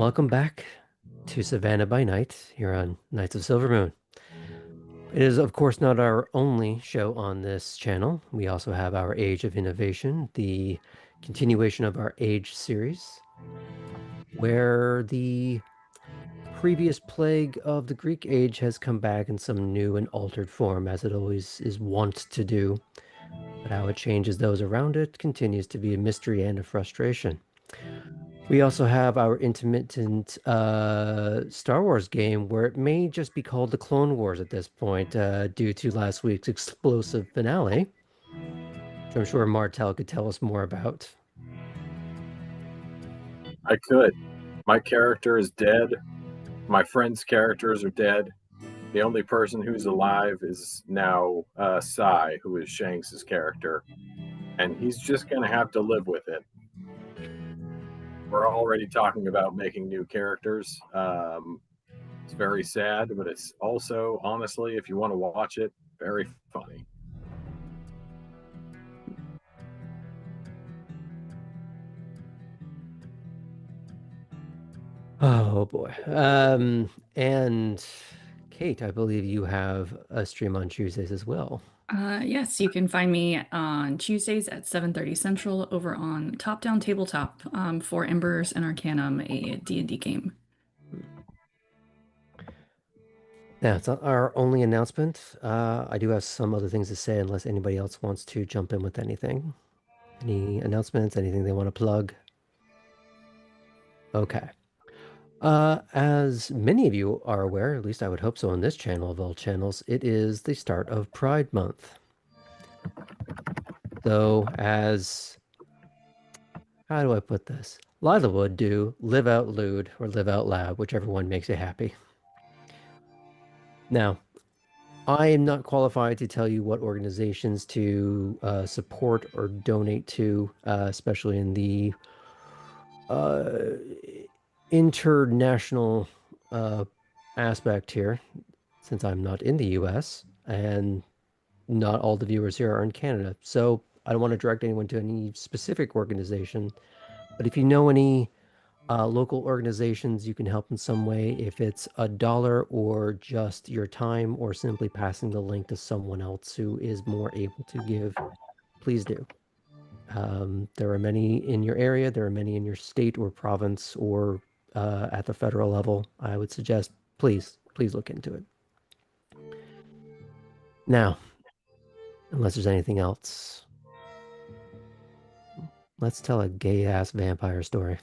Welcome back to Savannah by Night here on Knights of Silvermoon. It is, of course, not our only show on this channel. We also have our Age of Innovation, the continuation of our Age series, where the previous plague of the Greek Age has come back in some new and altered form, as it always is wont to do. But how it changes those around it continues to be a mystery and a frustration. We also have our intermittent Star Wars game where it may just be called the Clone Wars at this point, due to last week's explosive finale, which I'm sure Martel could tell us more about. I could. My character is dead. My friends' characters are dead. The only person who's alive is now Sai, who is Shanks' character. And he's just going to have to live with it. We're already talking about making new characters. It's very sad, but it's also, honestly, if you want to watch it, very funny. Oh boy. And Kate, I believe you have a stream on Tuesdays as well. Yes, you can find me on Tuesdays at 7:30 Central over on Top Down Tabletop for Embers and Arcanum, a D&D game. Yeah, it's not our only announcement. I do have some other things to say unless anybody else wants to jump in with anything. Any announcements, anything they want to plug? Okay. As many of you are aware, at least I would hope so on this channel of all channels, it is the start of Pride Month. So how do I put this? Lila would do live out lewd or live out loud, whichever one makes you happy. Now, I am not qualified to tell you what organizations to support or donate to, especially in the international aspect here, since I'm not in the US and not all the viewers here are in Canada. So I don't want to direct anyone to any specific organization, but if you know any local organizations you can help in some way, if it's $1 or just your time or simply passing the link to someone else who is more able to give, please do. There are many in your area, there are many in your state or province or at the federal level. I would suggest please look into it. Now, unless there's anything else, let's tell a gay-ass vampire story.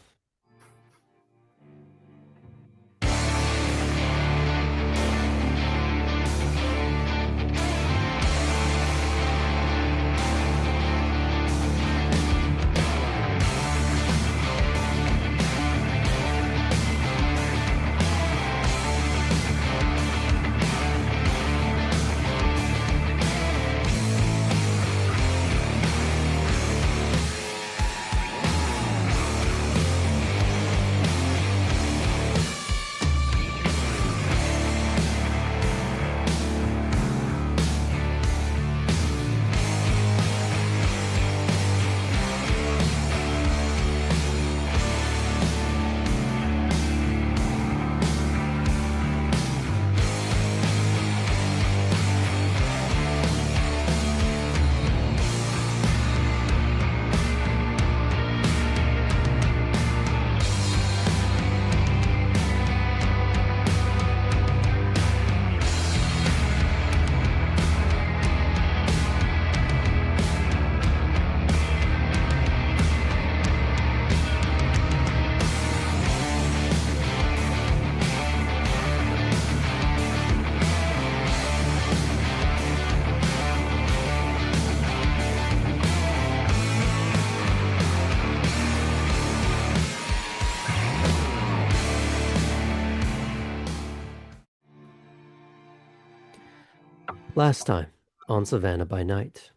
Last time on Savannah by Night,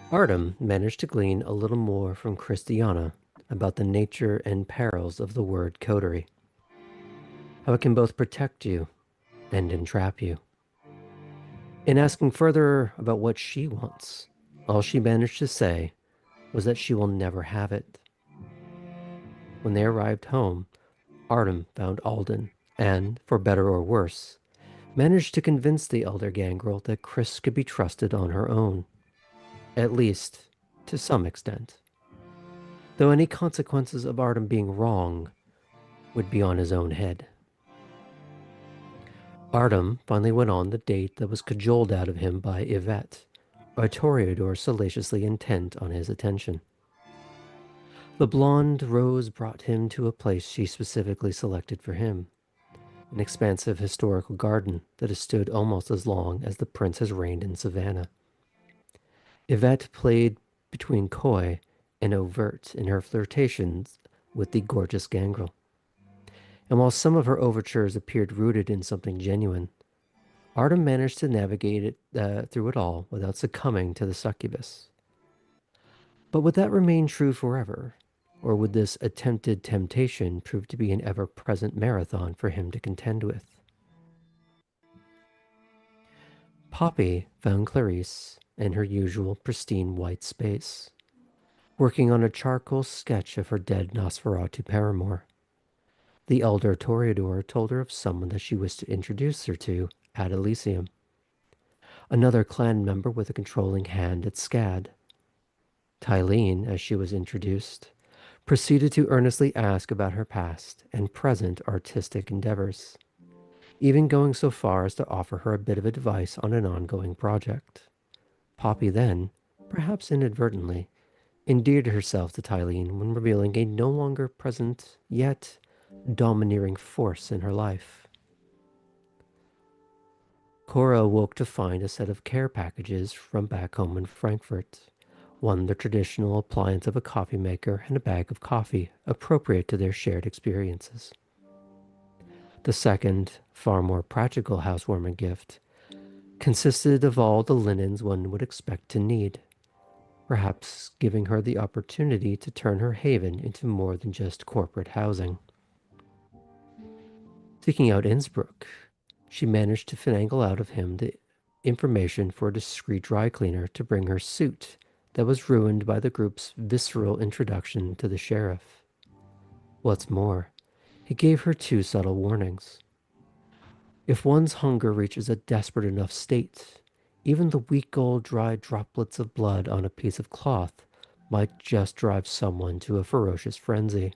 Artem managed to glean a little more from Christiana about the nature and perils of the word coterie, how it can both protect you and entrap you. In asking further about what she wants, all she managed to say was that she will never have it. When they arrived home, Artem found Alden and, for better or worse, managed to convince the elder gangrel that Chris could be trusted on her own, at least to some extent, though any consequences of Artem being wrong would be on his own head. Artem finally went on the date that was cajoled out of him by Yvette, a toreador salaciously intent on his attention. The blonde rose brought him to a place she specifically selected for him, an expansive historical garden that has stood almost as long as the prince has reigned in Savannah. Yvette played between coy and overt in her flirtations with the gorgeous gangrel. And while some of her overtures appeared rooted in something genuine, Artem managed to navigate through it all without succumbing to the succubus. But would that remain true forever? Or would this attempted temptation prove to be an ever-present marathon for him to contend with? Poppy found Clarice in her usual pristine white space, working on a charcoal sketch of her dead Nosferatu paramour. The elder Toreador told her of someone that she wished to introduce her to at Elysium, another clan member with a controlling hand at SCAD. Tylene, as she was introduced, proceeded to earnestly ask about her past and present artistic endeavors, even going so far as to offer her a bit of advice on an ongoing project. Poppy then, perhaps inadvertently, endeared herself to Tylene when revealing a no longer present yet domineering force in her life. Cora awoke to find a set of care packages from back home in Frankfurt. One, the traditional appliance of a coffee maker, and a bag of coffee, appropriate to their shared experiences. The second, far more practical housewarming gift, consisted of all the linens one would expect to need, perhaps giving her the opportunity to turn her haven into more than just corporate housing. Seeking out Innsbruck, she managed to finagle out of him the information for a discreet dry cleaner to bring her suit that was ruined by the group's visceral introduction to the sheriff. What's more, he gave her two subtle warnings. If one's hunger reaches a desperate enough state, even the weak old dry droplets of blood on a piece of cloth might just drive someone to a ferocious frenzy.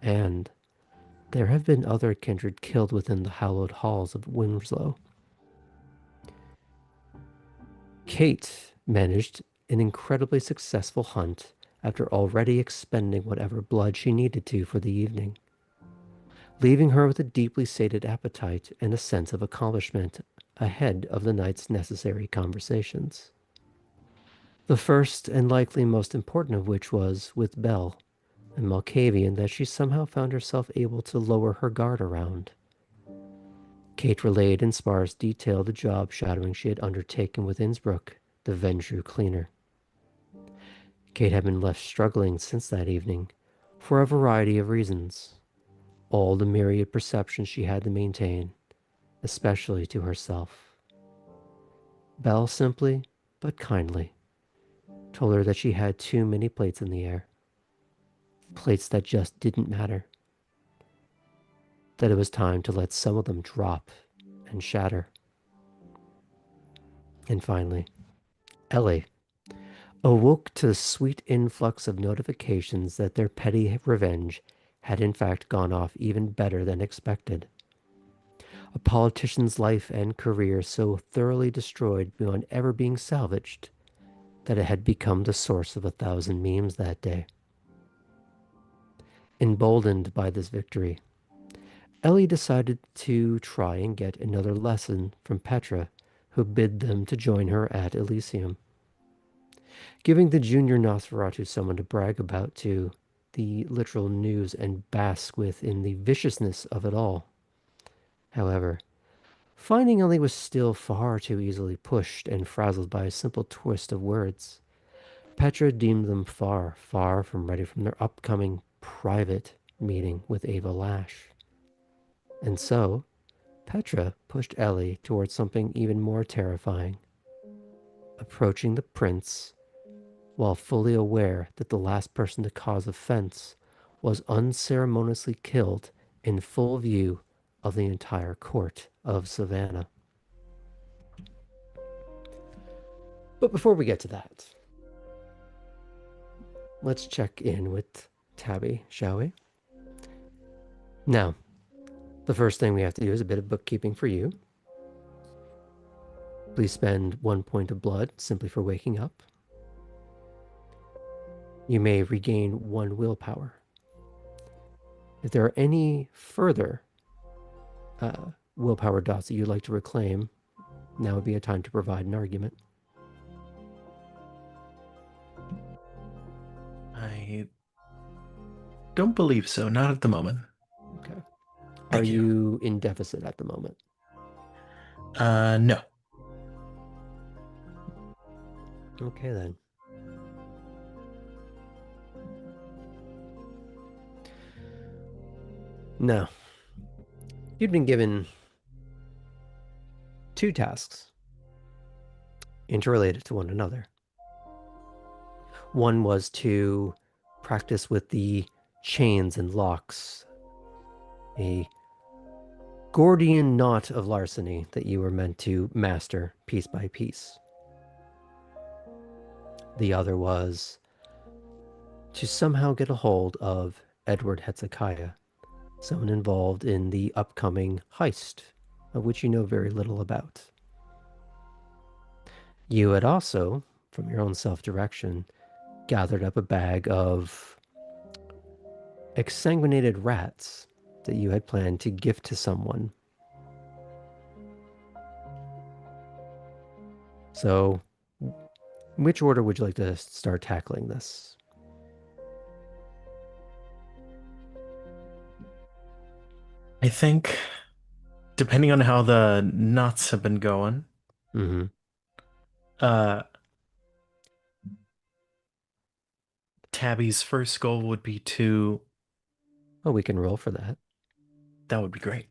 And there have been other kindred killed within the hallowed halls of Winslow. Kate managed an incredibly successful hunt after already expending whatever blood she needed to for the evening, leaving her with a deeply sated appetite and a sense of accomplishment ahead of the night's necessary conversations. The first and likely most important of which was with Belle, a Malkavian that she somehow found herself able to lower her guard around. Kate relayed in sparse detail the job shadowing she had undertaken with Innsbruck, the Ventrue cleaner. Kate had been left struggling since that evening, for a variety of reasons, all the myriad perceptions she had to maintain, especially to herself. Belle simply, but kindly, told her that she had too many plates in the air, plates that just didn't matter, that it was time to let some of them drop and shatter. And finally, Ellie awoke to the sweet influx of notifications that their petty revenge had in fact gone off even better than expected. A politician's life and career so thoroughly destroyed beyond ever being salvaged that it had become the source of 1,000 memes that day. Emboldened by this victory, Ellie decided to try and get another lesson from Petra, who bid them to join her at Elysium, giving the junior Nosferatu someone to brag about to the literal news and bask with in the viciousness of it all. However, finding Ellie was still far too easily pushed and frazzled by a simple twist of words, Petra deemed them far, far from ready from their upcoming private meeting with Ava Lash. And so, Petra pushed Ellie towards something even more terrifying, approaching the prince while fully aware that the last person to cause offense was unceremoniously killed in full view of the entire court of Savannah. But before we get to that, let's check in with Tabby, shall we? Now, the first thing we have to do is a bit of bookkeeping for you. Please spend 1 point of blood simply for waking up. You may regain 1 willpower. If there are any further willpower dots that you'd like to reclaim, now would be a time to provide an argument. I don't believe so. Not at the moment. Okay. Are Thank you. you in deficit at the moment? No. Okay, then. Now, you'd been given 2 tasks interrelated to one another. One was to practice with the chains and locks, a Gordian knot of larceny that you were meant to master piece by piece. The other was to somehow get a hold of Edward Hezekiah, someone involved in the upcoming heist, of which you know very little about. You had also, from your own self-direction, gathered up a bag of exsanguinated rats that you had planned to gift to someone. So, which order would you like to start tackling this? I think, depending on how the knots have been going, Mm-hmm. uh, Tabby's first goal would be to. Oh, we can roll for that. That would be great.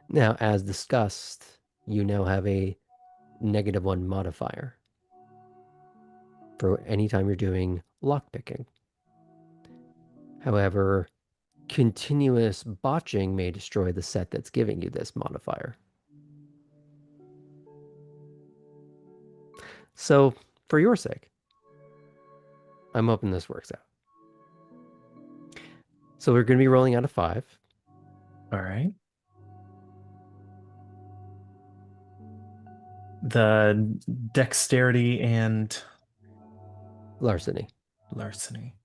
Now, as discussed, you now have a -1 modifier for any time you're doing lockpicking. However, continuous botching may destroy the set that's giving you this modifier. So, for your sake, I'm hoping this works out. So we're going to be rolling out of 5. All right. The dexterity and Larceny. larceny.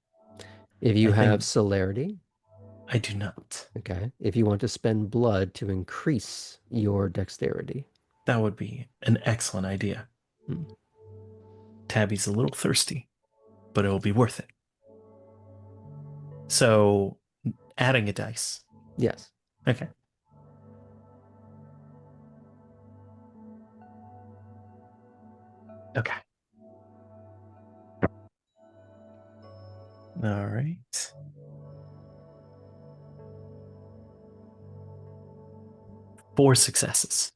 If you I have think- celerity, I do not. okay. If you want to spend blood to increase your dexterity. That would be an excellent idea. Hmm. Tabby's a little thirsty, but it will be worth it. So, adding a dice. Yes. Okay. Okay. All right. Four successes.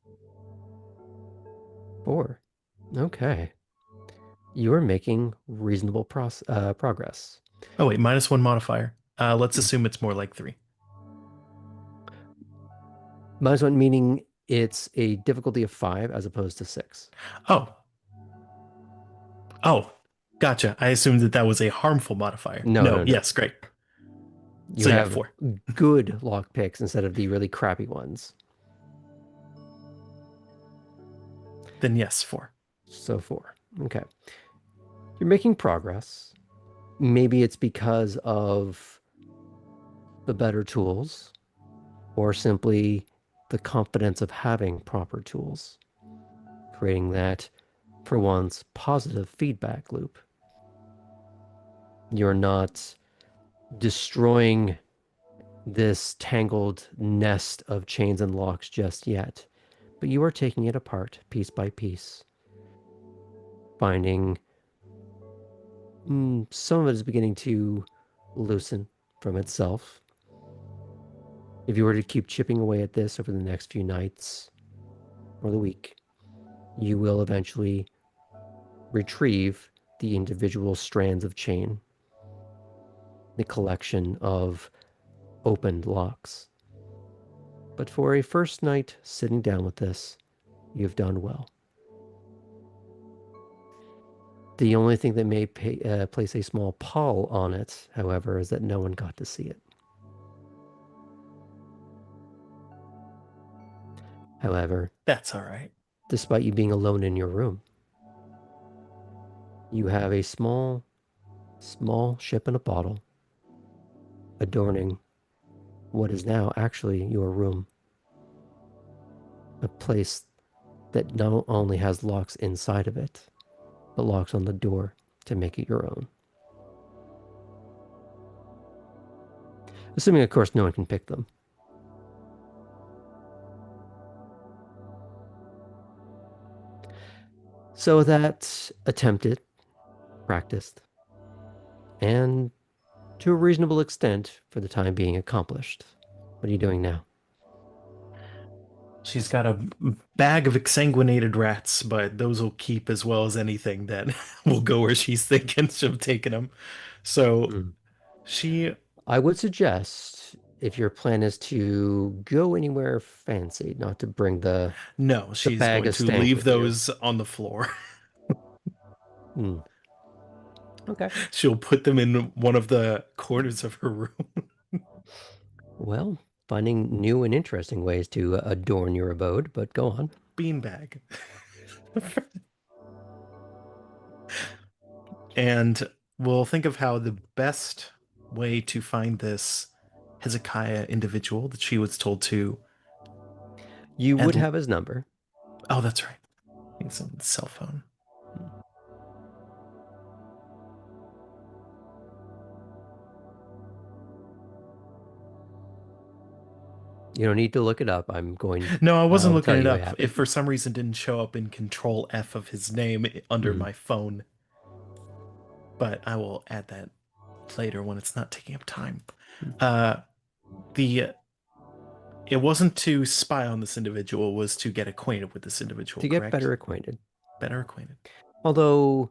4. Okay. You're making reasonable progress. Oh, wait, -1 modifier. Let's assume it's more like 3. -1 meaning it's a difficulty of 5 as opposed to 6. Oh. Oh, gotcha. I assumed that was a harmful modifier. No. Yes, great. You So yeah, have 4. good lock picks instead of the really crappy ones. Then yes, 4. So 4. Okay. You're making progress. Maybe it's because of the better tools or simply the confidence of having proper tools, creating that, for once, positive feedback loop. You're not destroying this tangled nest of chains and locks just yet, but you are taking it apart piece by piece, finding some of it is beginning to loosen from itself. If you were to keep chipping away at this over the next few nights or the week, you will eventually retrieve the individual strands of chain the collection of opened locks. But for a first night sitting down with this, you've done well. The only thing that may place a small pall on it, however, is that no one got to see it. However, That's all right. despite you being alone in your room, you have a small ship in a bottle adorning what is now actually your room. A place that not only has locks inside of it, but locks on the door to make it your own. Assuming, of course, no one can pick them. So that's attempted, practiced, and to a reasonable extent for the time being accomplished. What are you doing now? She's got a bag of exsanguinated rats, but those will keep as well as anything that will go where she's thinking she'll taken them. So Mm. she, I would suggest if your plan is to go anywhere fancy, not to bring the no, she's bag going of to stank leave with you. those on the floor. Mm. Okay. She'll put them in one of the corners of her room. Well, finding new and interesting ways to adorn your abode, but go on. Beanbag. And we'll think of how the best way to find this Hezekiah individual that she was told to. You would And have his number. oh, that's right. It's on the cell phone. You don't need to look it up. No, I wasn't I'll looking tell it you what up. If happened. for some reason didn't show up in Control F of his name under Mm. my phone, but I will add that later when it's not taking up time. Uh, the It wasn't to spy on this individual, it was to get acquainted with this individual, To get correct? better acquainted. Better acquainted. Although,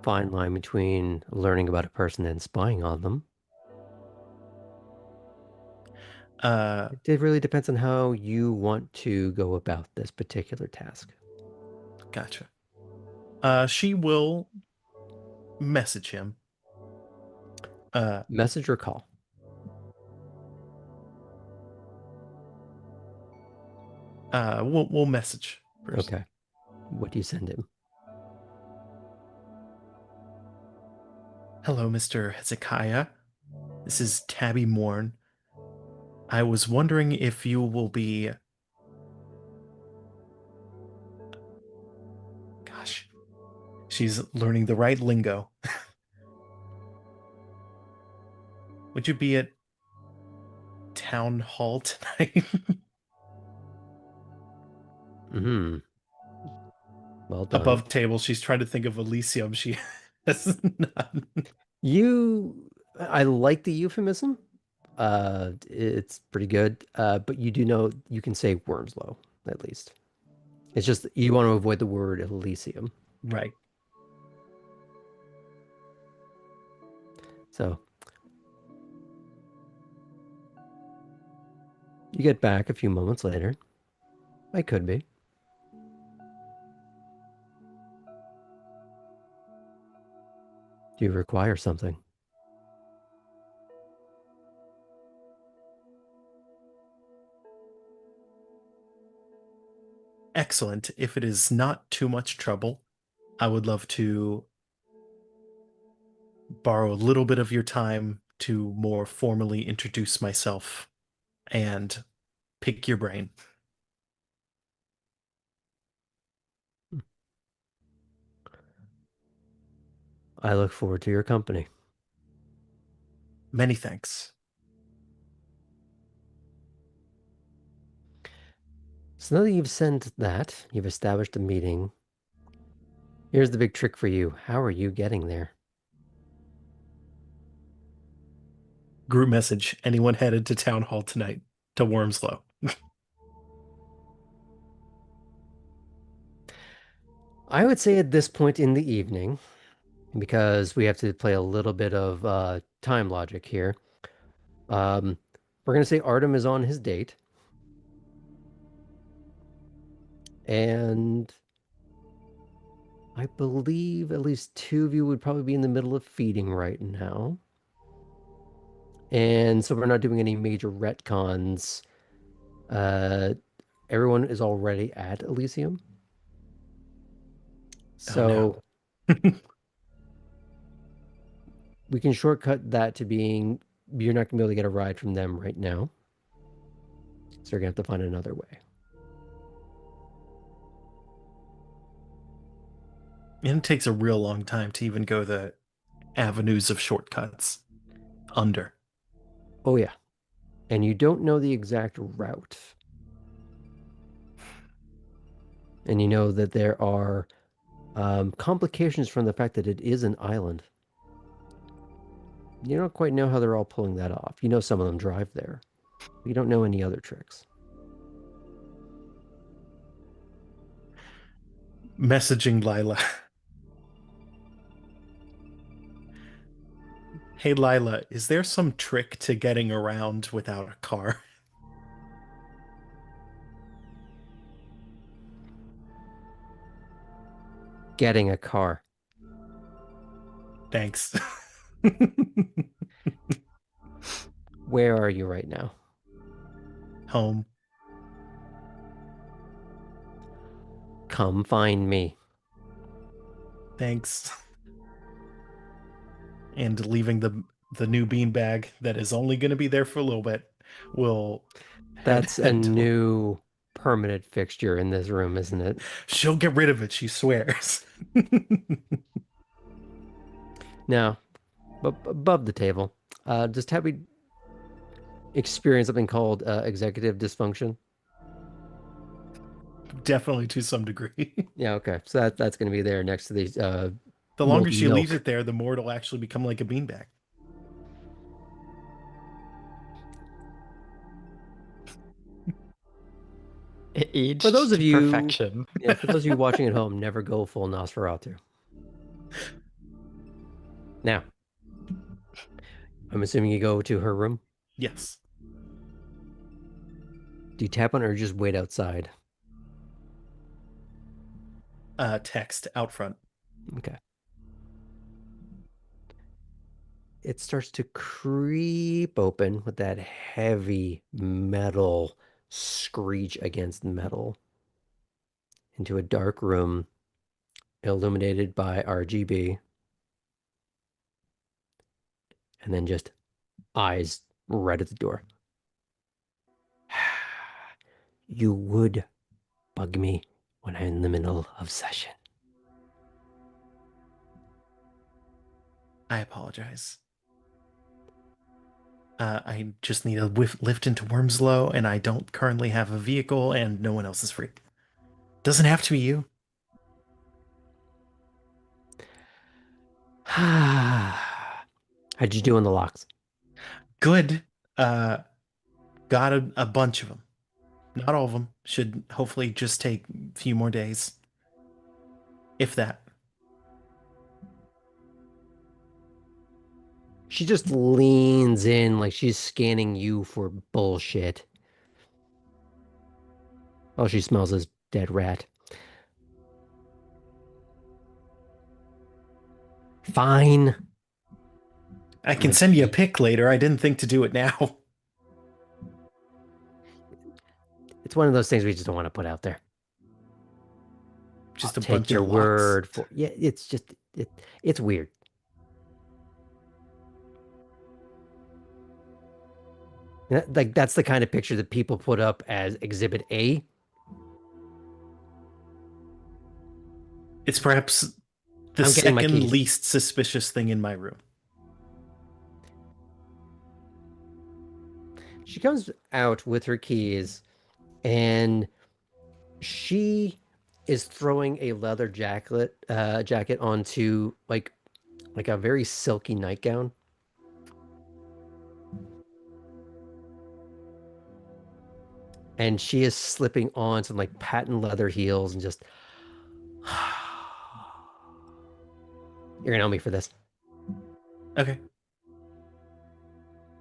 fine line between learning about a person and spying on them. Uh, It really depends on how you want to go about this particular task. Gotcha. She will message him. Message or call? We'll message first. Okay. What do you send him? Hello, Mr. Hezekiah. This is Tabby Morn. I was wondering if you will be. Gosh, she's learning the right lingo. Would you be at town hall tonight? Hmm. Well done. Above table, she's trying to think of Elysium. She has none. I like the euphemism. It's pretty good. But you do know you can say Wormslow, at least. It's just you want to avoid the word Elysium. Right. So you get back a few moments later. I could be. Do you require something? Excellent. If it is not too much trouble, I would love to borrow a little bit of your time to more formally introduce myself and pick your brain. I look forward to your company. Many thanks. So now that you've sent that, you've established a meeting. Here's the big trick for you. How are you getting there? Group message. Anyone headed to town hall tonight to Wormslow? I would say at this point in the evening, because we have to play a little bit of time logic here. We're gonna say Artem is on his date, and I believe at least two of you would probably be in the middle of feeding right now. And so we're not doing any major retcons. Everyone is already at Elysium. So we can shortcut that to being you're not gonna be able to get a ride from them right now. So you're gonna have to find another way. And it takes a real long time to even go the avenues of shortcuts under. Oh yeah. And you don't know the exact route. And you know that there are complications from the fact that it is an island. You don't quite know how they're all pulling that off. You know some of them drive there. But you don't know any other tricks. Messaging Lila. Hey Lila, is there some trick to getting around without a car? Getting a car. Thanks. Where are you right now? Home. Come find me. Thanks. And leaving the new beanbag that is only going to be there for a little bit will That's a head to- new permanent fixture in this room, isn't it? She'll get rid of it, she swears. Now, above the table, just have we experience something called executive dysfunction? Definitely to some degree. Yeah, okay. So that's going to be there next to these The longer moldy she leaves milk. it there, the more it'll actually become like a beanbag. It aged For those of to you, perfection. yeah, for those of you watching at home, never go full Nosferatu. Now, I'm assuming you go to her room. Yes. Do you tap on her or just wait outside? Text out front. Okay. It starts to creep open with that heavy metal screech against metal into a dark room illuminated by RGB, and then just eyes right at the door. You would bug me when I'm in the middle of session. I apologize. I just need a lift into Wormslow, and I don't currently have a vehicle, and no one else is free. Doesn't have to be you. How'd you do on the locks? Good. Got a bunch of them. Not all of them. Should hopefully just take a few more days. If that. She just leans in like she's scanning you for bullshit. All she smells is dead rat. Fine. I can Like, send you a pic later. I didn't think to do it now. it's one of those things we just don't want to put out there. Just I'll a take bunch your of locks. word for yeah. It's just it's weird. Like that's the kind of picture that people put up as Exhibit A. It's perhaps the I'm getting my second keys. least suspicious thing in my room. She comes out with her keys, and she is throwing a leather jacket onto like a very silky nightgown. And she is slipping on some like patent leather heels and just You're gonna owe me for this. Okay.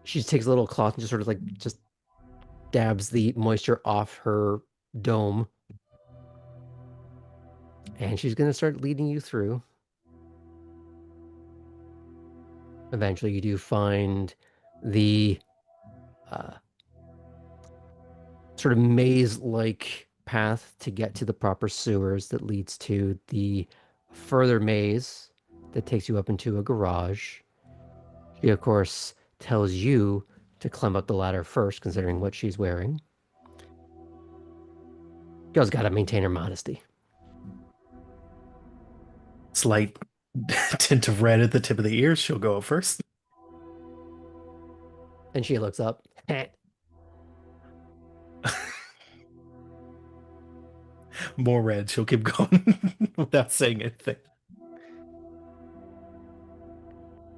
She takes a little cloth and just sort of like just dabs the moisture off her dome. And she's gonna start leading you through. Eventually, you do find the sort of maze-like path to get to the proper sewers that leads to the further maze that takes you up into a garage. She, of course, tells you to climb up the ladder first, considering what she's wearing. Girl's got to maintain her modesty. Slight tint of red at the tip of the ears. She'll go up first. And she looks up. More red. She'll keep going without saying anything.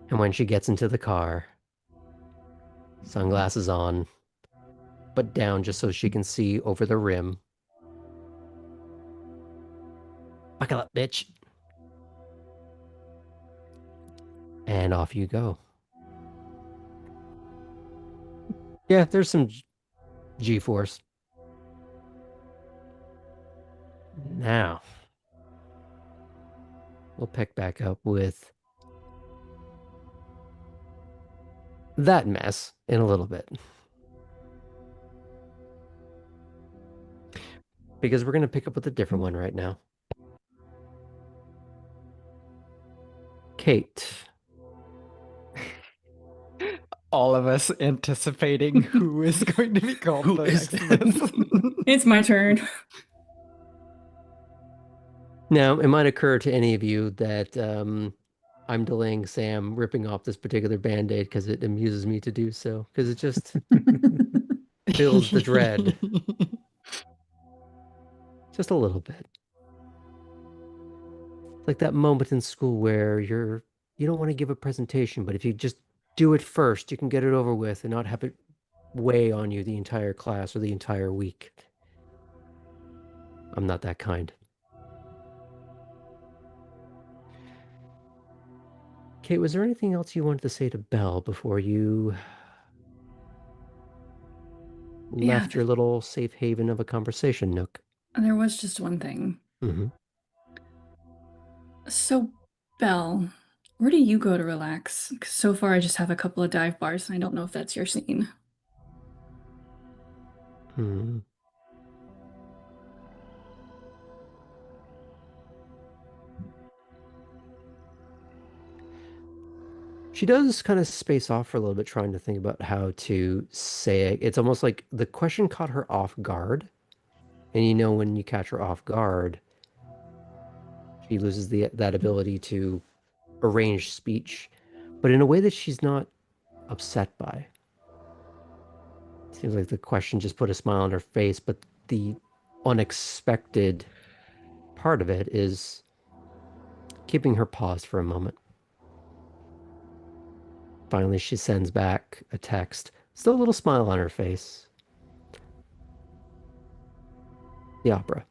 And when she gets into the car, sunglasses on, but down just so she can see over the rim. Buckle up, bitch. And off you go. Yeah, there's some G-force. Now, we'll pick back up with that mess in a little bit. Because we're going to pick up with a different one right now. Kate. All of us anticipating who is going to be called Who the is next that? miss. It's my turn. Now, it might occur to any of you that I'm delaying Sam ripping off this particular Band-Aid because it amuses me to do so. Because it just builds the dread. Just a little bit. Like that moment in school where you don't want to give a presentation, but if you just do it first, you can get it over with and not have it weigh on you the entire class or the entire week. I'm not that kind. Kate, was there anything else you wanted to say to Belle before you left your little safe haven of a conversation nook? There was just one thing. Mm-hmm. So, Belle, where do you go to relax? 'Cause so far, I just have a couple of dive bars, and I don't know if that's your scene. Hmm. She does kind of space off for a little bit, trying to think about how to say it. It's almost like the question caught her off guard. And you know when you catch her off guard, she loses that ability to arrange speech, but in a way that she's not upset by. Seems like the question just put a smile on her face, but the unexpected part of it is keeping her paused for a moment. Finally, she sends back a text, still a little smile on her face. The opera.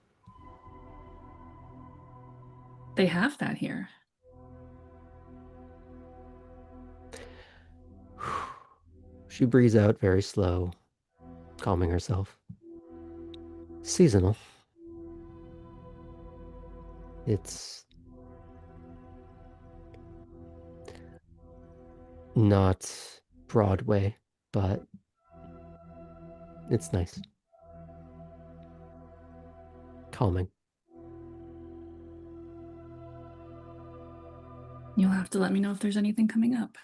They have that here. She breathes out very slow, calming herself. Seasonal. It's not Broadway, but it's nice. Calming. You'll have to let me know if there's anything coming up.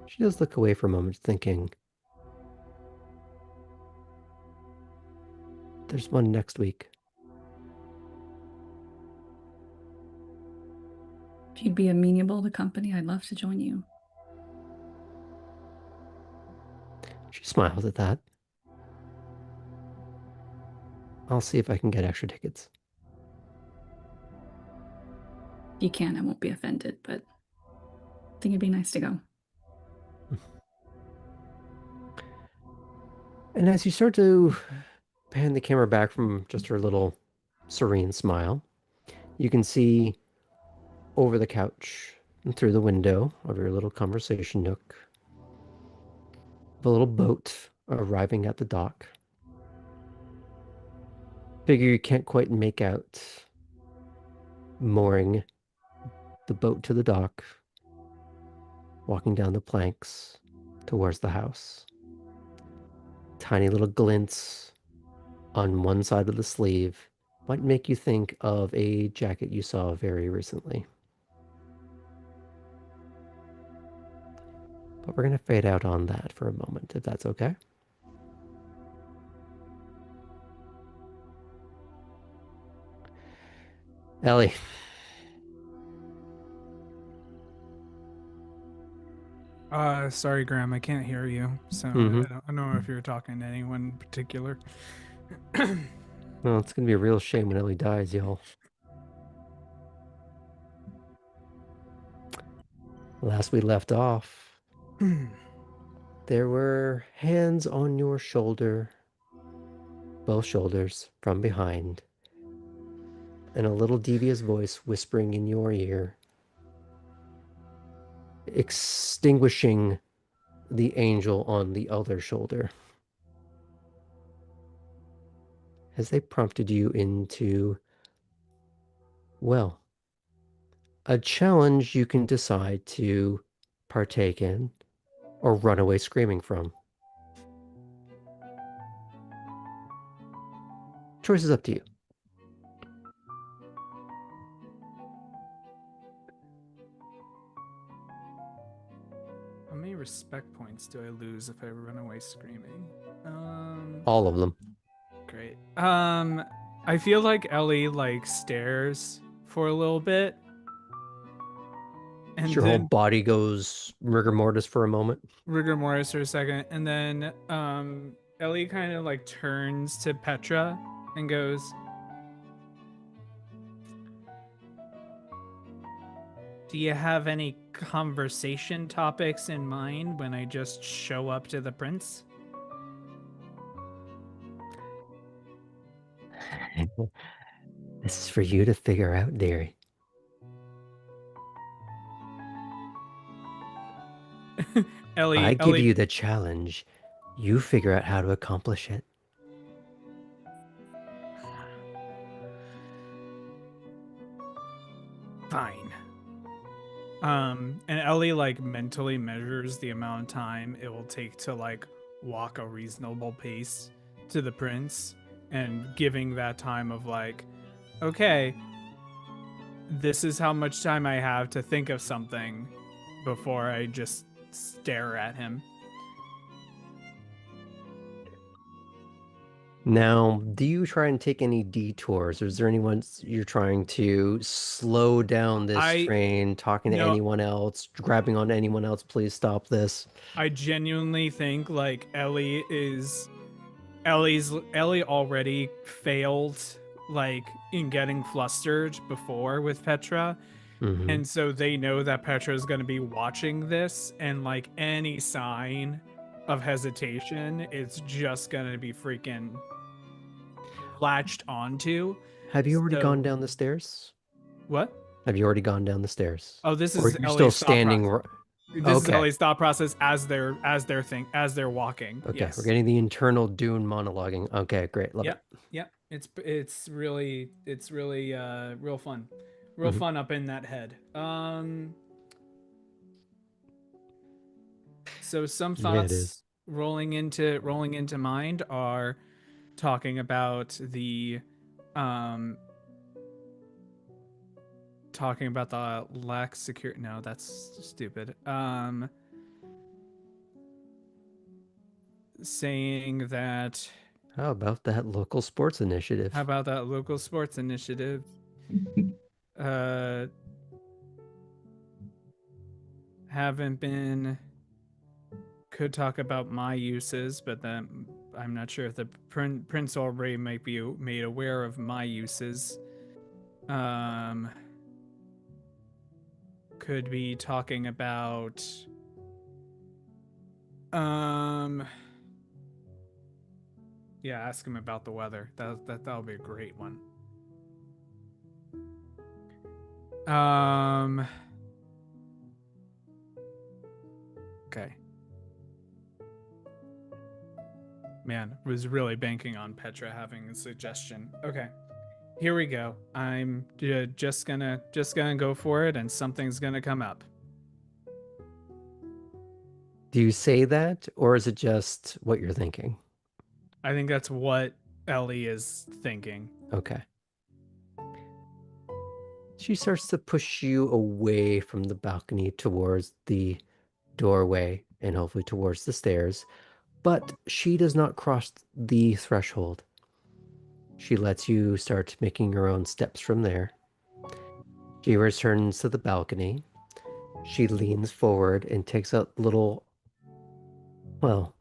She does look away for a moment, thinking, there's one next week. If you'd be amenable to company, I'd love to join you. She smiles at that. I'll see if I can get extra tickets. If you can, I won't be offended, but I think it'd be nice to go. And as you start to pan the camera back from just her little serene smile, You can see over the couch and through the window of your little conversation nook the little boat arriving at the dock. Figure you can't quite make out mooring the boat to the dock, walking down the planks towards the house. Tiny little glints on one side of the sleeve might make you think of a jacket you saw very recently. But we're going to fade out on that for a moment, if that's okay. Ellie. Sorry, Graham, I can't hear you. So I don't know if you're talking to anyone in particular. Well, it's going to be a real shame when Ellie dies, y'all. Last we left off, there were hands on your shoulder, both shoulders, from behind, and a little devious voice whispering in your ear, extinguishing the angel on the other shoulder, as they prompted you into, well, a challenge you can decide to partake in or run away screaming from. Choice is up to you. How many respect points do I lose if I run away screaming? All of them. Great. I feel like Ellie like stares for a little bit. And your whole then body goes rigor mortis for a moment. rigor mortis for a second, and then Ellie kind of like turns to Petra and goes, "Do you have any conversation topics in mind when I just show up to the prince?" This is for you to figure out, dearie. I give you the challenge. You figure out how to accomplish it. Fine. And Ellie like mentally measures the amount of time it will take to like walk a reasonable pace to the prince, and giving that time of like, okay, this is how much time I have to think of something before I just stare at him. Now, do you try and take any detours? Or is there anyone you're trying to slow down this train, talking to anyone else, grabbing on anyone else? Please stop this. I genuinely think like Ellie already failed like in getting flustered before with Petra. Mm-hmm. And so they know that Petra is going to be watching this, and like any sign of hesitation, it's just going to be freaking latched onto. Have you already gone down the stairs? What? Have you already gone down the stairs? Oh, this or is you're Ellie's still standing. This is Ellie's thought process as they're walking. Okay, yes. We're getting the internal Dune monologuing. Okay, great, love it. Yep. It's really real fun, fun up in that head. So some thoughts rolling into mind are talking about the lack security. No, that's stupid. Saying that. How about that local sports initiative? Haven't been. Could talk about my uses, but then I'm not sure if the prince already might be made aware of my uses. Could be talking about yeah, ask him about the weather. That'll be a great one. Okay. Man, was really banking on Petra having a suggestion. Okay. Here we go. I'm just gonna go for it, and something's gonna come up. Do you say that, or is it just what you're thinking? I think that's what Ellie is thinking. Okay. She starts to push you away from the balcony towards the doorway and hopefully towards the stairs, but she does not cross the threshold. She lets you start making your own steps from there. She returns to the balcony. She leans forward and takes out little, well,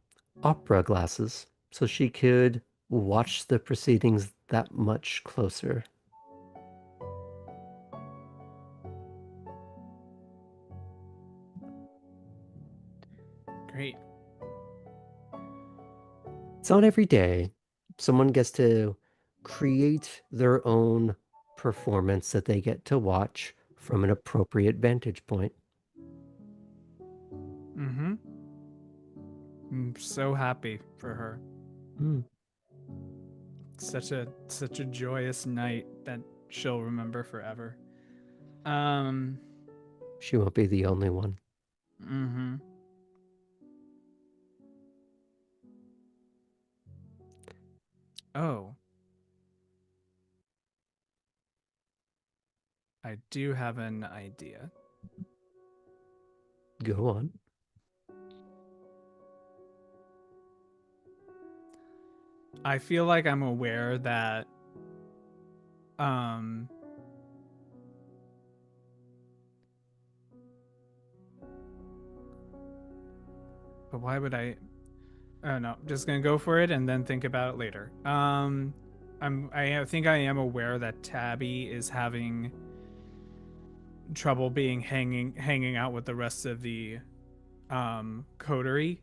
opera glasses so she could watch the proceedings that much closer. Great. It's not every day someone gets to create their own performance that they get to watch from an appropriate vantage point. Mm-hmm. I'm so happy for her. Mm. Such a joyous night that she'll remember forever. She won't be the only one. Mm-hmm. Oh. I do have an idea. Go on. I feel like I'm aware that but why would I no, just gonna go for it and then think about it later. I think I am aware that Tabby is having trouble being hanging out with the rest of the coterie,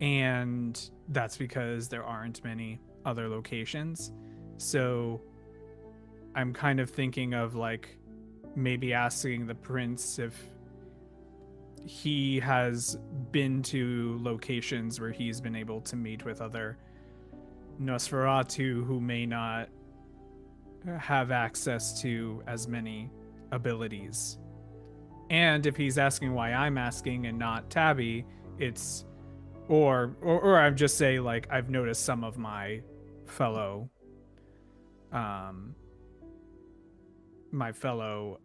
and that's because there aren't many other locations. So I'm kind of thinking of like maybe asking the prince if he has been to locations where he's been able to meet with other Nosferatu who may not have access to as many abilities. And if he's asking why I'm asking and not Tabby, it's or I'm just say like I've noticed some of my fellow my fellow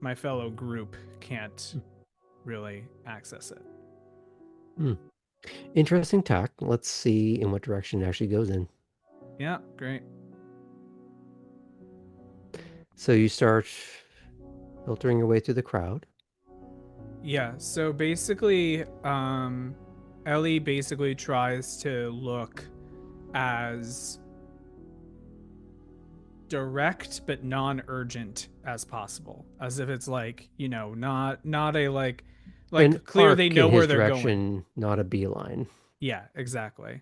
my fellow group can't really access it. Interesting talk. Let's see in what direction it actually goes in. Yeah, great. So you start filtering your way through the crowd. Yeah, so basically, Ellie basically tries to look as direct but non-urgent as possible, as if it's like, you know, not a like An clear arc they in know where his they're going. direction, not a beeline. Yeah, exactly.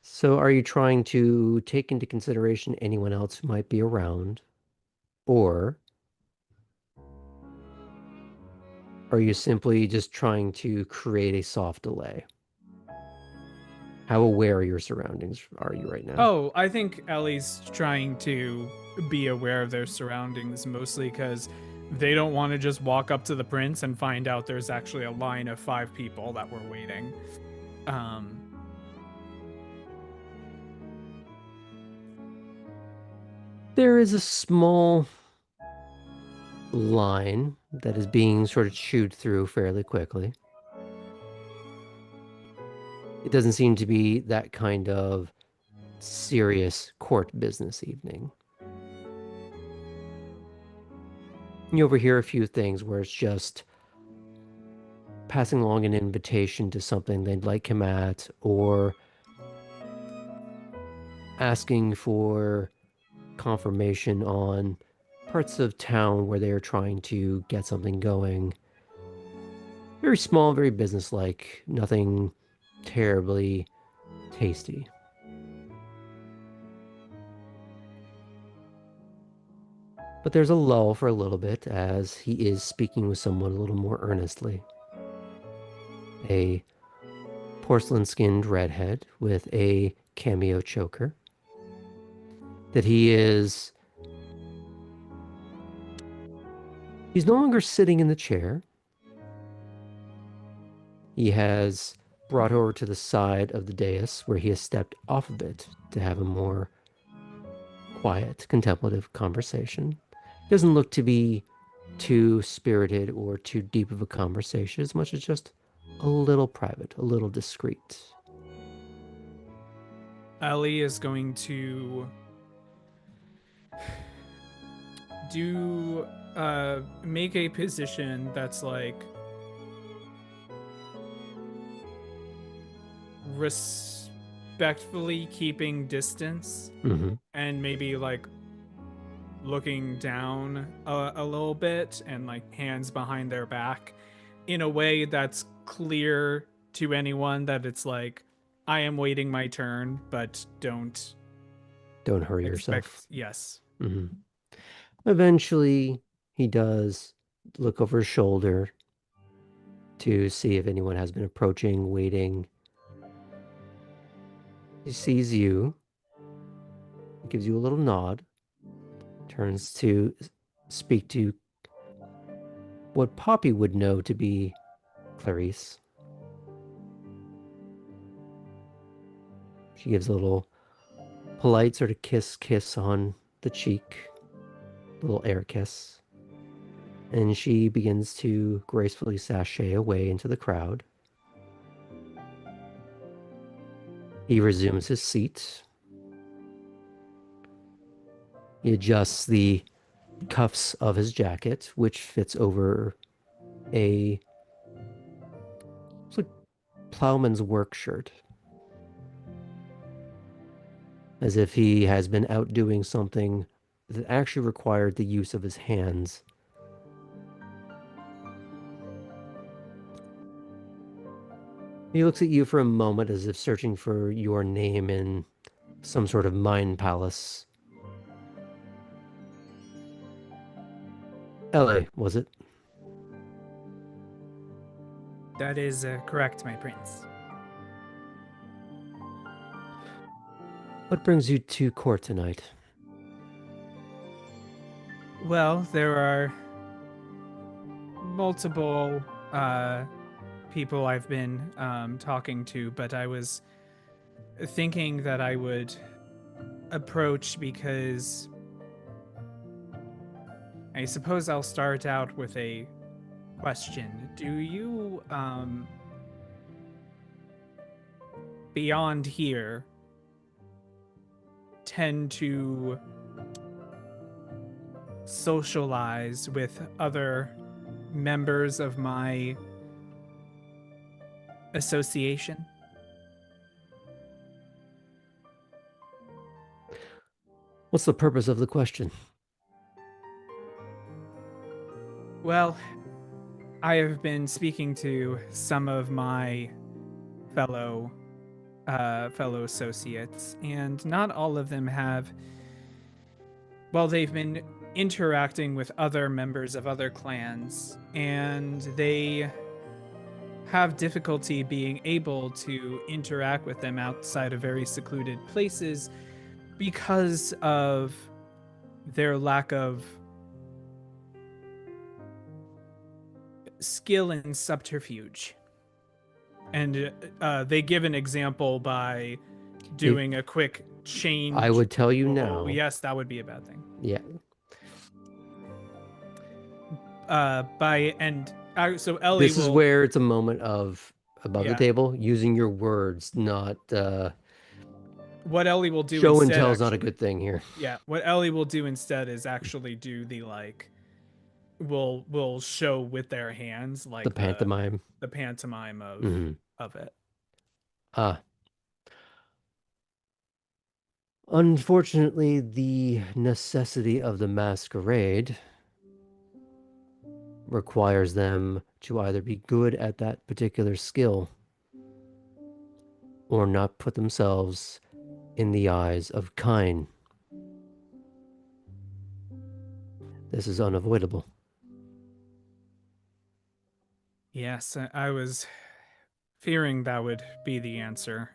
So are you trying to take into consideration anyone else who might be around? Or are you simply just trying to create a soft delay? How aware of your surroundings are you right now? Oh, I think Ellie's trying to be aware of their surroundings mostly because they don't want to just walk up to the prince and find out there's actually a line of 5 people that were waiting. There is a small line that is being sort of chewed through fairly quickly. It doesn't seem to be that kind of serious court business evening. You overhear a few things where it's just passing along an invitation to something they'd like him at, or asking for confirmation on parts of town where they are trying to get something going. Very small, very businesslike, nothing terribly tasty. But there's a lull for a little bit as he is speaking with someone a little more earnestly. A porcelain-skinned redhead with a cameo choker. That he's no longer sitting in the chair. He has brought her over to the side of the dais where he has stepped off of it to have a more quiet, contemplative conversation. Doesn't look to be too spirited or too deep of a conversation, as much as just a little private, a little discreet. Ellie is going to make a position that's like respectfully keeping distance, and maybe like looking down a little bit and like hands behind their back in a way that's clear to anyone that it's like, I am waiting my turn, but don't hurry expect, yourself. yes. Eventually, he does look over his shoulder to see if anyone has been approaching, waiting. He sees you, gives you a little nod, turns to speak to what Poppy would know to be Clarice. She gives a little polite sort of kiss on the cheek, a little air kiss. And she begins to gracefully sashay away into the crowd. He resumes his seat. He adjusts the cuffs of his jacket, which fits over a like plowman's work shirt, as if he has been out doing something that actually required the use of his hands. He looks at you for a moment as if searching for your name in some sort of mind palace. Ellie, was it? That is correct, my prince. What brings you to court tonight? Well, there are multiple people I've been talking to, but I was thinking that I would approach because I suppose I'll start out with a question. Do you, beyond here, tend to socialize with other members of my association? What's the purpose of the question? Well, I have been speaking to some of my fellow associates, and not all of them have. Well, they've been interacting with other members of other clans, and they have difficulty being able to interact with them outside of very secluded places because of their lack of skill in subterfuge. And they give an example by doing a quick change. I would tell you now. Yes, that would be a bad thing. Yeah. So Ellie This is where it's a moment of above the Yeah. table, using your words, not what Ellie will do show and instead, tell is not a good thing here. Yeah, what Ellie will do instead is actually do the like will show with their hands like The pantomime. the pantomime of Mhm. of it. Unfortunately, the necessity of the masquerade requires them to either be good at that particular skill or not put themselves in the eyes of kine. This is unavoidable. Yes, I was fearing that would be the answer.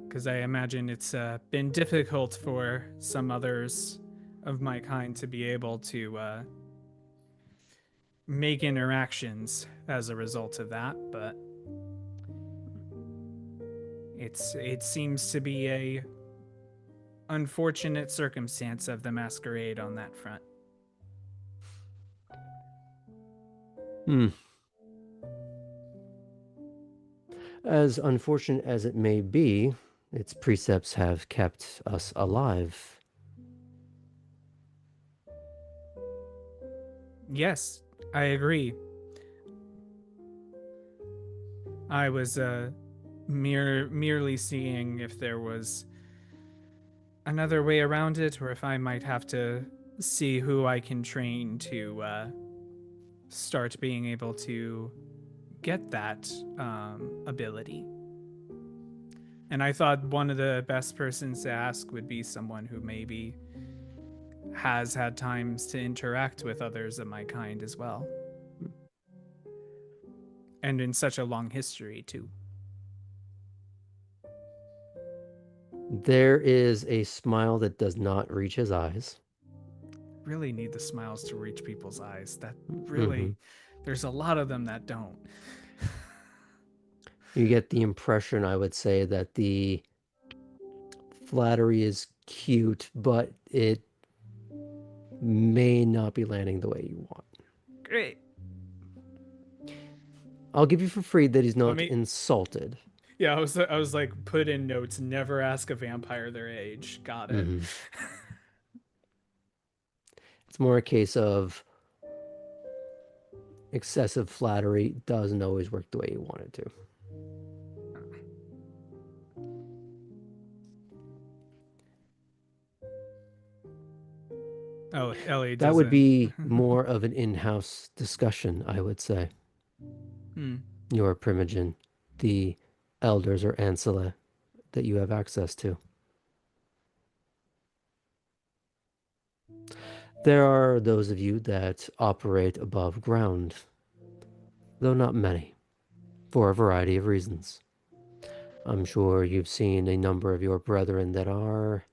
Because I imagine it's been difficult for some others of my kind to be able to make interactions as a result of that, but it seems to be a unfortunate circumstance of the masquerade on that front. As unfortunate as it may be, its precepts have kept us alive. Yes, I agree. I was merely seeing if there was another way around it, or if I might have to see who I can train to start being able to get that ability. And I thought one of the best persons to ask would be someone who maybe has had times to interact with others of my kind as well. And in such a long history, too. There is a smile that does not reach his eyes. Really need the smiles to reach people's eyes. That really, there's a lot of them that don't. You get the impression, I would say, that the flattery is cute, but it may not be landing the way you want. Great. I'll give you for free that he's not insulted. Yeah, I was like, put in notes, never ask a vampire their age. Got it. It's more a case of excessive flattery doesn't always work the way you want it to. Oh, Ellie, that would be more of an in-house discussion, I would say. Your Primogen, the elders or ancilla that you have access to. There are those of you that operate above ground, though not many, for a variety of reasons. I'm sure you've seen a number of your brethren that are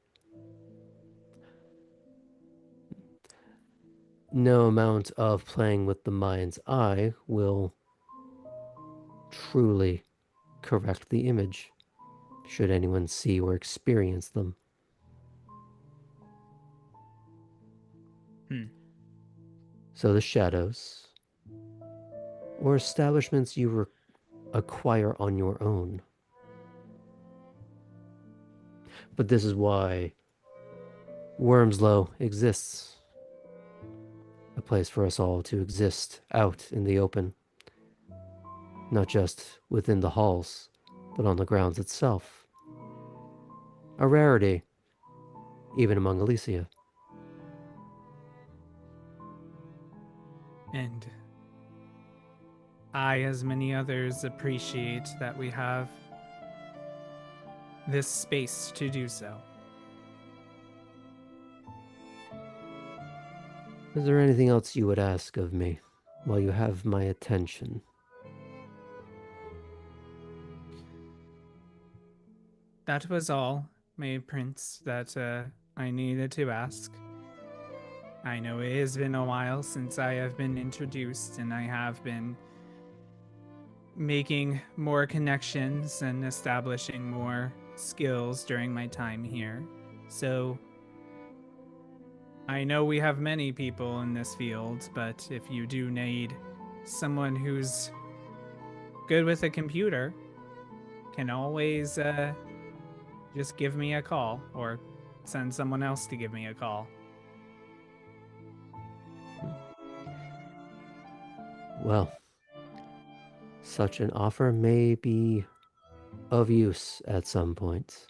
no amount of playing with the mind's eye will truly correct the image, should anyone see or experience them. So the shadows, or establishments you acquire on your own. But this is why Wormslow exists. A place for us all to exist out in the open. Not just within the halls, but on the grounds itself. A rarity, even among Elysia. And I, as many others, appreciate that we have this space to do so. Is there anything else you would ask of me while you have my attention? That was all, my prince, that I needed to ask. I know it has been a while since I have been introduced, and I have been making more connections and establishing more skills during my time here. So I know we have many people in this field, but if you do need someone who's good with a computer, can always just give me a call or send someone else to give me a call. Well, such an offer may be of use at some point.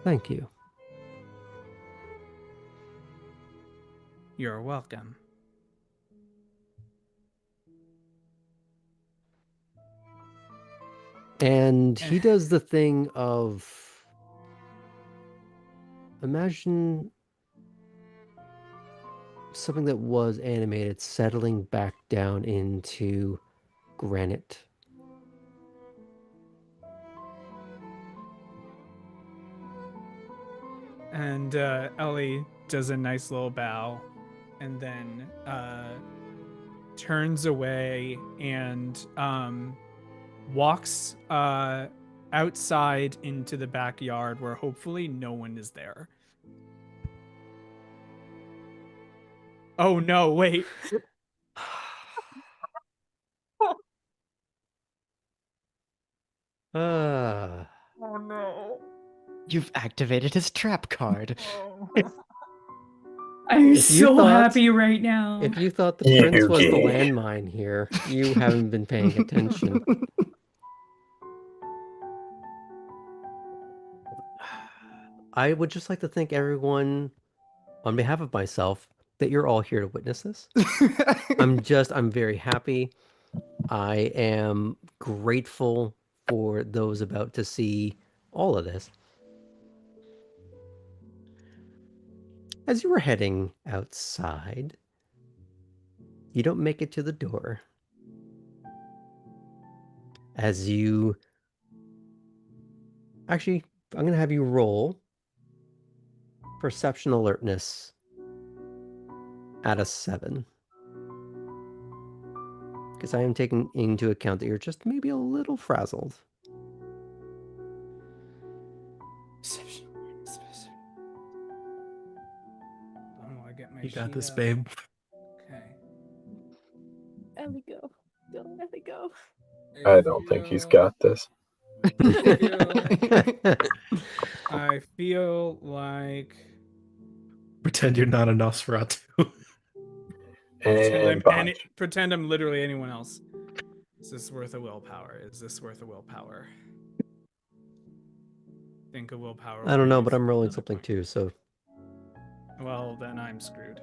Thank you. You're welcome. And he does the thing of imagine something that was animated settling back down into granite. And Ellie does a nice little bow and then turns away and walks outside into the backyard where hopefully no one is there. Oh no, wait. Ah. Oh no. You've activated his trap card. I'm If you so thought- happy right now. If you thought the prince was the landmine here, you haven't been paying attention. I would just like to thank everyone, on behalf of myself, that you're all here to witness this. I'm very happy. I am grateful for those about to see all of this. As you were heading outside, you don't make it to the door. As you... Actually, I'm going to have you roll perception alertness at a 7. Because I am taking into account that you're just maybe a little frazzled. I get my You got sheet this, out. babe. Okay. Ellie, go. Don't let it go. I don't think he's got this. I feel like Pretend you're not a Nosferatu. And botch. pretend I'm literally anyone else. Is this worth a willpower? Is this worth a willpower? Think a willpower. I don't know, will but give I'm rolling another something point. too, so... Well, then I'm screwed.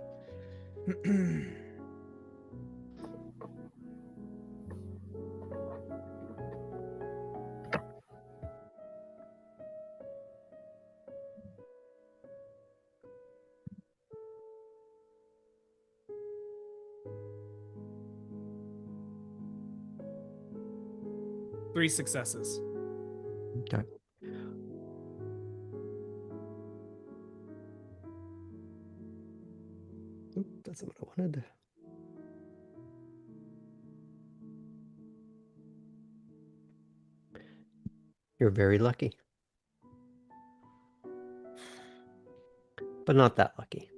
3 successes. Okay. Oop, that's not what I wanted. You're very lucky. But not that lucky.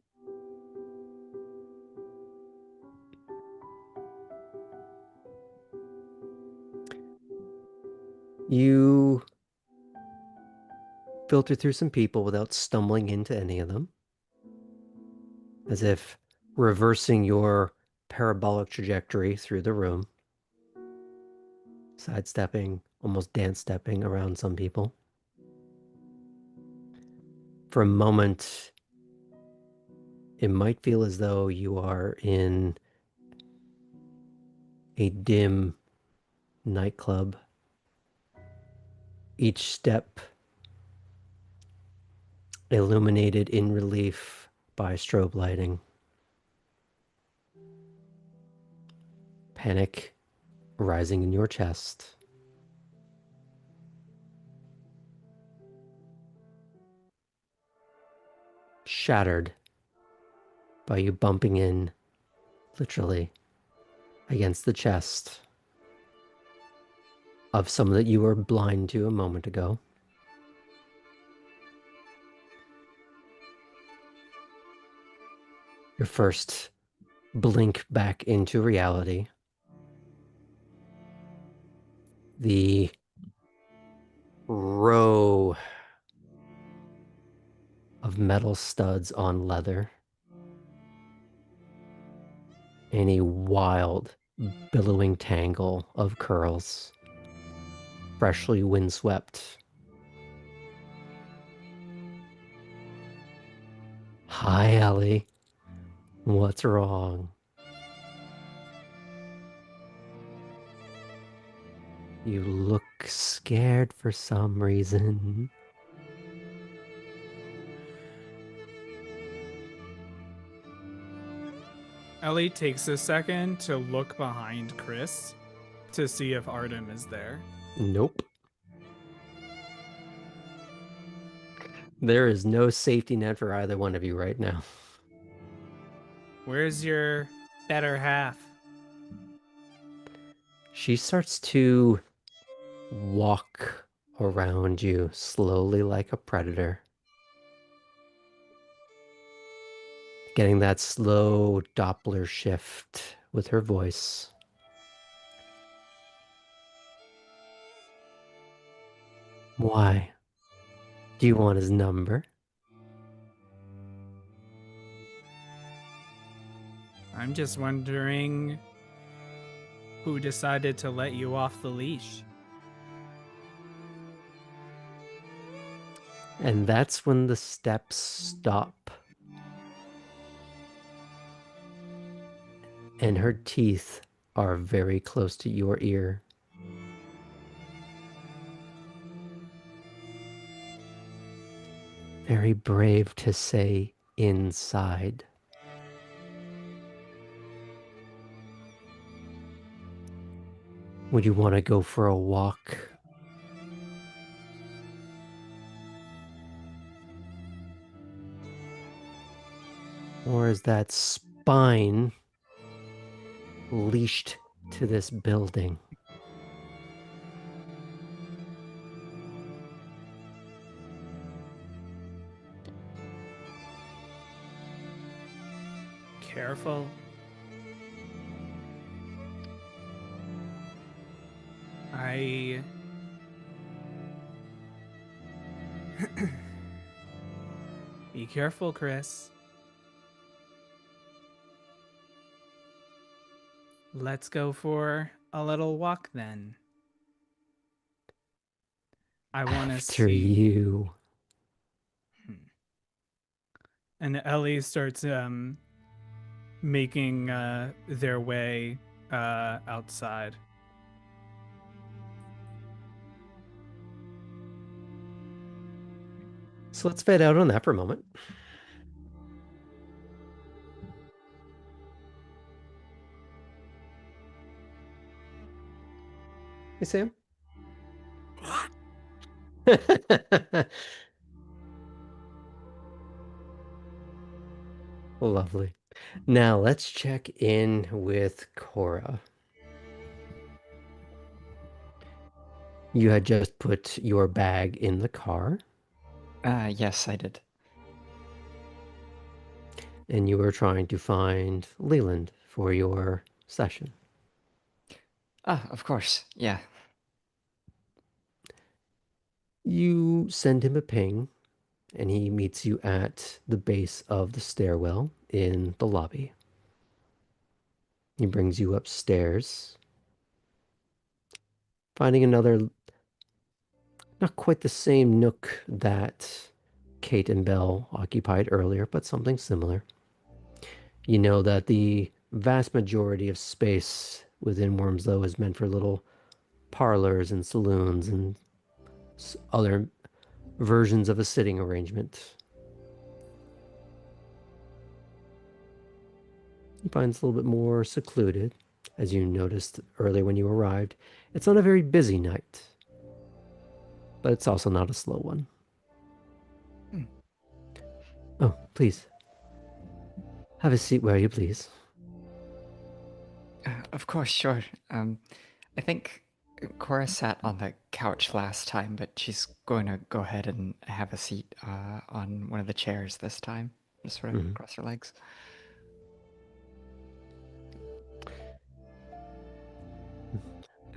You filter through some people without stumbling into any of them. As if reversing your parabolic trajectory through the room. Sidestepping, almost dance-stepping around some people. For a moment, it might feel as though you are in a dim nightclub. Each step illuminated in relief by strobe lighting. Panic rising in your chest. Shattered by you bumping in, literally, against the chest of someone that you were blind to a moment ago. Your first blink back into reality. The row of metal studs on leather. And a wild, billowing tangle of curls. Freshly windswept. Hi, Ellie. What's wrong? You look scared for some reason. Ellie takes a second to look behind Chris to see if Artem is there. Nope. There is no safety net for either one of you right now. Where's your better half? She starts to walk around you slowly like a predator. Getting that slow Doppler shift with her voice. Why? Do you want his number? I'm just wondering who decided to let you off the leash. And that's when the steps stop. And her teeth are very close to your ear. Very brave to say inside. Would you want to go for a walk? Or is that spine leashed to this building? Careful. Be careful, Chris. Let's go for a little walk then. I want to After see. you. And Ellie starts making their way outside. So let's fade out on that for a moment. Hey, Sam. Lovely. Now let's check in with Cora. You had just put your bag in the car, Yes, I did. and you were trying to find Leland for your session. Ah, of course. Yeah. You send him a ping, and he meets you at the base of the stairwell in the lobby. He brings you upstairs, finding another, not quite the same nook that Kate and Belle occupied earlier, but something similar. You know that the vast majority of space within Wormslow is meant for little parlors and saloons and other versions of a sitting arrangement. He finds a little bit more secluded, as you noticed earlier when you arrived. It's not a very busy night, but it's also not a slow one. Oh, please. Have a seat where you please. Of course, sure. I think Cora sat on the couch last time, but she's going to go ahead and have a seat on one of the chairs this time. Just sort of cross her legs.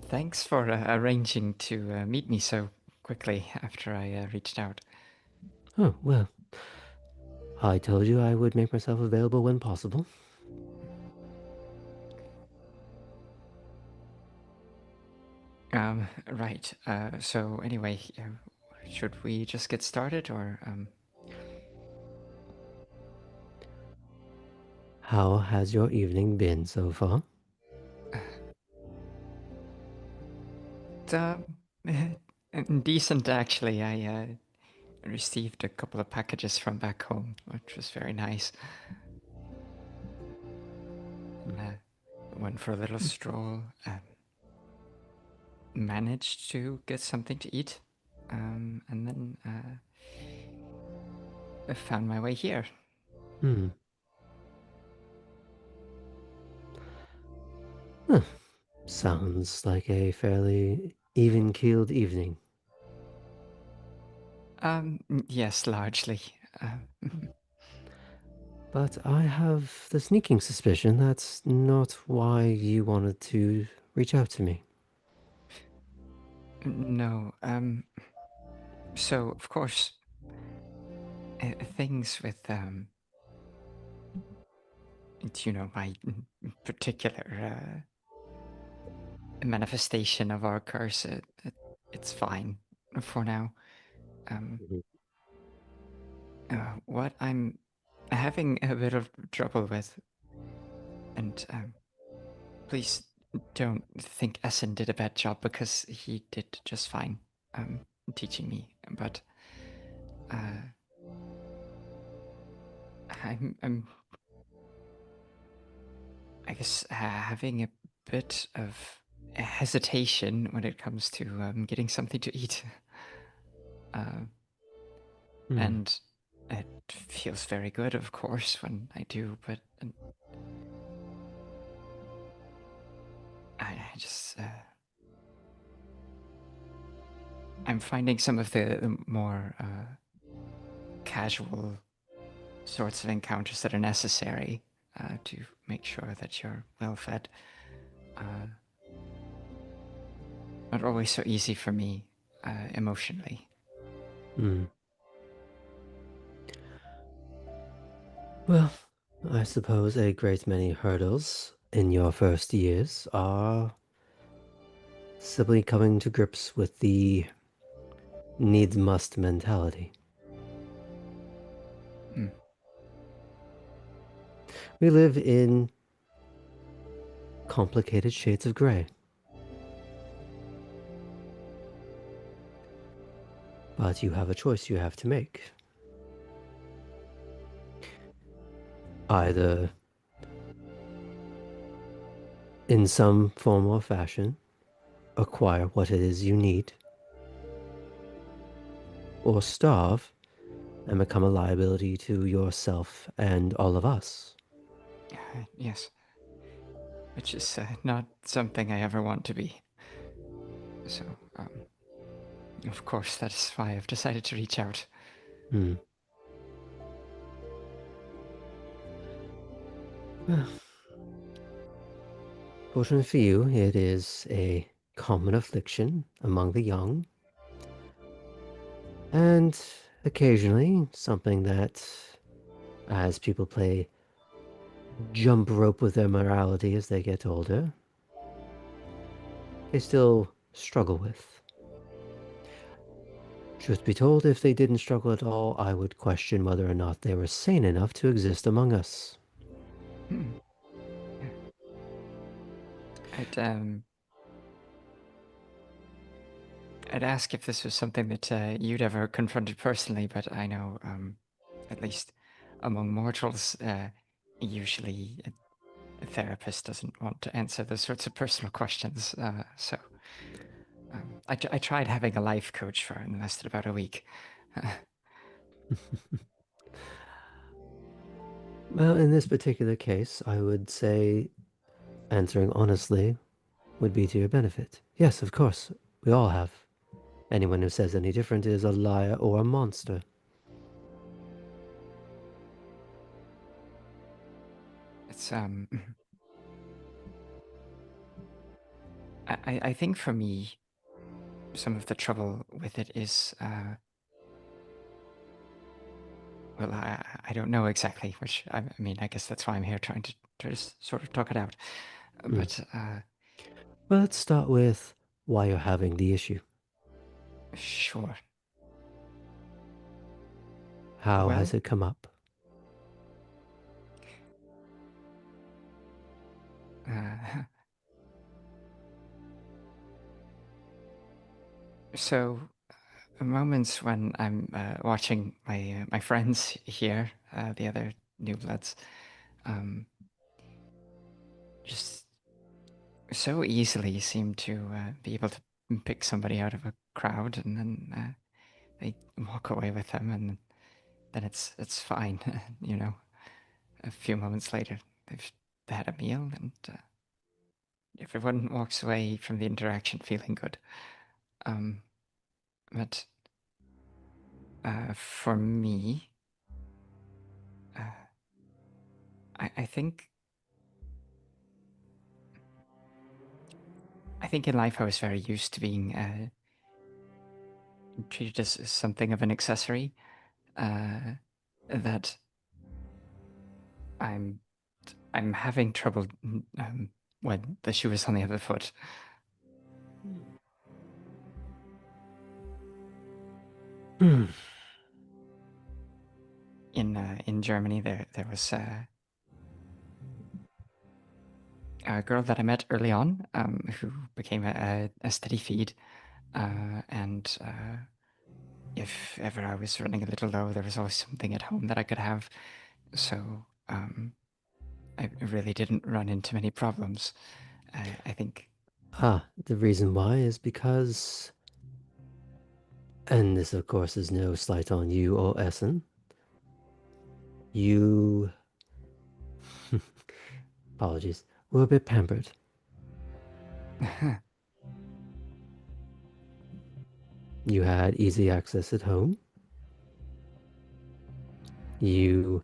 Thanks for arranging to meet me so quickly after I reached out. Oh, well. I told you I would make myself available when possible. Right. So anyway, should we just get started or How has your evening been so far? uh, decent actually. I received a couple of packages from back home, which was very nice. went for a little stroll, managed to get something to eat, and then I found my way here. Hmm. Huh. Sounds like a fairly even-keeled evening. Yes, largely. But I have the sneaking suspicion that's not why you wanted to reach out to me. No, so of course, things with, my particular manifestation of our curse, it's fine for now. Mhm. What I'm having a bit of trouble with, and please don't think Essen did a bad job, because he did just fine teaching me, but I'm I guess having a bit of hesitation when it comes to getting something to eat. Hmm. And it feels very good, of course, when I do, but I just I'm finding some of the more casual sorts of encounters that are necessary to make sure that you're well fed. Not always so easy for me emotionally. Hmm. Well, I suppose a great many hurdles in your first years are simply coming to grips with the needs-must mentality. Mm. We live in complicated shades of gray. But you have a choice you have to make. Either in some form or fashion, acquire what it is you need, or starve and become a liability to yourself and all of us. Yes. Which is not something I ever want to be. So, of course, that is why I've decided to reach out. Hmm. Well, fortunately for you, it is a common affliction among the young, and occasionally something that, as people play jump rope with their morality as they get older, they still struggle with. Truth be told, if they didn't struggle at all, I would question whether or not they were sane enough to exist among us. Hmm. Yeah. I'd ask if this was something that you'd ever confronted personally, but I know, at least among mortals, usually a therapist doesn't want to answer those sorts of personal questions. So I tried having a life coach for it, and it lasted about a week. Well, in this particular case, I would say answering honestly would be to your benefit. Yes, of course, we all have. Anyone who says any different is a liar or a monster. It's I think for me, some of the trouble with it is, well, I don't know exactly, which I mean, I guess that's why I'm here, trying to sort of talk it out. But Well, let's start with why you're having the issue. sure. How has Well, it come up? so moments when I'm watching my friends here, the other new bloods, um, so easily seem to be able to pick somebody out of a crowd, and then they walk away with them, and then it's fine. You know, a few moments later, they've had a meal, and everyone walks away from the interaction feeling good. But for me, I think in life I was very used to being treated as something of an accessory. That I'm having trouble when the shoe is on the other foot. Hmm. In Germany, there was a girl that I met early on, who became a steady feed, and if ever I was running a little low, there was always something at home that I could have. So I really didn't run into many problems. I think. The reason why is because, and this of course is no slight on you or Essen, you, apologies, were a bit pampered. You had easy access at home. You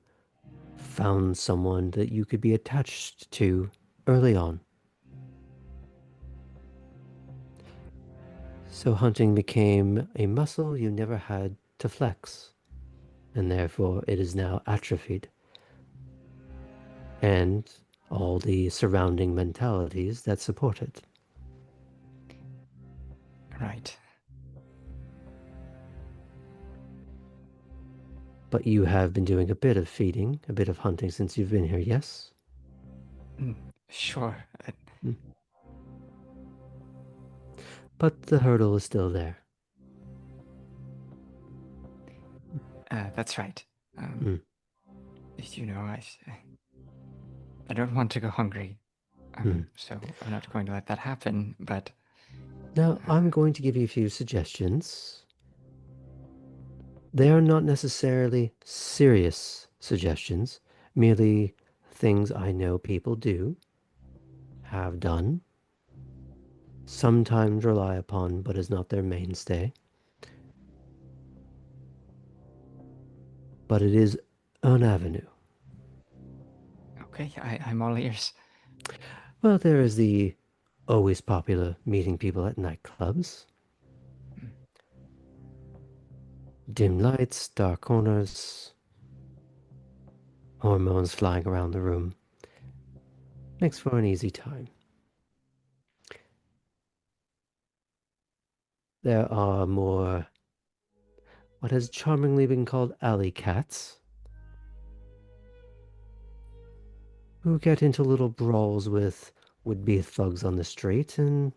found someone that you could be attached to early on. So hunting became a muscle you never had to flex, and therefore it is now atrophied. And all the surrounding mentalities that support it. Right. But you have been doing a bit of feeding, a bit of hunting since you've been here, yes? Sure. But the hurdle is still there. That's right. Mm. You know, I don't want to go hungry, so I'm not going to let that happen. But now I'm going to give you a few suggestions. They are not necessarily serious suggestions, merely things I know people do, have done, sometimes rely upon, but is not their mainstay. But it is an avenue. okay, I'm all ears. Well, there is the always popular meeting people at nightclubs. Dim lights, dark corners, hormones flying around the room. Makes for an easy time. There are more what has charmingly been called alley cats, who get into little brawls with would-be thugs on the street and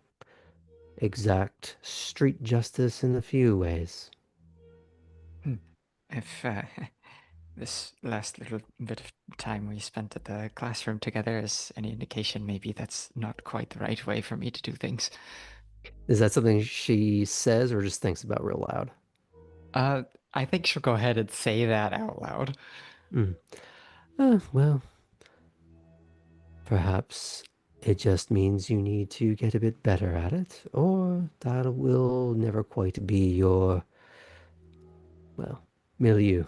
exact street justice in a few ways. If this last little bit of time we spent at the classroom together is any indication, maybe that's not quite the right way for me to do things. Is that something she says or just thinks about real loud? I think she'll go ahead and say that out loud. Well, perhaps it just means you need to get a bit better at it, or that will never quite be your, well, milieu.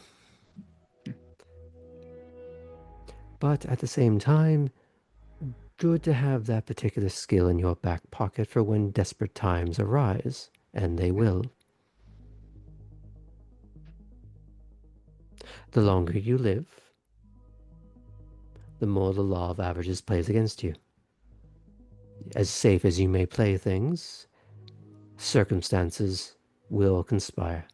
But at the same time, good to have that particular skill in your back pocket for when desperate times arise, and they will. The longer you live, the more the law of averages plays against you. As safe as you may play things, circumstances will conspire.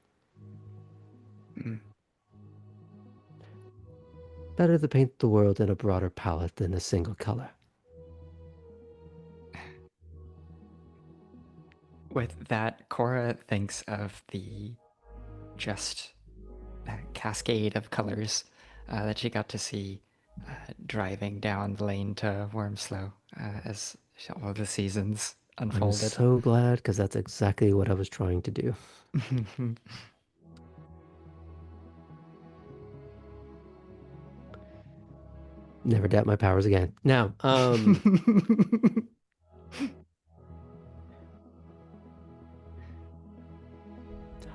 Better to paint the world in a broader palette than a single color. With that, Cora thinks of the just cascade of colors that she got to see driving down the lane to Wormslow as all the seasons I'm unfolded. so glad, because that's exactly what I was trying to do. Never doubt my powers again. Now,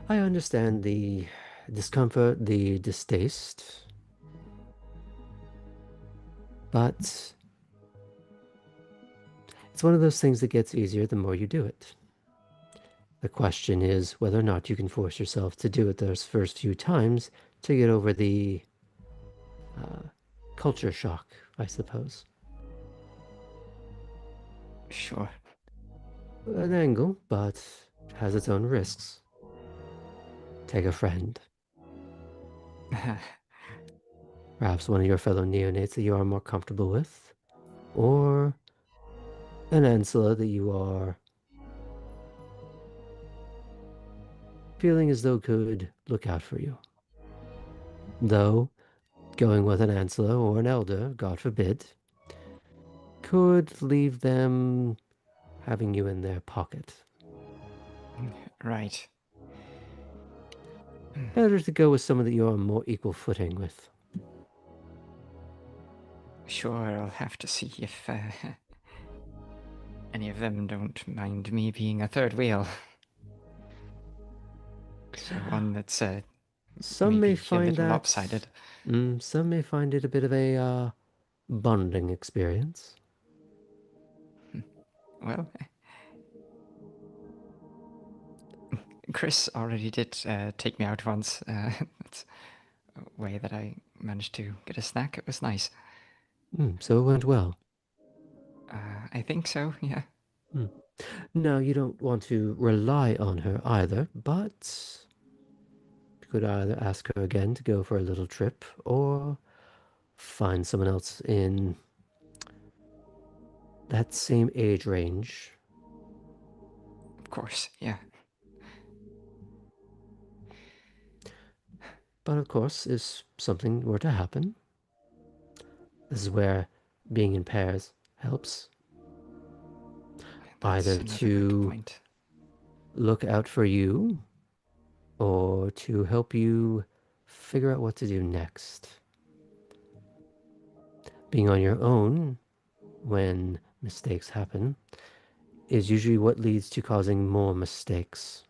I understand the discomfort, the distaste, but it's one of those things that gets easier the more you do it. The question is whether or not you can force yourself to do it those first few times to get over the culture shock, I suppose. Sure. An angle, but has its own risks. Take a friend. Perhaps one of your fellow neonates that you are more comfortable with, or an Ansela that you are feeling as though could look out for you. Though, going with an Ansela or an Elder, God forbid, could leave them having you in their pocket. Right. Better to go with someone that you're on more equal footing with. Sure, I'll have to see if any of them don't mind me being a third wheel. So one that's Some may maybe a find little that lopsided. Some may find it a bit of a bonding experience. Well, Chris already did take me out once. That's a way that I managed to get a snack. It was nice. So it went well. I think so, yeah. Now, you don't want to rely on her either, but you could either ask her again to go for a little trip, or find someone else in that same age range. Of course, yeah. But of course, if something were to happen, this is where being in pairs helps. That's Either another good to point. look out for you, or to help you figure out what to do next. Being on your own when mistakes happen is usually what leads to causing more mistakes.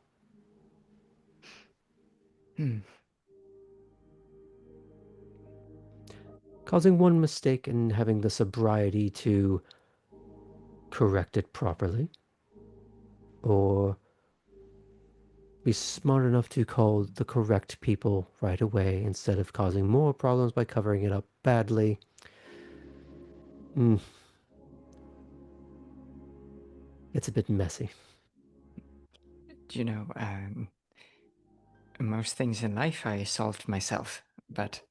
Causing one mistake and having the sobriety to correct it properly, or be smart enough to call the correct people right away instead of causing more problems by covering it up badly. It's a bit messy. You know, most things in life I solved myself, but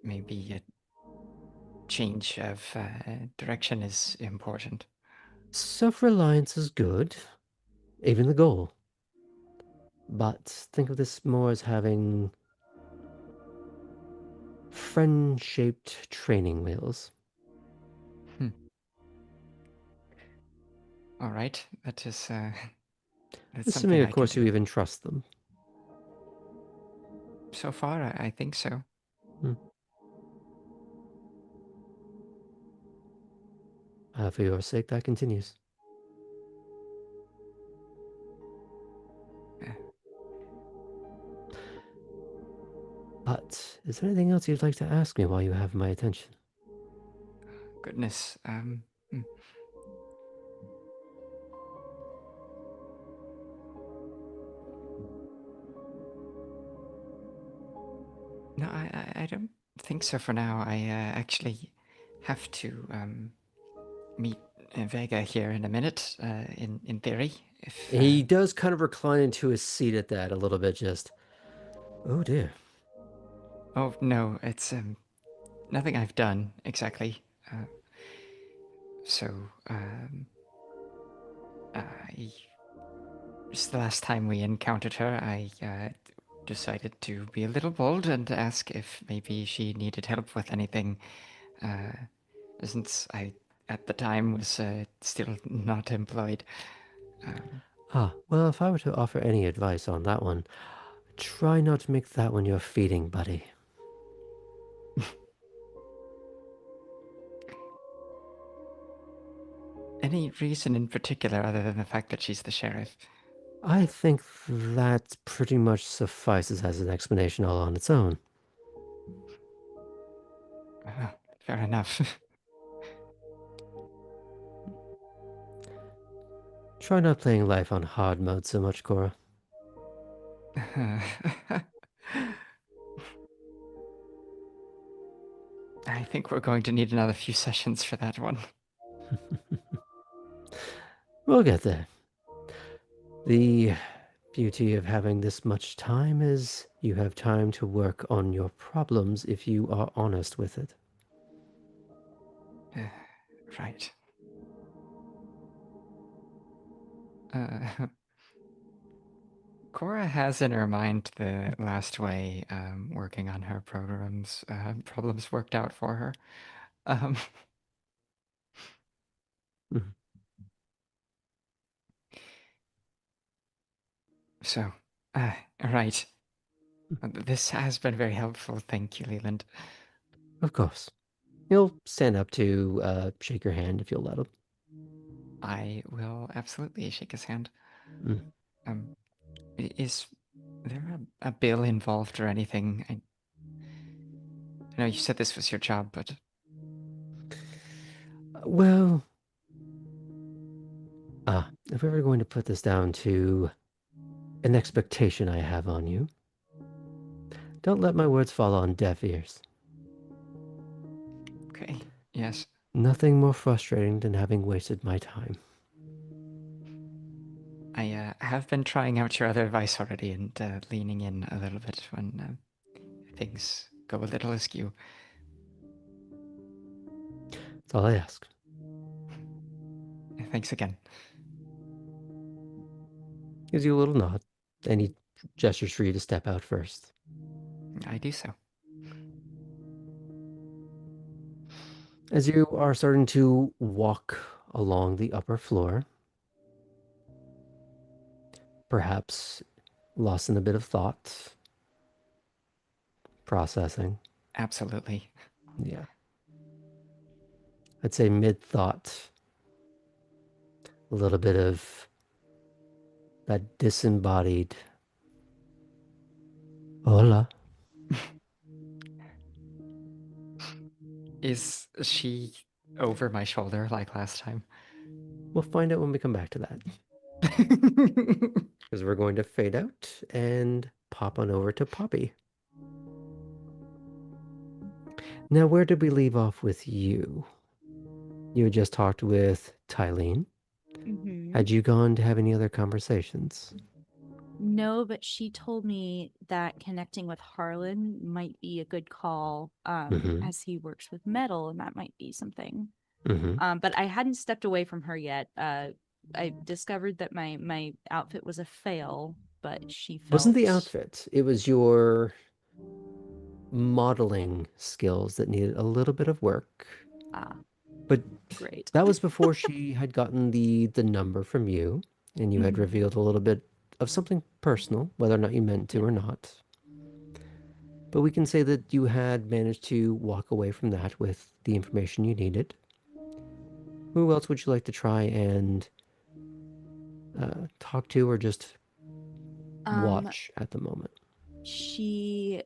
maybe a change of direction is important. Self-reliance is good, even the goal. But think of this more as having friend-shaped training wheels. All right, that is that's Assuming, something of I can course, you do. even trust them. So far, I think so. For your sake, that continues. But is there anything else you'd like to ask me while you have my attention? Goodness. No, I don't think so for now. I actually have to meet Vega here in a minute, in theory. If, He does kind of recline into his seat at that a little bit, just, oh dear. Oh, no, it's nothing I've done, exactly. Just the last time we encountered her, I decided to be a little bold and ask if maybe she needed help with anything, since I at the time was still not employed. Well, if I were to offer any advice on that one, try not to make that one your feeding buddy. Any reason in particular other than the fact that she's the sheriff? I think that pretty much suffices as an explanation all on its own. Fair enough. Try not playing life on hard mode so much, Cora. I think we're going to need another few sessions for that one. We'll get there. The beauty of having this much time is you have time to work on your problems if you are honest with it. Right. Cora has in her mind the last way working on her problems worked out for her. Mhm. So, right. This has been very helpful. Thank you, Leland. Of course. He'll stand up to shake your hand if you'll let him. I will absolutely shake his hand. Mm. Is there a bill involved or anything? I know you said this was your job, but Well, if we were going to put this down to an expectation I have on you, don't let my words fall on deaf ears. okay. Yes. Nothing more frustrating than having wasted my time. I have been trying out your other advice already and leaning in a little bit when things go a little askew. That's all I ask. Thanks again. Gives you a little nod, and he gestures for you to step out first. I do so. As you are starting to walk along the upper floor, perhaps lost in a bit of thought, processing. Absolutely. Yeah. I'd say mid-thought. A little bit of that disembodied hola. Is she over my shoulder like last time? We'll find out when we come back to that. Because we're going to fade out and pop on over to Poppy. Now, where did we leave off with you? You had just talked with Tylene. Mm-hmm. Had you gone to have any other conversations? No, but she told me that connecting with Harlan might be a good call, Mhm. as he works with metal, and that might be something. Mm-hmm. But I hadn't stepped away from her yet. I discovered that my outfit was a fail, but she felt Wasn't the outfit. It was your modeling skills that needed a little bit of work. But great. that was before she had gotten the number from you, and you had Mhm. revealed a little bit of something personal, whether or not you meant to or not. But we can say that you had managed to walk away from that with the information you needed. Who else would you like to try and talk to or just watch at the moment? She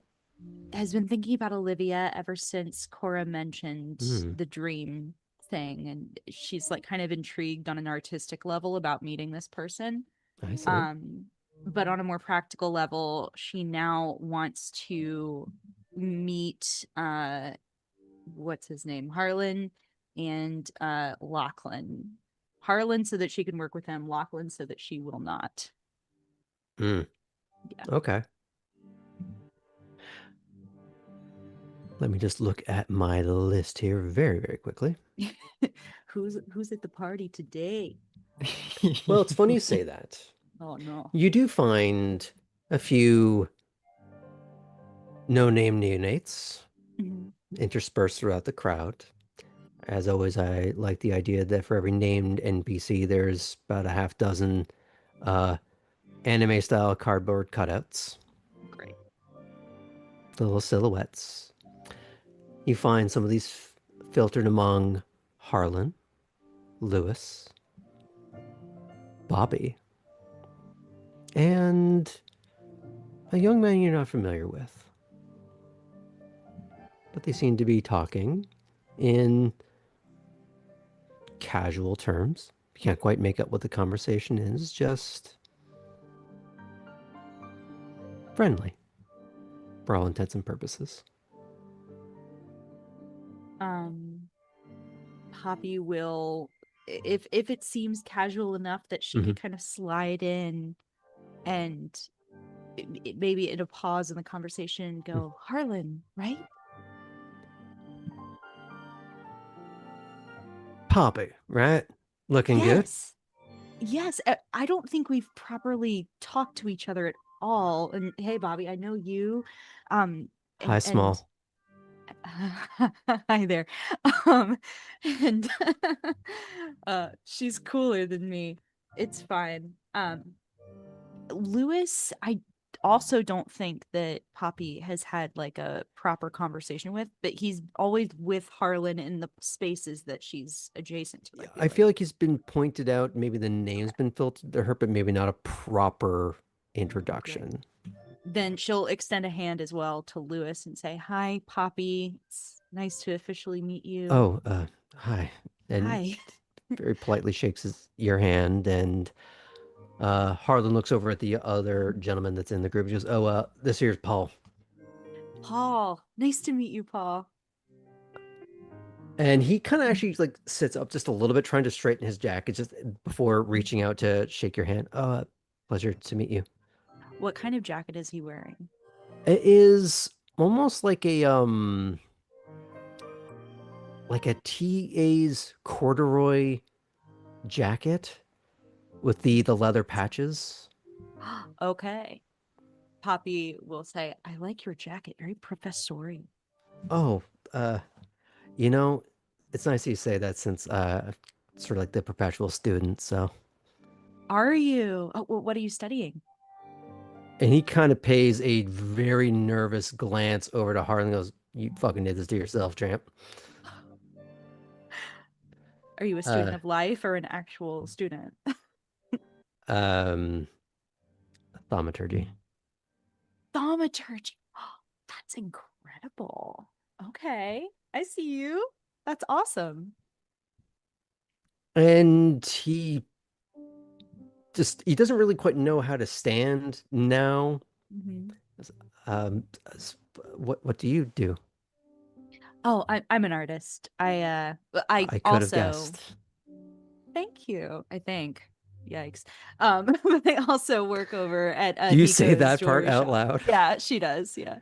has been thinking about Olivia ever since Cora mentioned Mm. the dream thing, and she's like kind of intrigued on an artistic level about meeting this person. I see. But on a more practical level, she now wants to meet what's his name? Harlan and Lachlan. Harlan so that she can work with him, Lachlan so that she will not. Mm. Yeah. Okay. Let me just look at my list here very, very quickly. Who's at the party today? Well, it's funny you say that. Oh no. You do find a few no-name neonates Mhm. interspersed throughout the crowd. As always, I like the idea that for every named NPC, there's about a half dozen anime-style cardboard cutouts, Great. little silhouettes. You find some of these filtered among Harlan, Lewis, Bobby, and a young man you're not familiar with. But they seem to be talking in casual terms. You can't quite make out what the conversation is, just friendly for all intents and purposes. Poppy will, if it seems casual enough that she could kind of slide in and maybe in a pause in the conversation go, Harlan, right? Poppy, right? Looking good? Yes. I don't think we've properly talked to each other at all. And hey, Bobby, I know you. Hi, Small. Hi there. And she's cooler than me. It's fine. Lewis, I also don't think that Poppy has had like a proper conversation with, but he's always with Harlan in the spaces that she's adjacent to. I feel like he's been pointed out. Maybe the name's been filtered to her, but maybe not a proper introduction. Then she'll extend a hand as well to Lewis and say, "Hi, Poppy. It's nice to officially meet you." Oh, hi. And hi. Very politely shakes your hand, and Harlan looks over at the other gentleman that's in the group. He goes, "Oh, this here's Paul." Paul, nice to meet you, Paul. And he kind of actually like sits up just a little bit, trying to straighten his jacket just before reaching out to shake your hand. Oh, pleasure to meet you. What kind of jacket is he wearing? It is almost like a TA's corduroy jacket with the leather patches. Okay. Poppy will say, "I like your jacket. Very professorial." Oh, you know, it's nice you say that since sort of like the perpetual student, so. Are you? Oh, well, what are you studying? And he kind of pays a very nervous glance over to Harlan and goes, "You fucking did this to yourself, champ." Are you a student of life or an actual student? Thaumaturgy. Thaumaturgy. That's incredible. Okay. I see you. That's awesome. And he doesn't really quite know how to stand now. What do you do? Oh, I'm an artist. I could also have guessed. Thank you. I think. Yikes. But I also work over at Do you say Nico's that part jewelry out shop. loud? Yeah, she does. Yeah.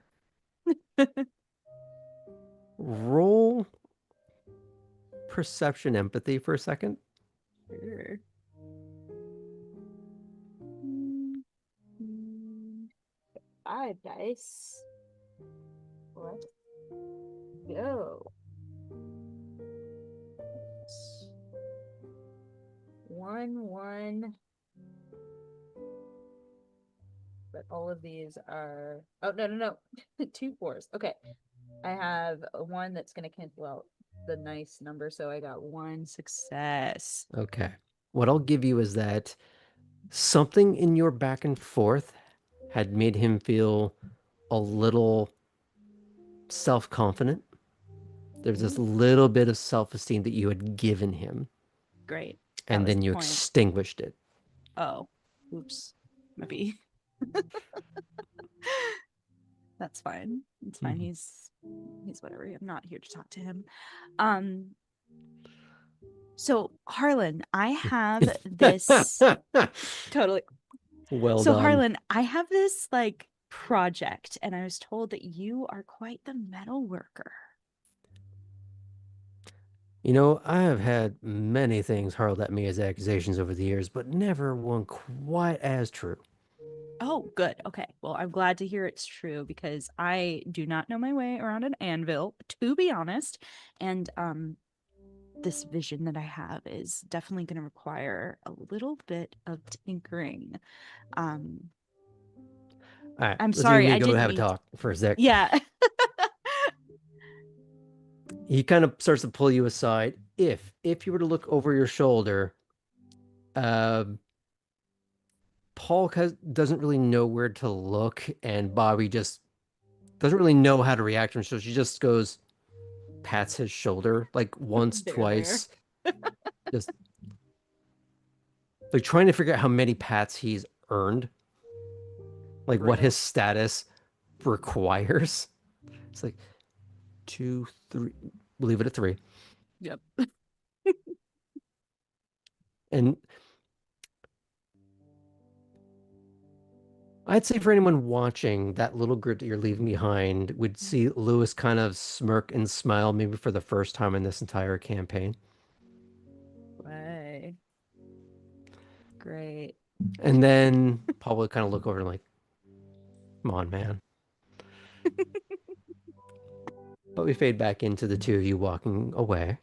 Roll perception empathy for a second. Sure. 5 dice. Let's go. 1, 1. But all of these are. Oh, no. 2 4s. Okay. I have a 1 that's going to cancel out the nice number. So I got 1 success. Okay. What I'll give you is that something in your back and forth had made him feel a little self-confident. There's this little bit of self-esteem that you had given him. Great. And then you extinguished it. Oh, oops. Maybe. That's fine. It's fine. He's whatever. I'm not here to talk to him. So Harlan, I have this totally. Well so done. Harlan, I have this like project, and I was told that you are quite the metal worker. You know, I have had many things hurled at me as accusations over the years, but never one quite as true. Oh, good. Okay. Well, I'm glad to hear it's true because I do not know my way around an anvil, to be honest. And this vision that I have is definitely going to require a little bit of tinkering. Um, All right, I'm let's see. sorry, Me I go didn't have a mean. talk for a sec. Yeah. He kind of starts to pull you aside. If you were to look over your shoulder, uh, Paul doesn't really know where to look, and Bobby just doesn't really know how to react to him. So she just goes, pats his shoulder like once, There. twice, just like trying to figure out how many pats he's earned, like what his status requires. It's like 2, 3, leave it at 3. Yep. And I'd say for anyone watching, that little group that you're leaving behind would see Lewis kind of smirk and smile maybe for the first time in this entire campaign. Way. Great. And then Paul would kind of look over and like, come on, man. But we fade back into the two of you walking away.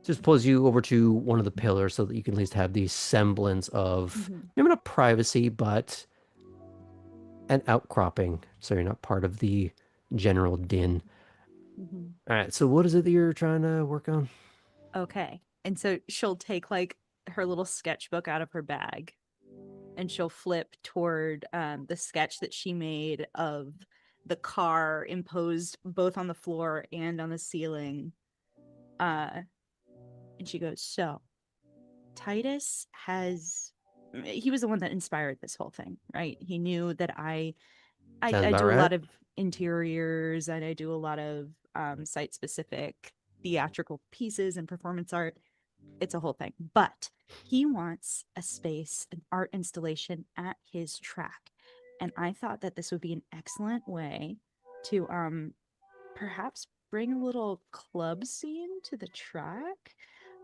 Just pulls you over to one of the pillars so that you can at least have the semblance of maybe not privacy, but an outcropping. So you're not part of the general din. All right. So what is it that you're trying to work on? Okay. And so she'll take like her little sketchbook out of her bag and she'll flip toward the sketch that she made of the car imposed both on the floor and on the ceiling. And she goes, so Titus he was the one that inspired this whole thing, right? He knew that I do a lot of interiors and I do a lot of site specific theatrical pieces and performance art. It's a whole thing, but he wants a space, an art installation at his track. And I thought that this would be an excellent way to perhaps bring a little club scene to the track.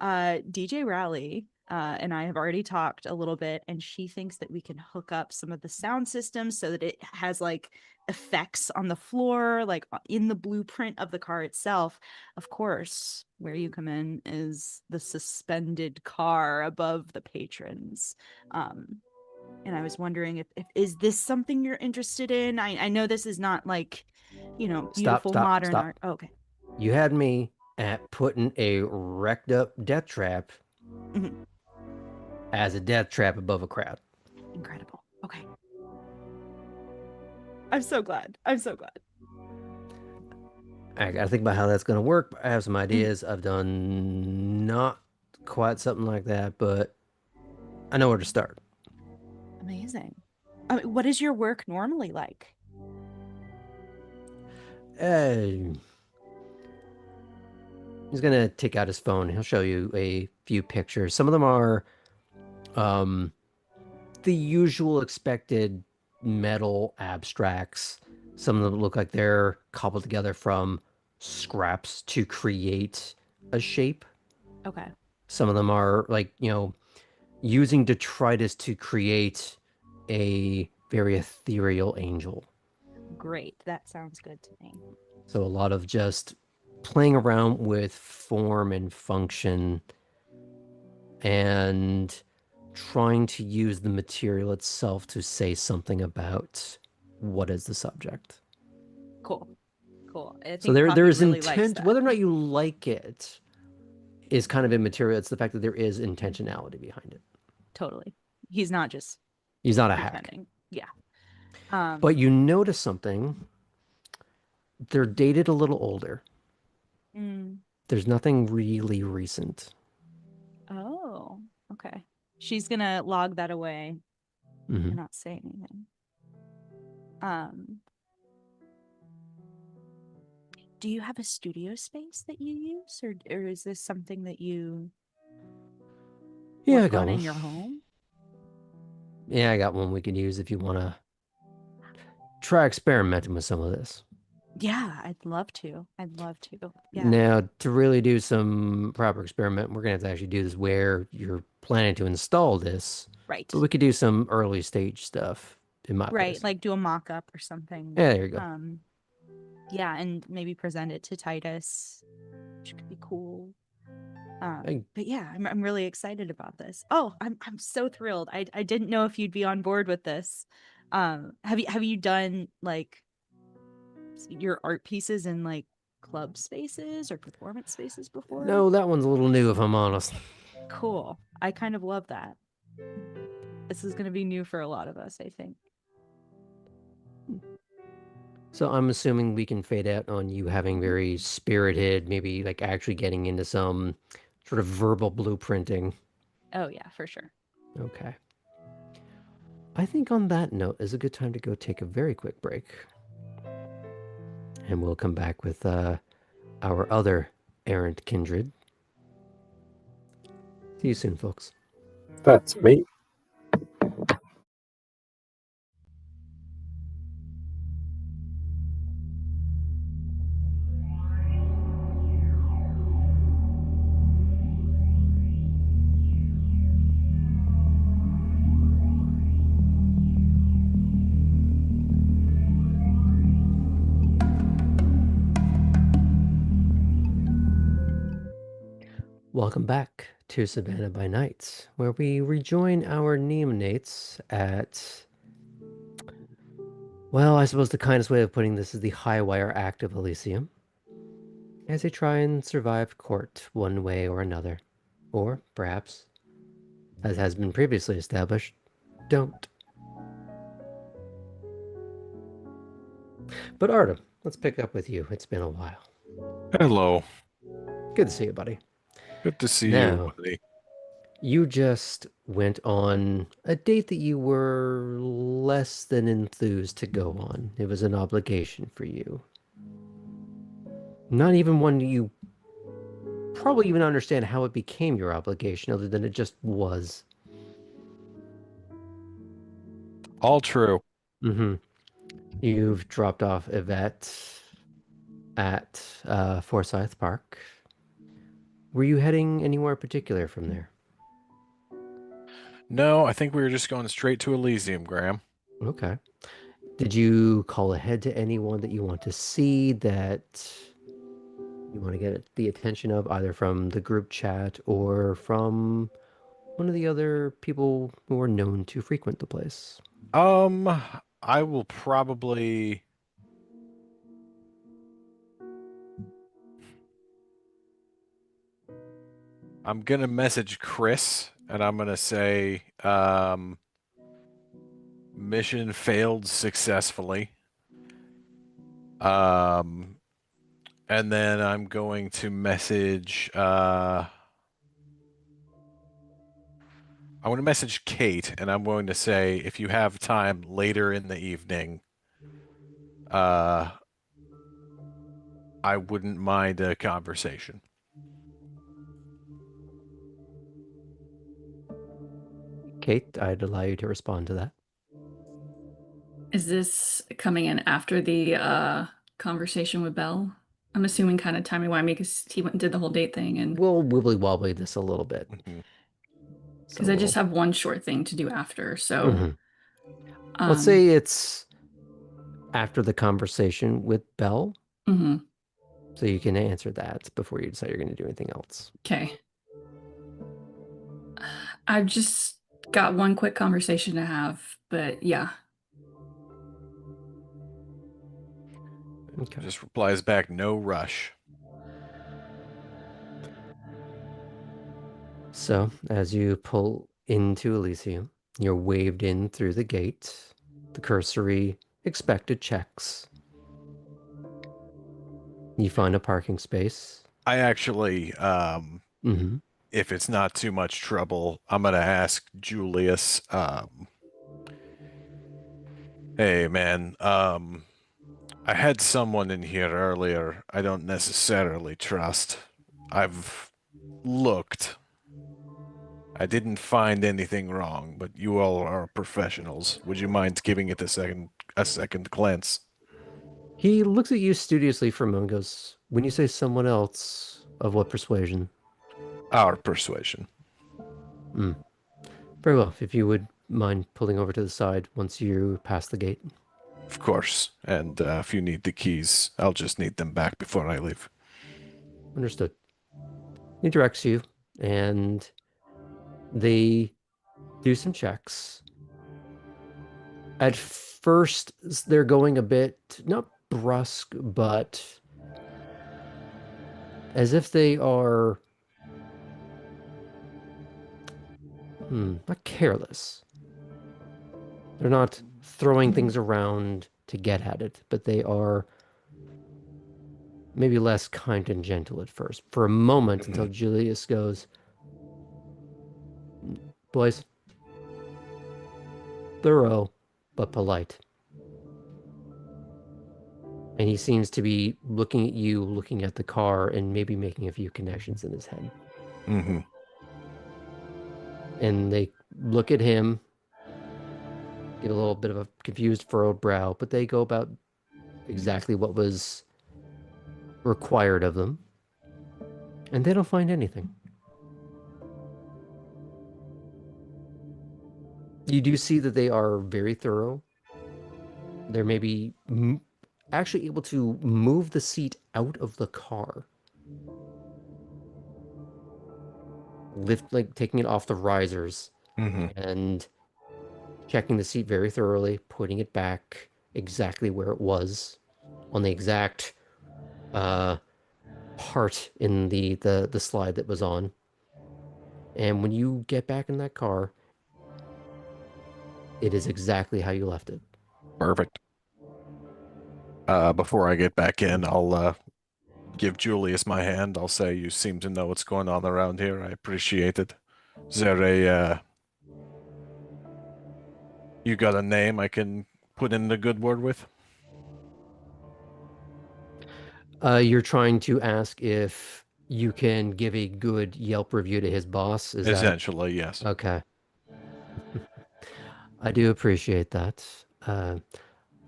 DJ Rally and I have already talked a little bit, and she thinks that we can hook up some of the sound systems so that it has like effects on the floor, like in the blueprint of the car itself. Of course, where you come in is the suspended car above the patrons. And I was wondering if is this something you're interested in? I know this is not like, beautiful modern art. Oh, okay. You had me at putting a wrecked up death trap as a death trap above a crowd. Incredible. Okay. I'm so glad. I'm so glad. I gotta think about how that's gonna work. I have some ideas. I've done not quite something like that, but I know where to start. Amazing. What is your work normally like? He's gonna take out his phone. He'll show you a few pictures. Some of them are the usual expected metal abstracts. Some of them look like they're cobbled together from scraps to create a shape. Okay. Some of them are like, using detritus to create a very ethereal angel. Great. That sounds good to me. So a lot of just playing around with form and function and trying to use the material itself to say something about what is the subject. Cool. I think so there is really intent. Whether or not you like it is kind of immaterial. It's the fact that there is intentionality behind it. Totally. He's not a hack. Yeah. But you notice something. They're dated a little older. There's nothing really recent. Oh, okay. She's gonna log that away and not say anything. Do you have a studio space that you use, or is this something that you work on in your home? Yeah, I got one we could use if you want to try experimenting with some of this. Yeah, I'd love to. Yeah. Now, to really do some proper experiment, we're going to have to actually do this where you're planning to install this. Right. But we could do some early stage stuff in my right, place. like do a mock-up or something. Yeah, there you go. Yeah, and maybe present it to Titus, which could be cool. But yeah, I'm really excited about this. Oh, I'm so thrilled. I didn't know if you'd be on board with this. Have you done like your art pieces in like club spaces or performance spaces before? No, that one's a little new, if I'm honest. Cool. I kind of love that. This is going to be new for a lot of us, I think. So I'm assuming we can fade out on you having very spirited, maybe like actually getting into some sort of verbal blueprinting. Oh yeah, for sure. Okay. I think on that note is a good time to go take a very quick break. And we'll come back with our other errant kindred. See you soon, folks. That's me. Welcome back to Savannah by Night, where we rejoin our Neonates at, well, I suppose the kindest way of putting this is the high wire act of Elysium, as they try and survive court one way or another. Or, perhaps, as has been previously established, don't. But Artem, let's pick up with you. It's been a while. Hello. Good to see you, buddy. Good to see Now, you, buddy. you just went on a date that you were less than enthused to go on. It was an obligation for you. Not even one you probably even understand how it became your obligation, other than it just was. All true. Mm-hmm. You've dropped off Yvette at Forsyth Park. Were you heading anywhere particular from there? No, I think we were just going straight to Elysium, Graham. Okay. Did you call ahead to anyone that you want to see, that you want to get the attention of, either from the group chat or from one of the other people who are known to frequent the place? I will probably... I'm gonna message Chris, and I'm gonna say, mission failed successfully. And then I'm going to message, I want to message Kate, and I'm going to say, if you have time later in the evening, I wouldn't mind a conversation. Kate, I'd allow you to respond to that. Is this coming in after the conversation with Belle? I'm assuming kind of timey-wimey because he went and did the whole date thing, and We'll wibbly-wobbly this a little bit. because I just have one short thing to do after. So Mhm. Let's say it's after the conversation with Belle, mhm. so you can answer that before you decide you're going to do anything else. Okay. I've just got one quick conversation to have, but yeah. Okay. Just replies back, no rush. So, as you pull into Elysium, you're waved in through the gate. The cursory expected checks. You find a parking space. I actually, if it's not too much trouble, I'm gonna ask Julius, hey man, I had someone in here earlier I don't necessarily trust. I've looked. I didn't find anything wrong, but you all are professionals. Would you mind giving it a second glance? He looks at you studiously for a moment and goes, when you say someone else, of what persuasion? Our persuasion. Very well. If you would mind pulling over to the side once you pass the gate. Of course. And if you need the keys, I'll just need them back before I leave. Understood. He directs you, and they do some checks. At first, they're going a bit, not brusque, but as if they are, not careless. They're not throwing things around to get at it, but they are maybe less kind and gentle at first. For a moment, until Julius goes, boys, thorough but polite. And he seems to be looking at you, looking at the car, and maybe making a few connections in his head. Mm-hmm. And they look at him, get a little bit of a confused, furrowed brow, but they go about exactly what was required of them. And they don't find anything. You do see that they are very thorough. They're maybe actually able to move the seat out of the car. Taking it off the risers and checking the seat very thoroughly, putting it back exactly where it was on the exact part in the slide that was on. And when you get back in that car, it is exactly how you left it. Perfect. Before I get back in, I'll give Julius my hand. I'll say, you seem to know what's going on around here. I appreciate it. Is there you got a name I can put in the good word with? You're trying to ask if you can give a good Yelp review to his boss? Is that Essentially, yes. okay? I do appreciate that. I,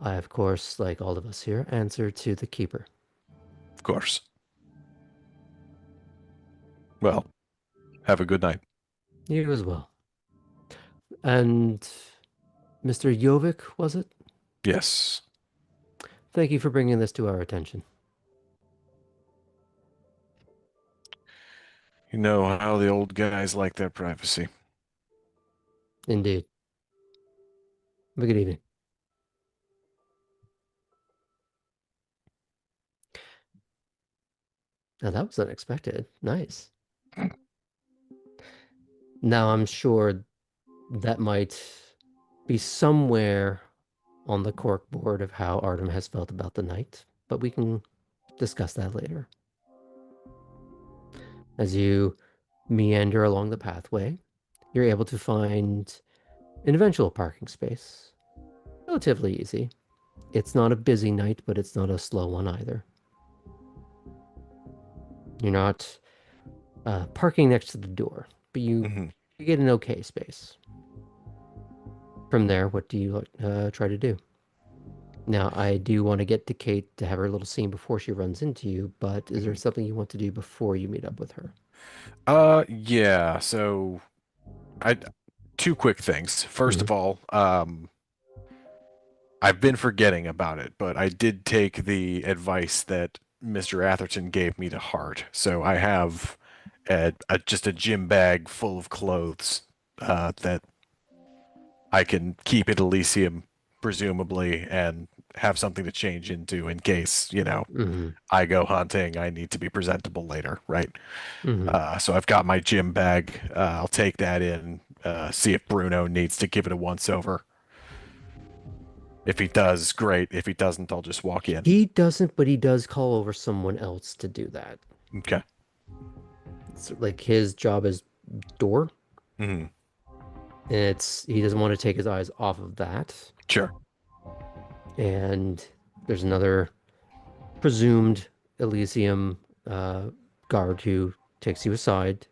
of course, like all of us here, answer to the keeper. Of course. Well, have a good night. You as well. And Mr. Jovic, was it? Yes. Thank you for bringing this to our attention. You know how the old guys like their privacy. Indeed. Have a good evening. Now that was unexpected. Nice. Now I'm sure that might be somewhere on the cork board of how Artem has felt about the night, but we can discuss that later. As you meander along the pathway, you're able to find an eventual parking space. Relatively easy. It's not a busy night, but it's not a slow one either. You're not parking next to the door, but you get an okay space. From there, what do you try to do? Now, I do want to get to Kate to have her little scene before she runs into you, but is there something you want to do before you meet up with her? Yeah, so two quick things. First of all, I've been forgetting about it, but I did take the advice that Mr. Atherton gave me to heart. So I have just a gym bag full of clothes that I can keep at Elysium, presumably, and have something to change into in case, I go hunting, I need to be presentable later, right? So I've got my gym bag. I'll take that in, see if Bruno needs to give it a once-over. If he does, great. If he doesn't, I'll just walk in. He doesn't, but he does call over someone else to do that. Okay. It's like his job is door. Mm-hmm. And he doesn't want to take his eyes off of that. Sure. And there's another presumed Elysium guard who takes you aside.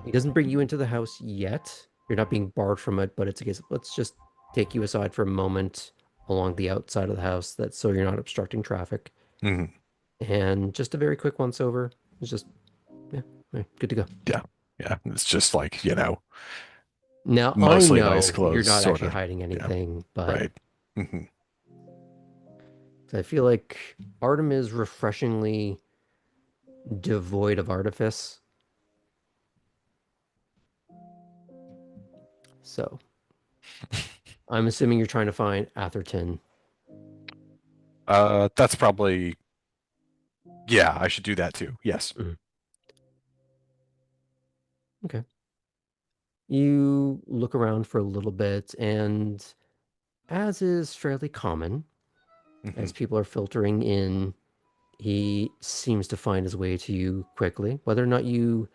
He doesn't bring you into the house yet. You're not being barred from it, but it's a case of let's just take you aside for a moment along the outside of the house, so you're not obstructing traffic. And just a very quick once over. It's just, yeah, good to go. Yeah. It's just like, now mostly I know nice clothes, you're not sort actually of hiding anything, but right. I feel like Artem is refreshingly devoid of artifice. So I'm assuming you're trying to find Atherton. That's probably, yeah, I should do that too. Yes. Okay. You look around for a little bit, and as is fairly common, Mhm. as people are filtering in, he seems to find his way to you quickly. Whether or not you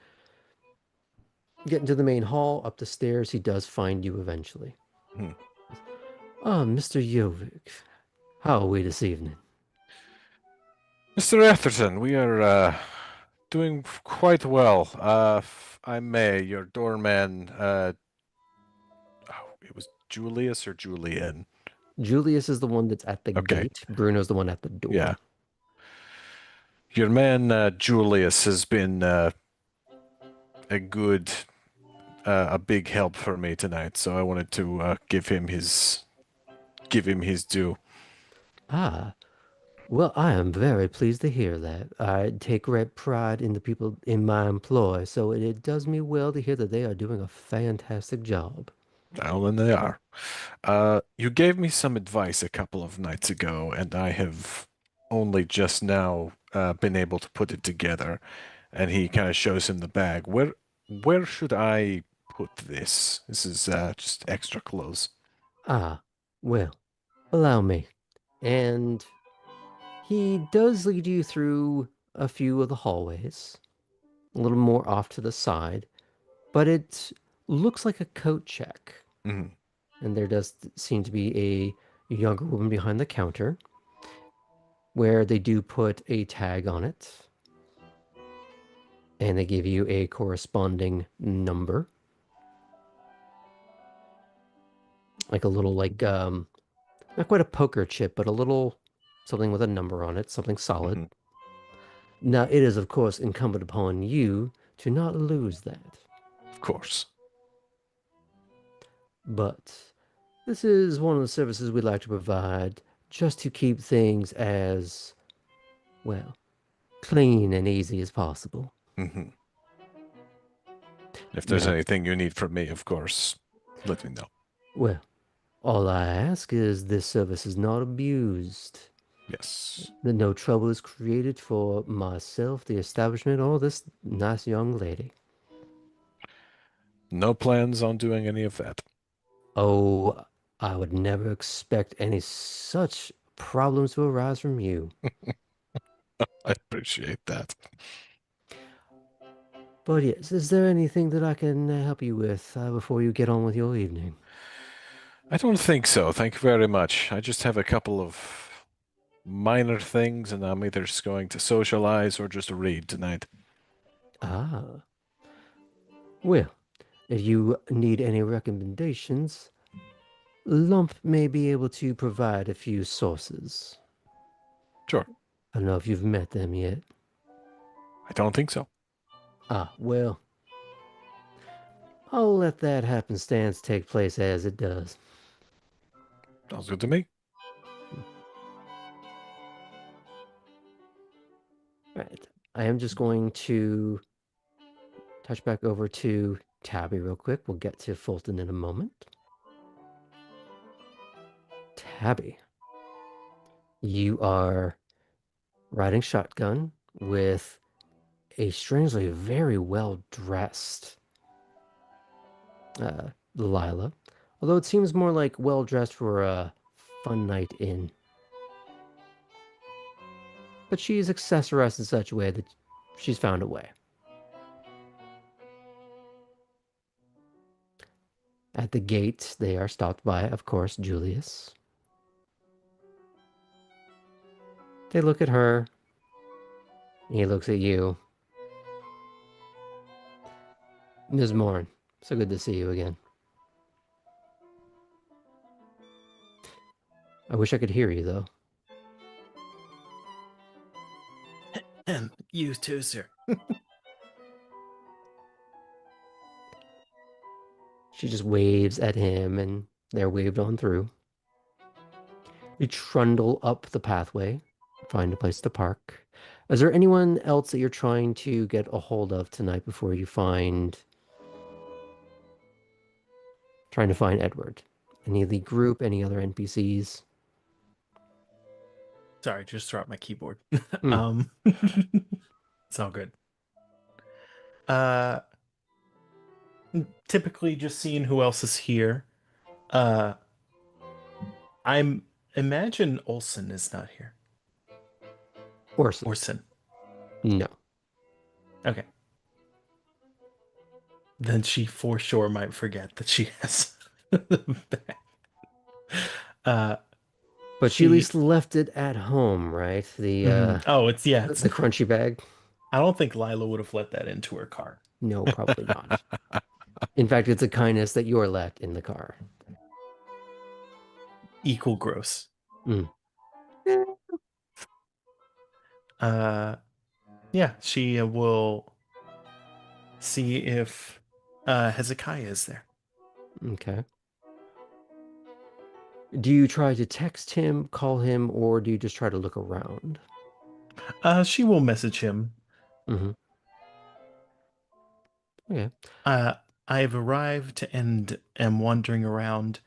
get into the main hall, up the stairs, he does find you eventually. Hmm. Ah, Mr. Yovik, how are we this evening? Mr. Atherton, we are doing quite well. If I may, your doorman, oh, it was Julius or Julian? Julius is the one that's at the Okay, gate. Bruno's the one at the yeah. door. Your man, Julius, has been a good, a big help for me tonight, so I wanted to give him his due. Ah, well, I am very pleased to hear that. I take great pride in the people in my employ, so it does me well to hear that they are doing a fantastic job. Well, then they are. You gave me some advice a couple of nights ago, and I have only just now been able to put it together. And he kind of shows him the bag. Where should I put this? This is just extra clothes. Ah, well, allow me. And he does lead you through a few of the hallways, a little more off to the side, but it looks like a coat check. Mhm. And there does seem to be a younger woman behind the counter where they do put a tag on it and they give you a corresponding number, like a little not quite a poker chip, but a little something with a number on it, something solid. Mhm. Now it is of course incumbent upon you to not lose that, Of course. but this is one of the services we like to provide just to keep things as, well, clean and easy as possible. Mhm. If there's Now, anything you need from me, of course, let me know. well, all I ask is this service is not abused, Yes. that no trouble is created for myself, the establishment, or this nice young lady. No plans on doing any of that. Oh, I would never expect any such problems to arise from you. I appreciate that. But yes, is there anything that I can help you with before you get on with your evening? I don't think so. Thank you very much. I just have a couple of minor things, and I'm either just going to socialize or just read tonight. Ah, well, if you need any recommendations, Lump may be able to provide a few sources. Sure. I don't know if you've met them yet. I don't think so. Ah, well, I'll let that happenstance take place as it does. Sounds good to me. Right. I am just going to touch back over to Tabby real quick. We'll get to Fulton in a moment. Tabby, you are riding shotgun with a strangely very well dressed Lila, although it seems more like well dressed for a fun night in. But she's accessorized in such a way that she's found a way. At the gate, they are stopped by, of course, Julius. They look at her. He looks at you. Ms. Morn, so good to see you again. I wish I could hear you, though. And you too, sir. She just waves at him, and they're waved on through. You trundle up the pathway, find a place to park. Is there anyone else that you're trying to get a hold of tonight before you trying to find Edward? Any of the group, any other NPCs? Sorry, just dropped my keyboard. Mm. It's all good. Uh, typically just seeing who else is here. I'm imagine Olsen is not here. Orson? Orson. No. Okay. Then she for sure might forget that she has the bag. But she at least left it at home, right? Oh, it's the crunchy bag. I don't think Lila would have let that into her car. No, probably not. In fact, it's a kindness that you're let in the car. Equal gross. Mm. Yeah, she will see if Hezekiah is there. Okay. Do you try to text him, call him, or do you just try to look around? She will message him. Mm-hmm. Okay. I have arrived and am wandering around.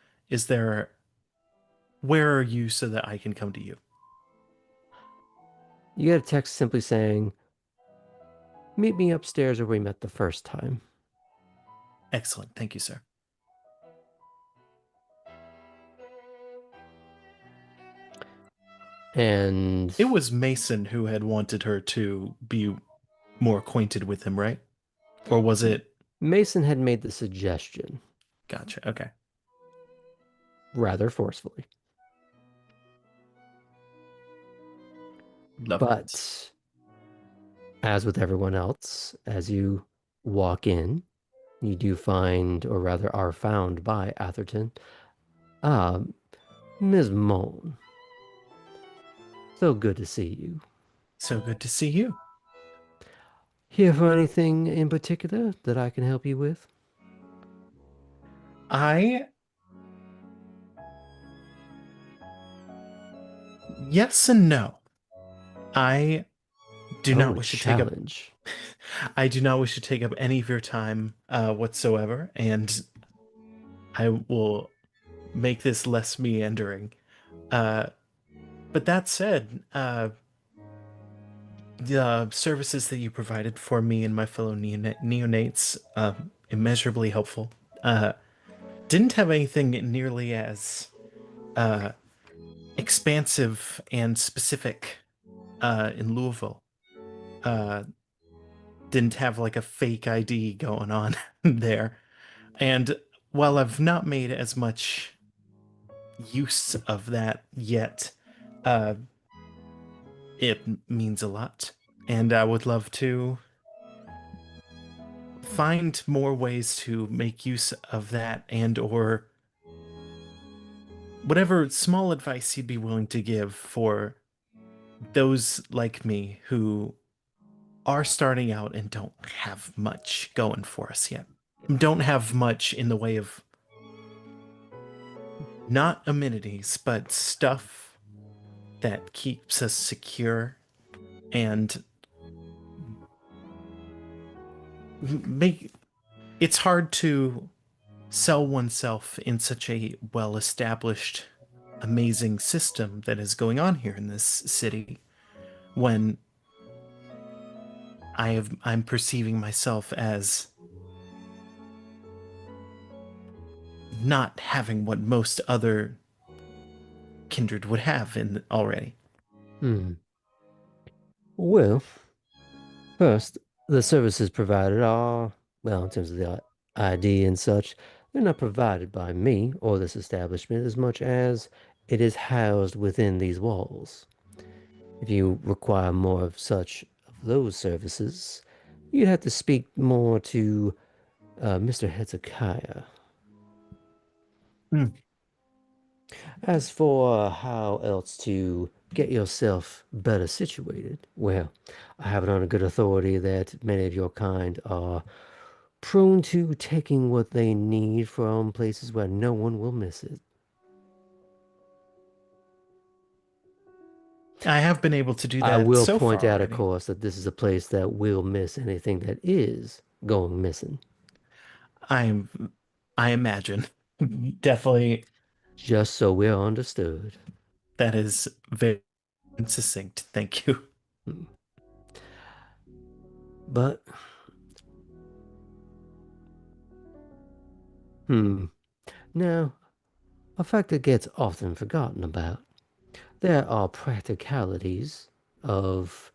Where are you so that I can come to you? You get a text simply saying, meet me upstairs where we met the first time. Excellent. Thank you, sir. And it was Mason who had wanted her to be more acquainted with him, right? Or was it? Mason had made the suggestion. Gotcha. Okay. Rather forcefully. But as with everyone else, as you walk in, you do find, or rather are found by Atherton. Ms. Moan. So good to see you. So good to see you. Here for anything in particular that I can help you with? Yes and no. I do not wish to take up. I do not wish to take up any of your time whatsoever, and I will make this less meandering. But that said, the services that you provided for me and my fellow neonates, immeasurably helpful. Didn't have anything nearly as expansive and specific in Louisville. Didn't have like a fake ID going on there. And while I've not made as much use of that yet, it means a lot. And I would love to find more ways to make use of that, and or whatever small advice you'd be willing to give for those like me who are starting out and don't have much going for us yet. Don't have much in the way of not amenities, but stuff that keeps us secure and it's hard to sell oneself in such a well-established, amazing system that is going on here in this city when I'm perceiving myself as not having what most other kindred would have in already. Well, first, the services provided are, well, in terms of the ID and such, they're not provided by me or this establishment as much as it is housed within these walls. If you require more of those services, you'd have to speak more to Mr. Hezekiah. As for how else to get yourself better situated, well, I have it on a good authority that many of your kind are prone to taking what they need from places where no one will miss it. I have been able to do I that will so point far out, of already. course, that this is a place that will miss anything that is going missing. I'm, I imagine. Definitely, Just so we're understood. that is very succinct. Thank you. Hmm. But, now, a fact that gets often forgotten about. There are practicalities of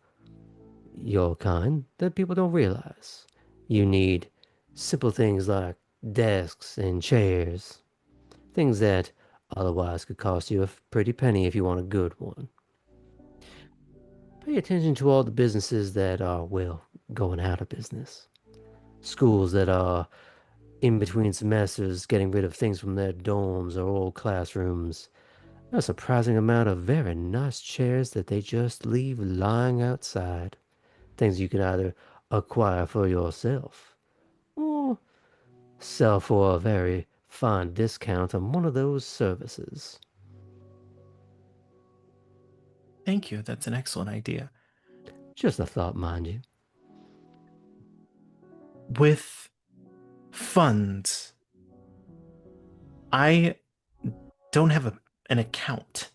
your kind that people don't realize. You need simple things like desks and chairs, things that otherwise could cost you a pretty penny if you want a good one. Pay attention to all the businesses that are, well, going out of business. Schools that are in between semesters getting rid of things from their dorms or old classrooms. A surprising amount of very nice chairs that they just leave lying outside. Things you can either acquire for yourself or sell for a very fine discount on one of those services. Thank you. That's an excellent idea. Just a thought, mind you. With funds, I don't have an account,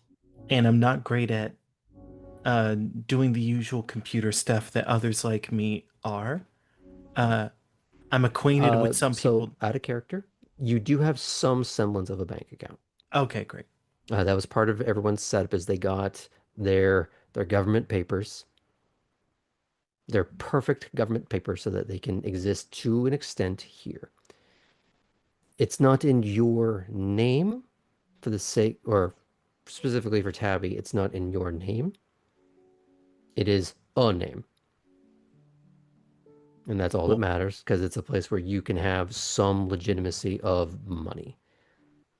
and I'm not great at doing the usual computer stuff that others like me are. Uh, I'm acquainted with some So people. out of character, you do have some semblance of a bank account. Okay, great. That was part of everyone's setup is they got their government papers, their perfect government papers so that they can exist to an extent here. It's not in your name for the sake, or specifically for Tabby, it's not in your name. It is a name. And that's all that Well, matters because it's a place where you can have some legitimacy of money.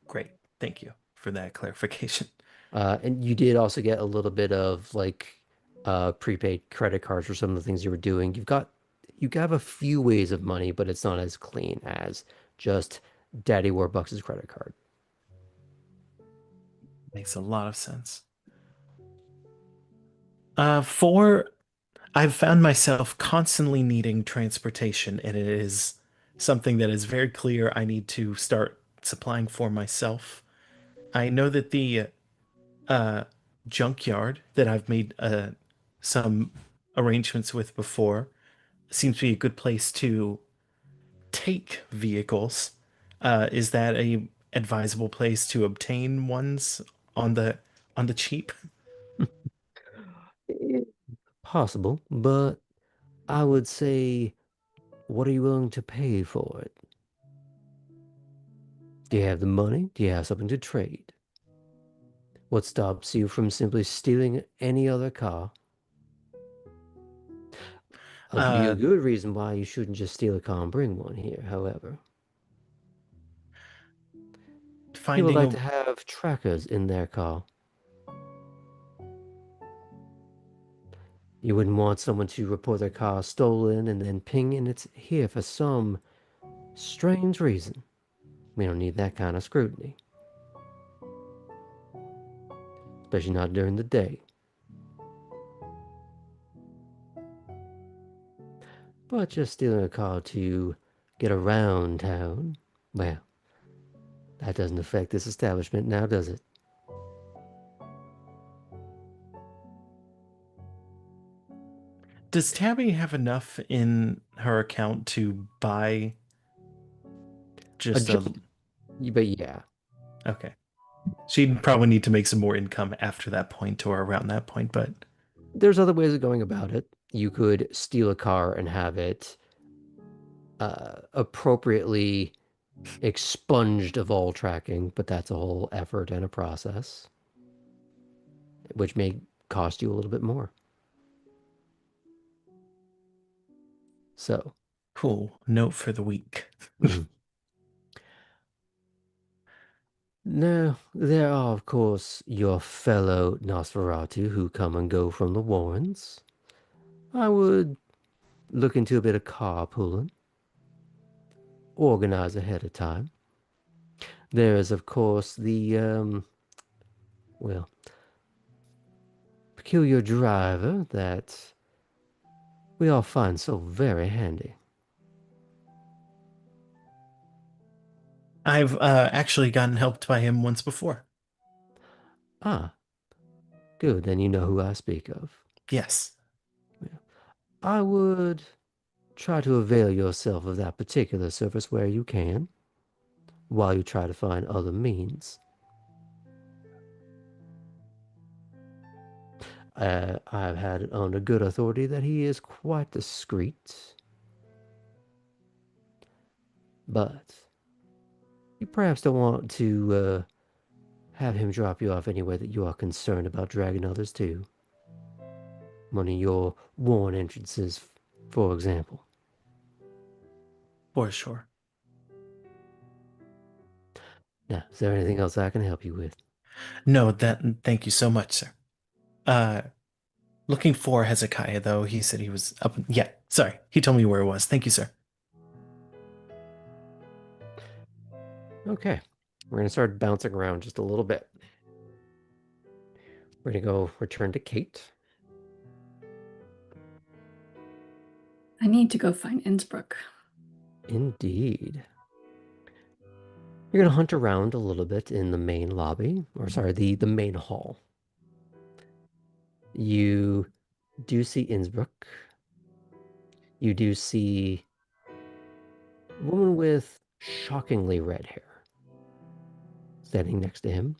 great. Thank you for that clarification. And you did also get a little bit of like prepaid credit cards for some of the things you were doing. You have a few ways of money, but it's not as clean as just Daddy Warbucks' credit card. Makes a lot of sense. For I've found myself constantly needing transportation, and it is something that is very clear I need to start supplying for myself. I know that the uh, junkyard that I've made some arrangements with before seems to be a good place to take vehicles. Is that a advisable place to obtain ones on the cheap? Eh, Possible, but I would say, what are you willing to pay for it? Do you have the money? Do you have something to trade? What stops you from simply stealing any other car? I'll give you a Uh, good reason why you shouldn't just steal a car and bring one here, however. People finding like a to have trackers in their car. You wouldn't want someone to report their car stolen and then ping and it's here for some strange reason. We don't need that kind of scrutiny, especially not during the day. But just stealing a car to get around town, well, that doesn't affect this establishment now, does it? Does Tabby have enough in her account to buy A just a jump, but yeah. okay. She'd probably need to make some more income after that point or around that point, but There's other ways of going about it. You could steal a car and have it appropriately expunged of all tracking, but that's a whole effort and a process, which may cost you a little bit more. So, cool. Note for the week. mhm. Now, there are, of course, your fellow Nosferatu who come and go from the Warrens. I would look into a bit of carpooling, organize ahead of time. There is, of course, the, well, peculiar driver that we all find so very handy. I've actually gotten helped by him once before. Ah, good, then you know who I speak of. Yes. I would try to avail yourself of that particular service where you can, while you try to find other means. I've had it on a good authority that he is quite discreet, but you perhaps don't want to have him drop you off anywhere that you are concerned about dragging others to. One of your worn entrances, for example. For sure. Now, is there anything else I can help you with? No, thank you so much, sir. Uh, looking for Hezekiah, though. He said he was up. Yeah, sorry. He told me where it was. Thank you, sir. Okay, we're going to start bouncing around just a little bit. We're going to go return to Kate. I need to go find Innsbruck. Indeed. You're going to hunt around a little bit in the main lobby, or sorry, the main hall. You do see Innsbruck. You do see a woman with shockingly red hair standing next to him.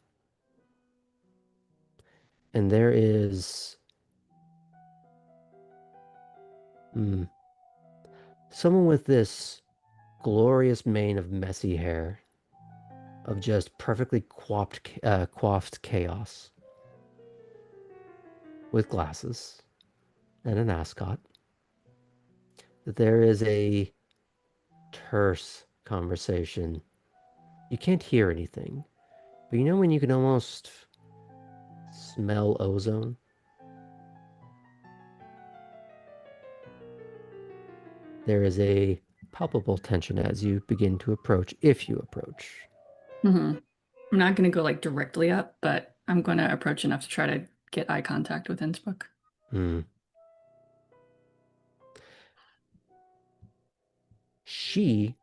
And there is someone with this glorious mane of messy hair, of just perfectly coiffed chaos, with glasses and an ascot. There is a terse conversation. You can't hear anything, but you know when you can almost smell ozone? There is a palpable tension as you begin to approach, if you approach. I'm not going to go like directly up, but I'm going to approach enough to try to get eye contact with Innsbruck. She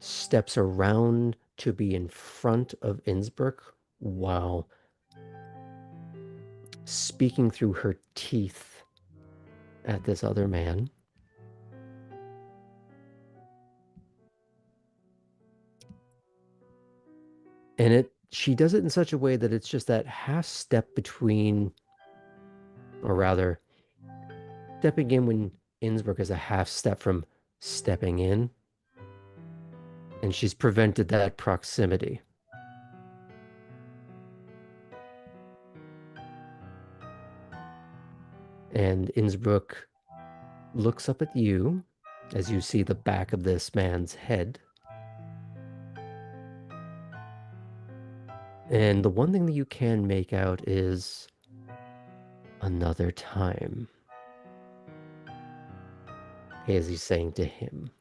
steps around to be in front of Innsbruck while speaking through her teeth at this other man. And she does it in such a way that it's just that half step between, or rather, stepping in when Innsbruck is a half step from stepping in. And she's prevented that proximity. And Innsbruck looks up at you as you see the back of this man's head. And the one thing that you can make out is another time, as he's saying to him.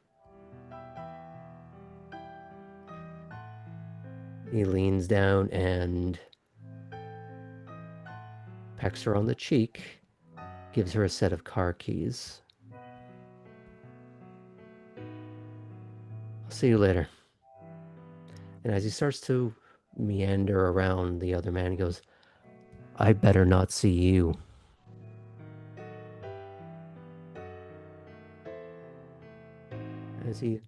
He leans down and pecks her on the cheek, gives her a set of car keys. I'll see you later. And as he starts to meander around the other man, he goes, I better not see you. As he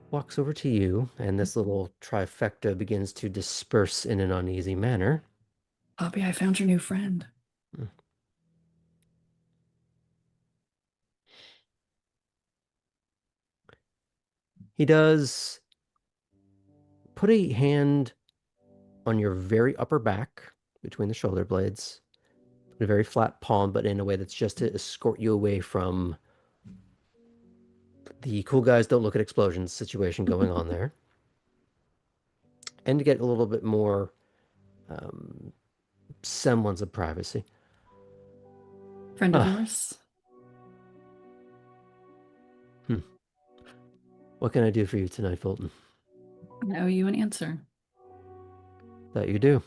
walks over to you, and this little trifecta begins to disperse in an uneasy manner. Poppy, I found your new friend. He does put a hand on your very upper back between the shoulder blades, a very flat palm, but in a way that's just to escort you away from the cool guys don't look at explosions situation going on there, and to get a little bit more semblance of privacy. Friend of yours? What can I do for you tonight, Fulton? I owe you an answer. That you do.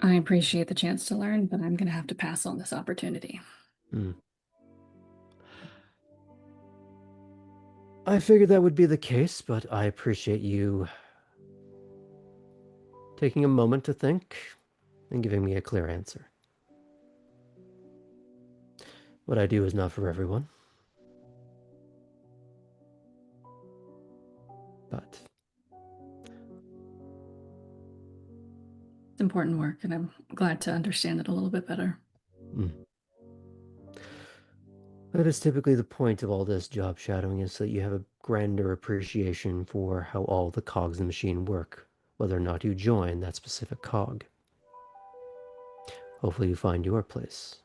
I appreciate the chance to learn, but I'm going to have to pass on this opportunity. I figured that would be the case, but I appreciate you taking a moment to think and giving me a clear answer. What I do is not for everyone. But It's important work, and I'm glad to understand it a little bit better. that is typically the point of all this job shadowing, is that you have a grander appreciation for how all the cogs in the machine work, whether or not you join that specific cog. Hopefully you find your place.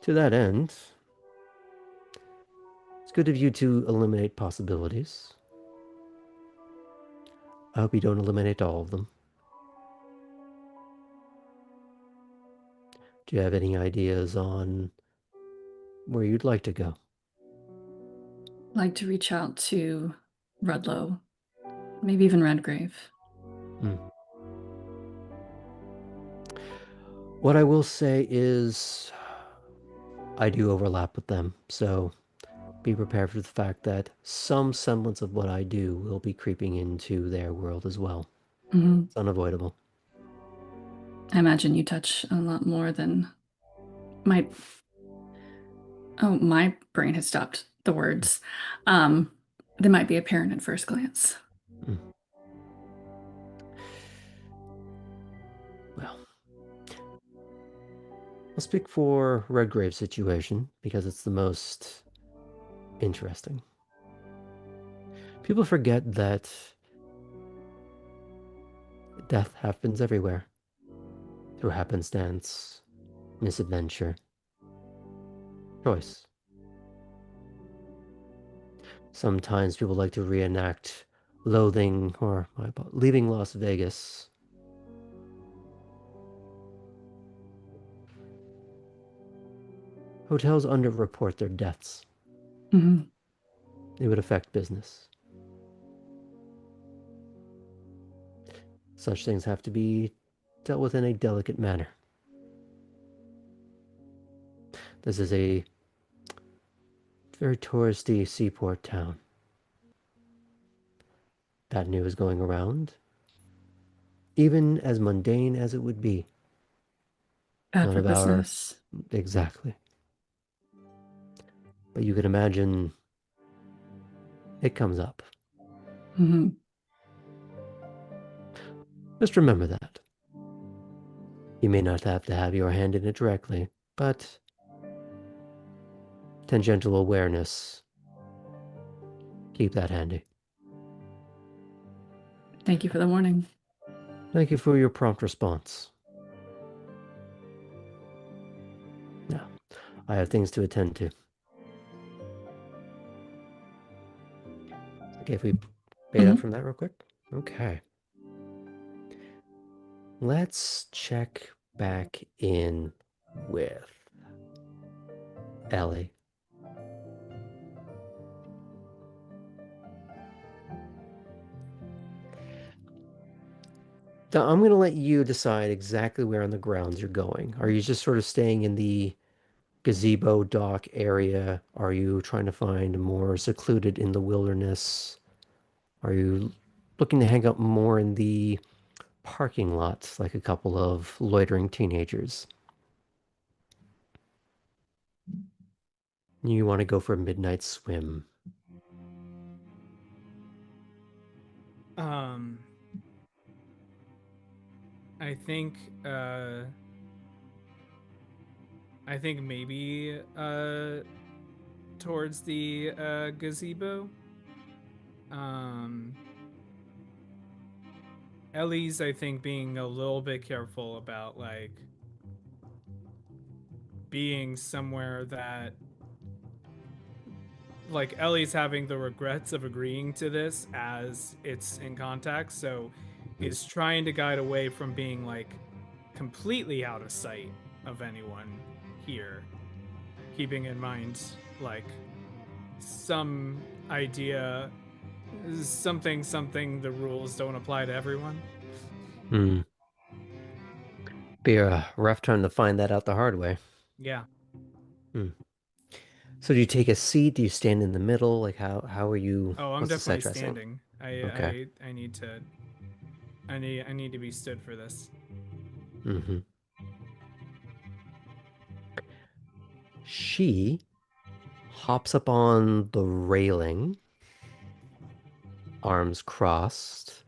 To that end, it's good of you to eliminate possibilities. I hope you don't eliminate all of them. Do you have any ideas on where you'd like to go? I'd like to reach out to Rudlow, maybe even Redgrave. What I will say is I do overlap with them, so be prepared for the fact that some semblance of what I do will be creeping into their world as well. It's unavoidable. I imagine you touch a lot more than my... Oh, my brain has stopped the words. They might be apparent at first glance. Well, I'll speak for Redgrave's situation because it's the most interesting. People forget that death happens everywhere, through happenstance, misadventure, choice. Sometimes people like to reenact loathing or leaving Las Vegas. Hotels underreport their deaths. It would affect business. Such things have to be dealt with in a delicate manner. This is a very touristy seaport town. Bad news going around, even as mundane as it would be. Bad for business. Exactly. But you can imagine it comes up. Just remember that. You may not have to have your hand in it directly, but tangential awareness, keep that handy. Thank you for the warning. Thank you for your prompt response. Now, I have things to attend to. Okay, if we bait up from that real quick. Okay. Let's check back in with Ellie. Now, I'm going to let you decide exactly where on the grounds you're going. Are you just sort of staying in the gazebo dock area? Are you trying to find more secluded in the wilderness? Are you looking to hang out more in the parking lots like a couple of loitering teenagers? You want to go for a midnight swim? I think maybe towards the gazebo. Ellie's, I think, being a little bit careful about like being somewhere that like Ellie's having the regrets of agreeing to this as it's in context, so is trying to guide away from being like completely out of sight of anyone here, keeping in mind like some idea, something the rules don't apply to everyone. Be a rough time to find that out the hard way. Yeah. So do you take a seat? Do you stand in the middle? Like how are you? Oh, I'm What's the set definitely dressing? standing. Okay. I need to be stood for this. Mm-hmm. She hops up on the railing, arms crossed,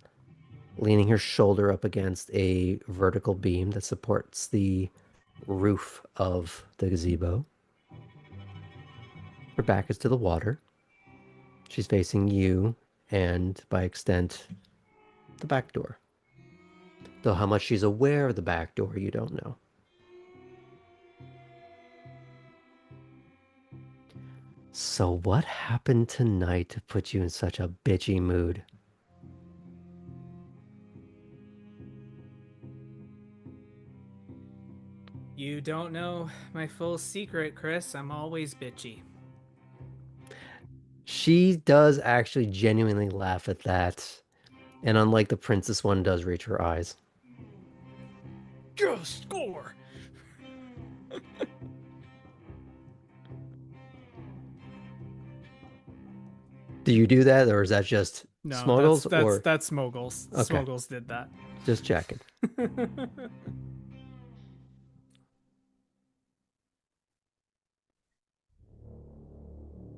leaning her shoulder up against a vertical beam that supports the roof of the gazebo. Her back is to the water. She's facing you and, by extent, the back door. Though how much she's aware of the back door, you don't know. So what happened tonight to put you in such a bitchy mood? You don't know my full secret, Chris. I'm always bitchy. She does actually genuinely laugh at that. And unlike the princess one, does reach her eyes. Just score. Do you do that, or is that just No, Smuggles? Or that's Smuggles. Okay. Smuggles did that. Just checking.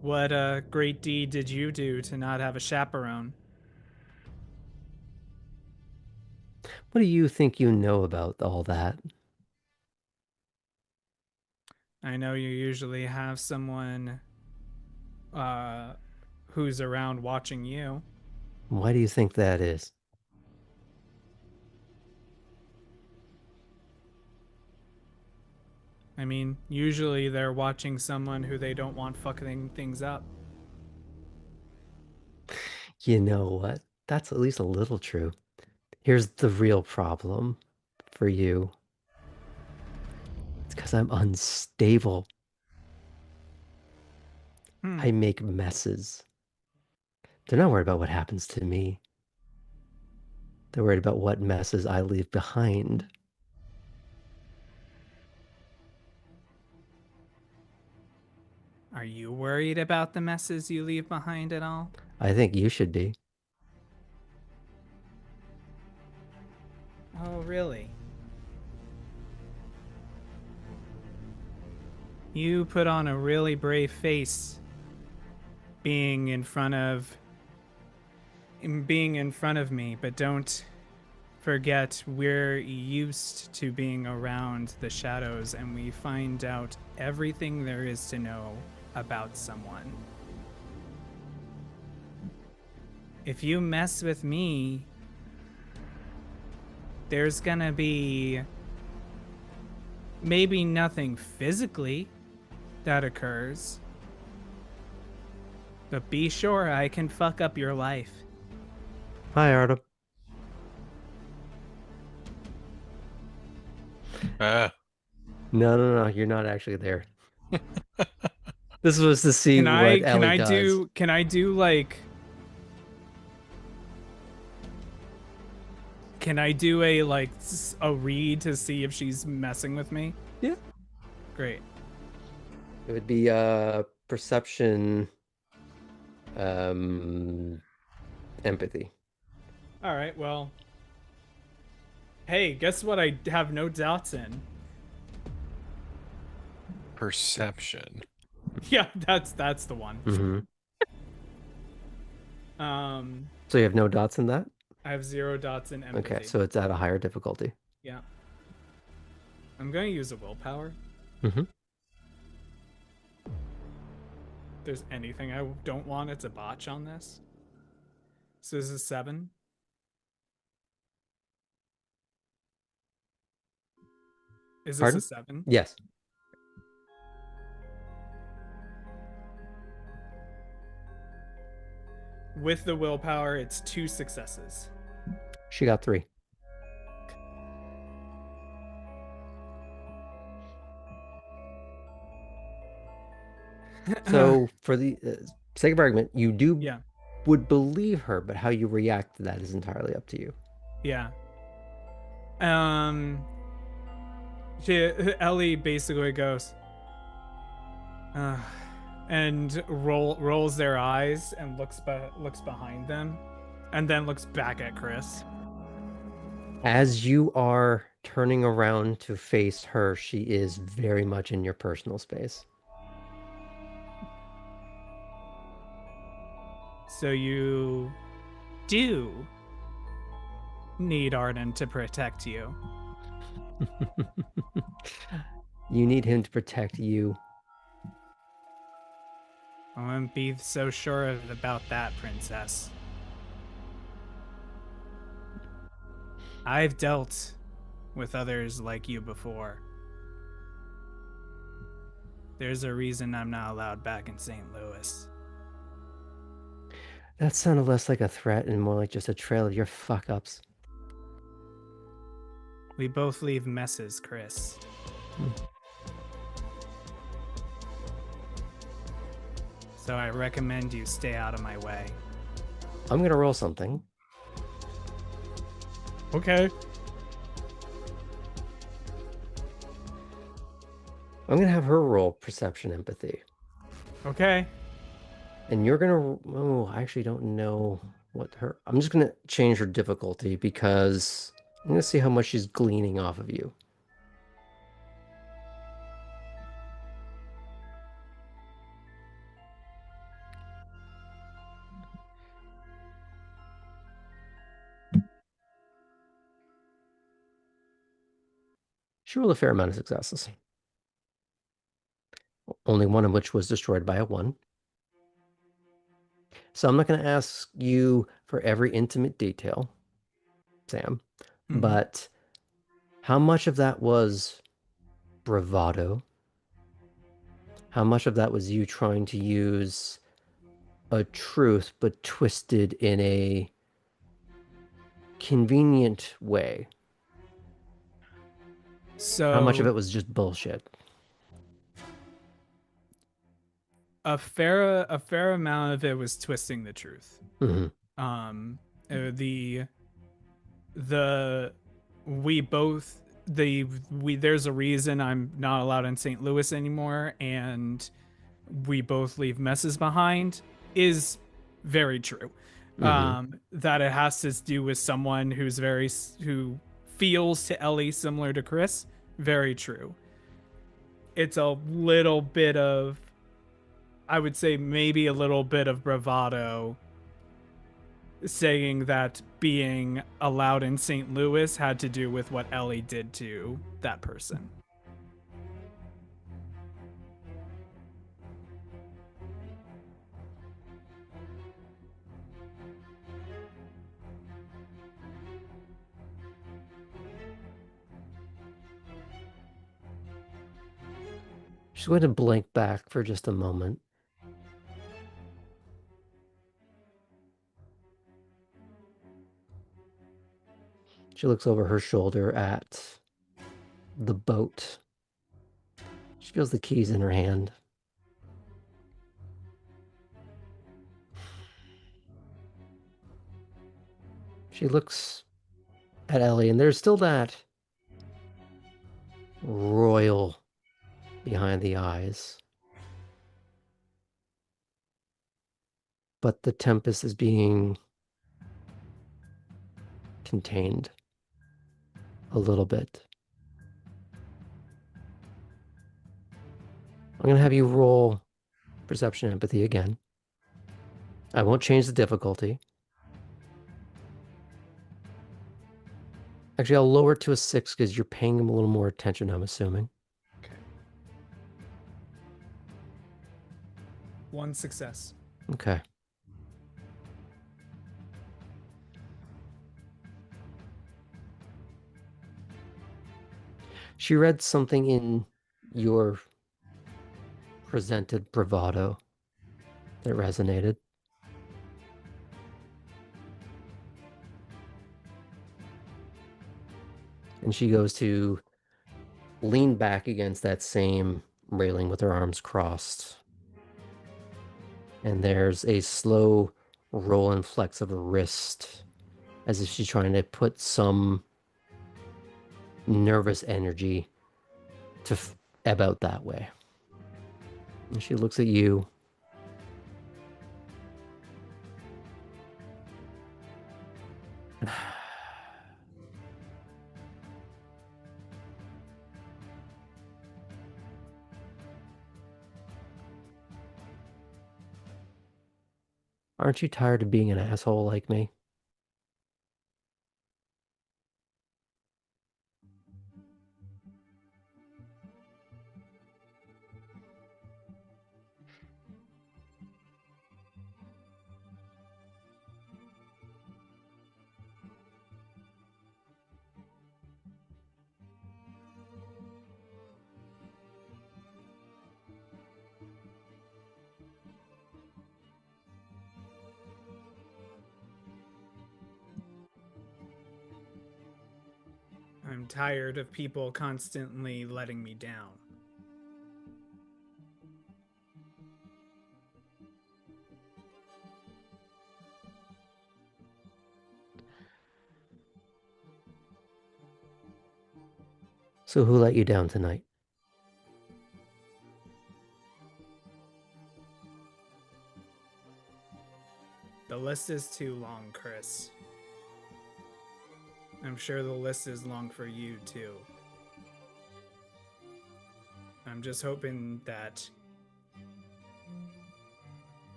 What great deed did you do to not have a chaperone? What do you think you know about all that? I know you usually have someone who's around watching you. Why do you think that is? I mean, usually they're watching someone who they don't want fucking things up. You know what? That's at least a little true. Here's the real problem for you. It's because I'm unstable. I make messes. They're not worried about what happens to me. They're worried about what messes I leave behind. Are you worried about the messes you leave behind at all? I think you should be. Oh, really? You put on a really brave face being in front of me, but don't forget we're used to being around the shadows and we find out everything there is to know about someone. If you mess with me, there's gonna be maybe nothing physically that occurs, but be sure I can fuck up your life. Hi, Artem. No, you're not actually there. This was to see what Ellie does. Can I do like a read to see if she's messing with me? Yeah. Great. It would be perception, empathy. All right, well. Hey, guess what I have no doubts in? Perception. Yeah, that's the one. Mm-hmm. So you have no dots in that? I have 0 dots in empathy. Okay, so it's at a higher difficulty. Yeah. I'm going to use a willpower. Mm-hmm. If there's anything I don't want, it's a botch on this. So this is 7. Is this Pardon? a 7? Yes. With the willpower, it's 2 successes. She got 3. So for the sake of argument, you would believe her, but how you react to that is entirely up to you. Yeah. Ellie basically goes, and rolls their eyes and looks behind them, and then looks back at Chris. As you are turning around to face her, she is very much in your personal space. So you do need Arden to protect you. You need him to protect you. I wouldn't be so sure about that, princess. I've dealt with others like you before. There's a reason I'm not allowed back in St. Louis. That sounded less like a threat and more like just a trail of your fuck-ups. We both leave messes, Chris. So I recommend you stay out of my way. I'm gonna roll something. Okay. I'm gonna have her roll perception empathy. Okay. And you're gonna, oh, I actually don't know what her, I'm just gonna change her difficulty because I'm gonna see how much she's gleaning off of you. She rolled a fair amount of successes. Only one of which was destroyed by a 1. So I'm not going to ask you for every intimate detail, Sam, but how much of that was bravado? How much of that was you trying to use a truth but twisted in a convenient way? So how much of it was just bullshit? A fair amount of it was twisting the truth. Mm-hmm. There's a reason I'm not allowed in St. Louis anymore, and we both leave messes behind is very true. That it has to do with someone who feels to Ellie similar to Chris, very true. It's a little bit of, I would say maybe a little bit of bravado saying that being allowed in St. Louis had to do with what Ellie did to that person. She's going to blink back for just a moment. She looks over her shoulder at the boat. She feels the keys in her hand. She looks at Ellie, and there's still that royal behind the eyes. But the tempest is being contained a little bit. I'm going to have you roll perception empathy again. I won't change the difficulty. Actually, I'll lower it to a 6 because you're paying him a little more attention, I'm assuming. Okay. 1 success. Okay. She read something in your presented bravado that resonated. And she goes to lean back against that same railing with her arms crossed. And there's a slow roll and flex of her wrist as if she's trying to put some nervous energy to ebb out that way. And she looks at you. Aren't you tired of being an asshole like me? I'm tired of people constantly letting me down. So who let you down tonight? The list is too long, Chris. I'm sure the list is long for you, too. I'm just hoping that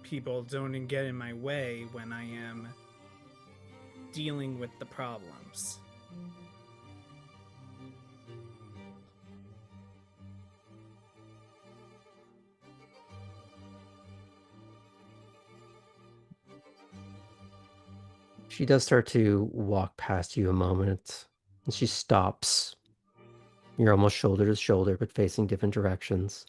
people don't get in my way when I am dealing with the problems. She does start to walk past you a moment, and she stops. You're almost shoulder to shoulder, but facing different directions.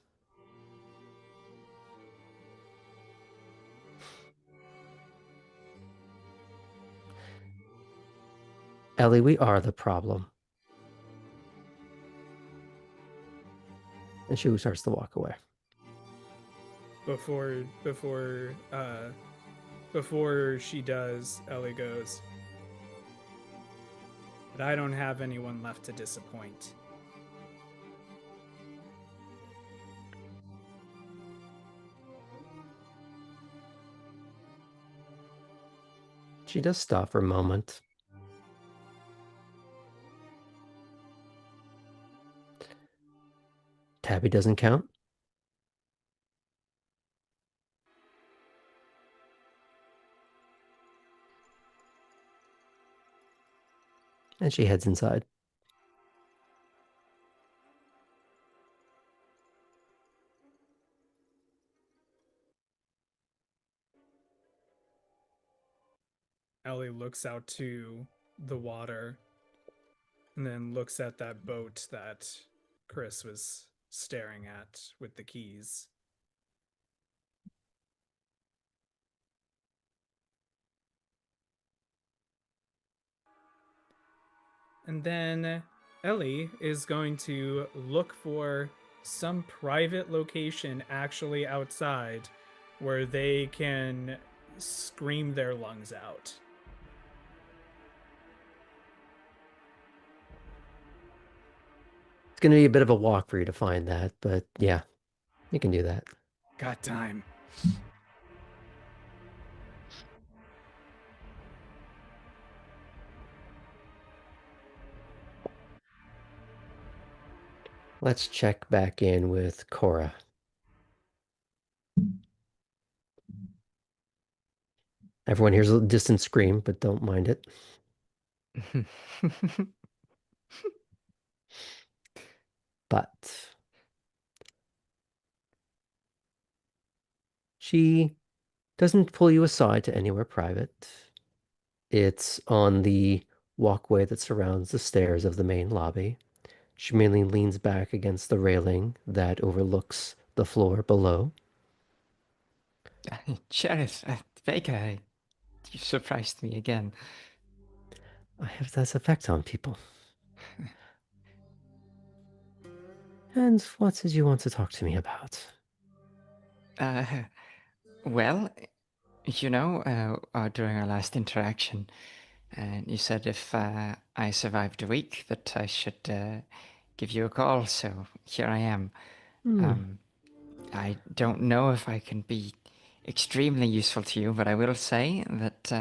Ellie, we are the problem. And she starts to walk away. Before she does, Ellie goes, "But I don't have anyone left to disappoint." She does stop for a moment. Tabby doesn't count. And she heads inside. Ellie looks out to the water and then looks at that boat that Chris was staring at with the keys. And then Ellie is going to look for some private location actually outside where they can scream their lungs out. It's going to be a bit of a walk for you to find that, but yeah, you can do that. Got time. Let's check back in with Cora. Everyone hears a distant scream, but don't mind it. But she doesn't pull you aside to anywhere private. It's on the walkway that surrounds the stairs of the main lobby. She mainly leans back against the railing that overlooks the floor below. Sheriff, Baker, you surprised me again. I have that effect on people. And what did you want to talk to me about? Well, you know, during our last interaction, you said if I survived a week that I should give you a call, so here I am. Hmm. I don't know if I can be extremely useful to you, but I will say that,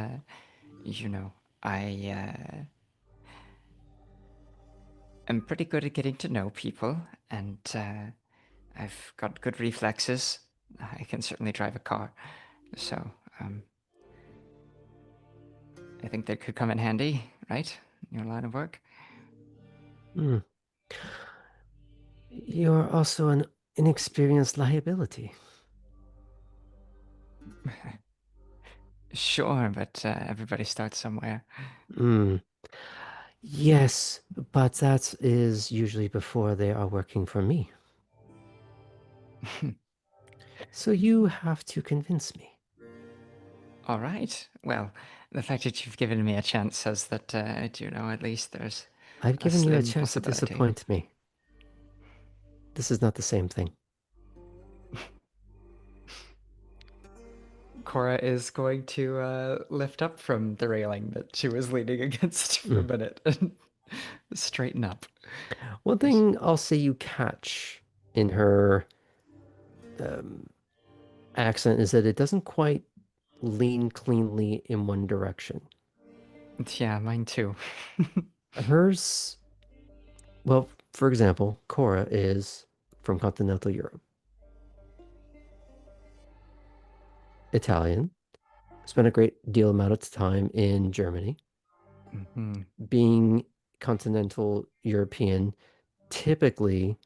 I am pretty good at getting to know people, and I've got good reflexes. I can certainly drive a car, so I think that could come in handy, right? In your line of work. Hmm. You're also an inexperienced liability. Sure, but everybody starts somewhere. Hmm. Yes, but that is usually before they are working for me. So you have to convince me. All right. Well, the fact that you've given me a chance says that, at least there's I've a given you a slim chance to possibility. disappoint me. This is not the same thing. Cora is going to lift up from the railing that she was leaning against for a minute and straighten up. One thing I'll say you catch in her accent is that it doesn't quite lean cleanly in one direction. Yeah, mine too. Hers, well, for example, Cora is from continental Europe. Italian, spent a great deal amount of time in Germany. Mhm. Being continental European, typically,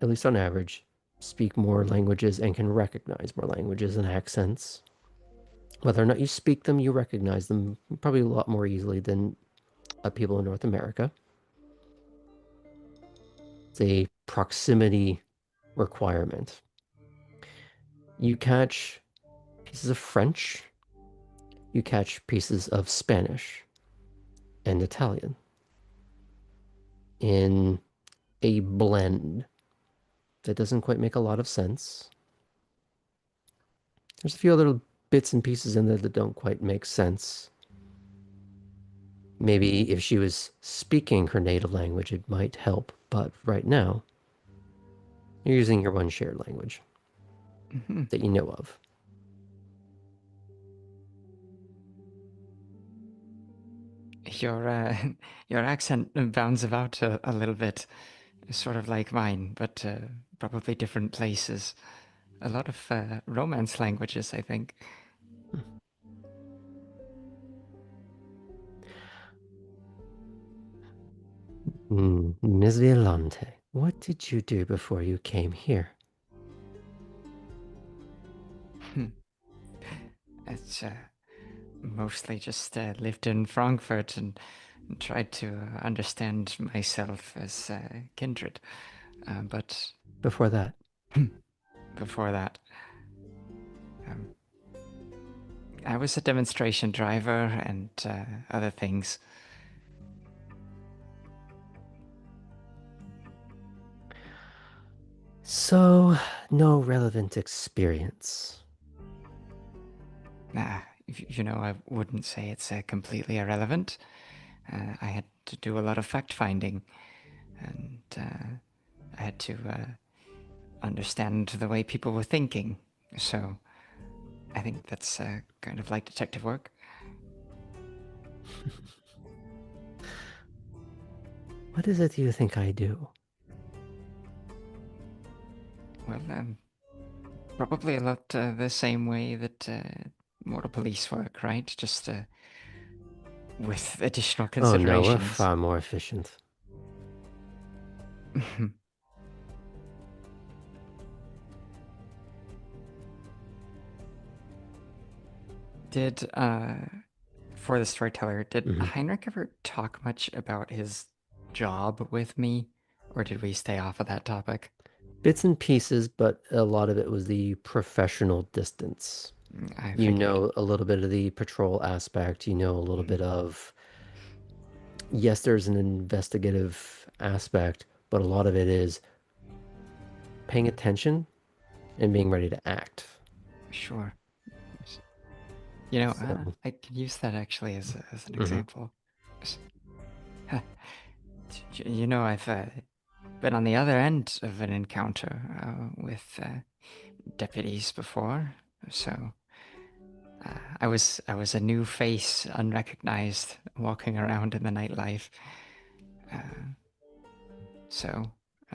at least on average, speak more languages and can recognize more languages and accents. Whether or not you speak them, you recognize them probably a lot more easily than people in North America. It's a proximity requirement. You catch pieces of French, you catch pieces of Spanish and Italian in a blend that doesn't quite make a lot of sense. There's a few other bits and pieces in there that don't quite make sense. Maybe if she was speaking her native language, it might help, but right now, you're using your one shared language that you know of. Your your accent bounds about a little bit, sort of like mine, but probably different places. A lot of Romance languages, I think. Miss Violante, what did you do before you came here? It's mostly just lived in Frankfurt and tried to understand myself as kindred. But Before that? before that, I was a demonstration driver and other things. So, no relevant experience. I wouldn't say it's completely irrelevant. I had to do a lot of fact finding, and I had to understand the way people were thinking. So I think that's kind of like detective work. What is it you think I do? Well, probably a lot the same way that mortal police work, right? Just with additional Oh no, we're considerations. far more efficient. Did for the storyteller, did Mhm. Heinrich ever talk much about his job with me, or did we stay off of that topic? Bits and pieces, but a lot of it was the professional distance. I You figured. know a little bit of the patrol aspect, you know a little bit of, yes, there's an investigative aspect, but a lot of it is paying attention and being ready to act. Sure. You know, So, I can use that actually as an Mhm. example. You know, I've been on the other end of an encounter with deputies before, so I was a new face, unrecognized, walking around in the nightlife. So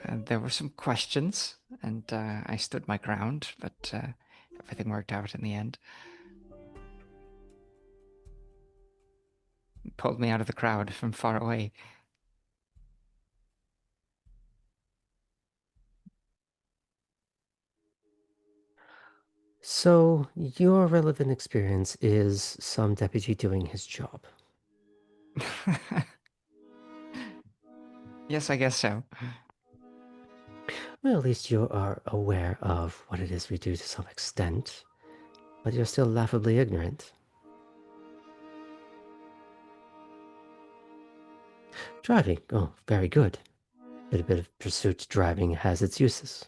there were some questions, and I stood my ground, but everything worked out in the end. Pulled me out of the crowd from far away. So, your relevant experience is some deputy doing his job. Yes, I guess so. Well, at least you are aware of what it is we do to some extent, but you're still laughably ignorant. Driving, oh, very good. A bit of pursuit driving has its uses.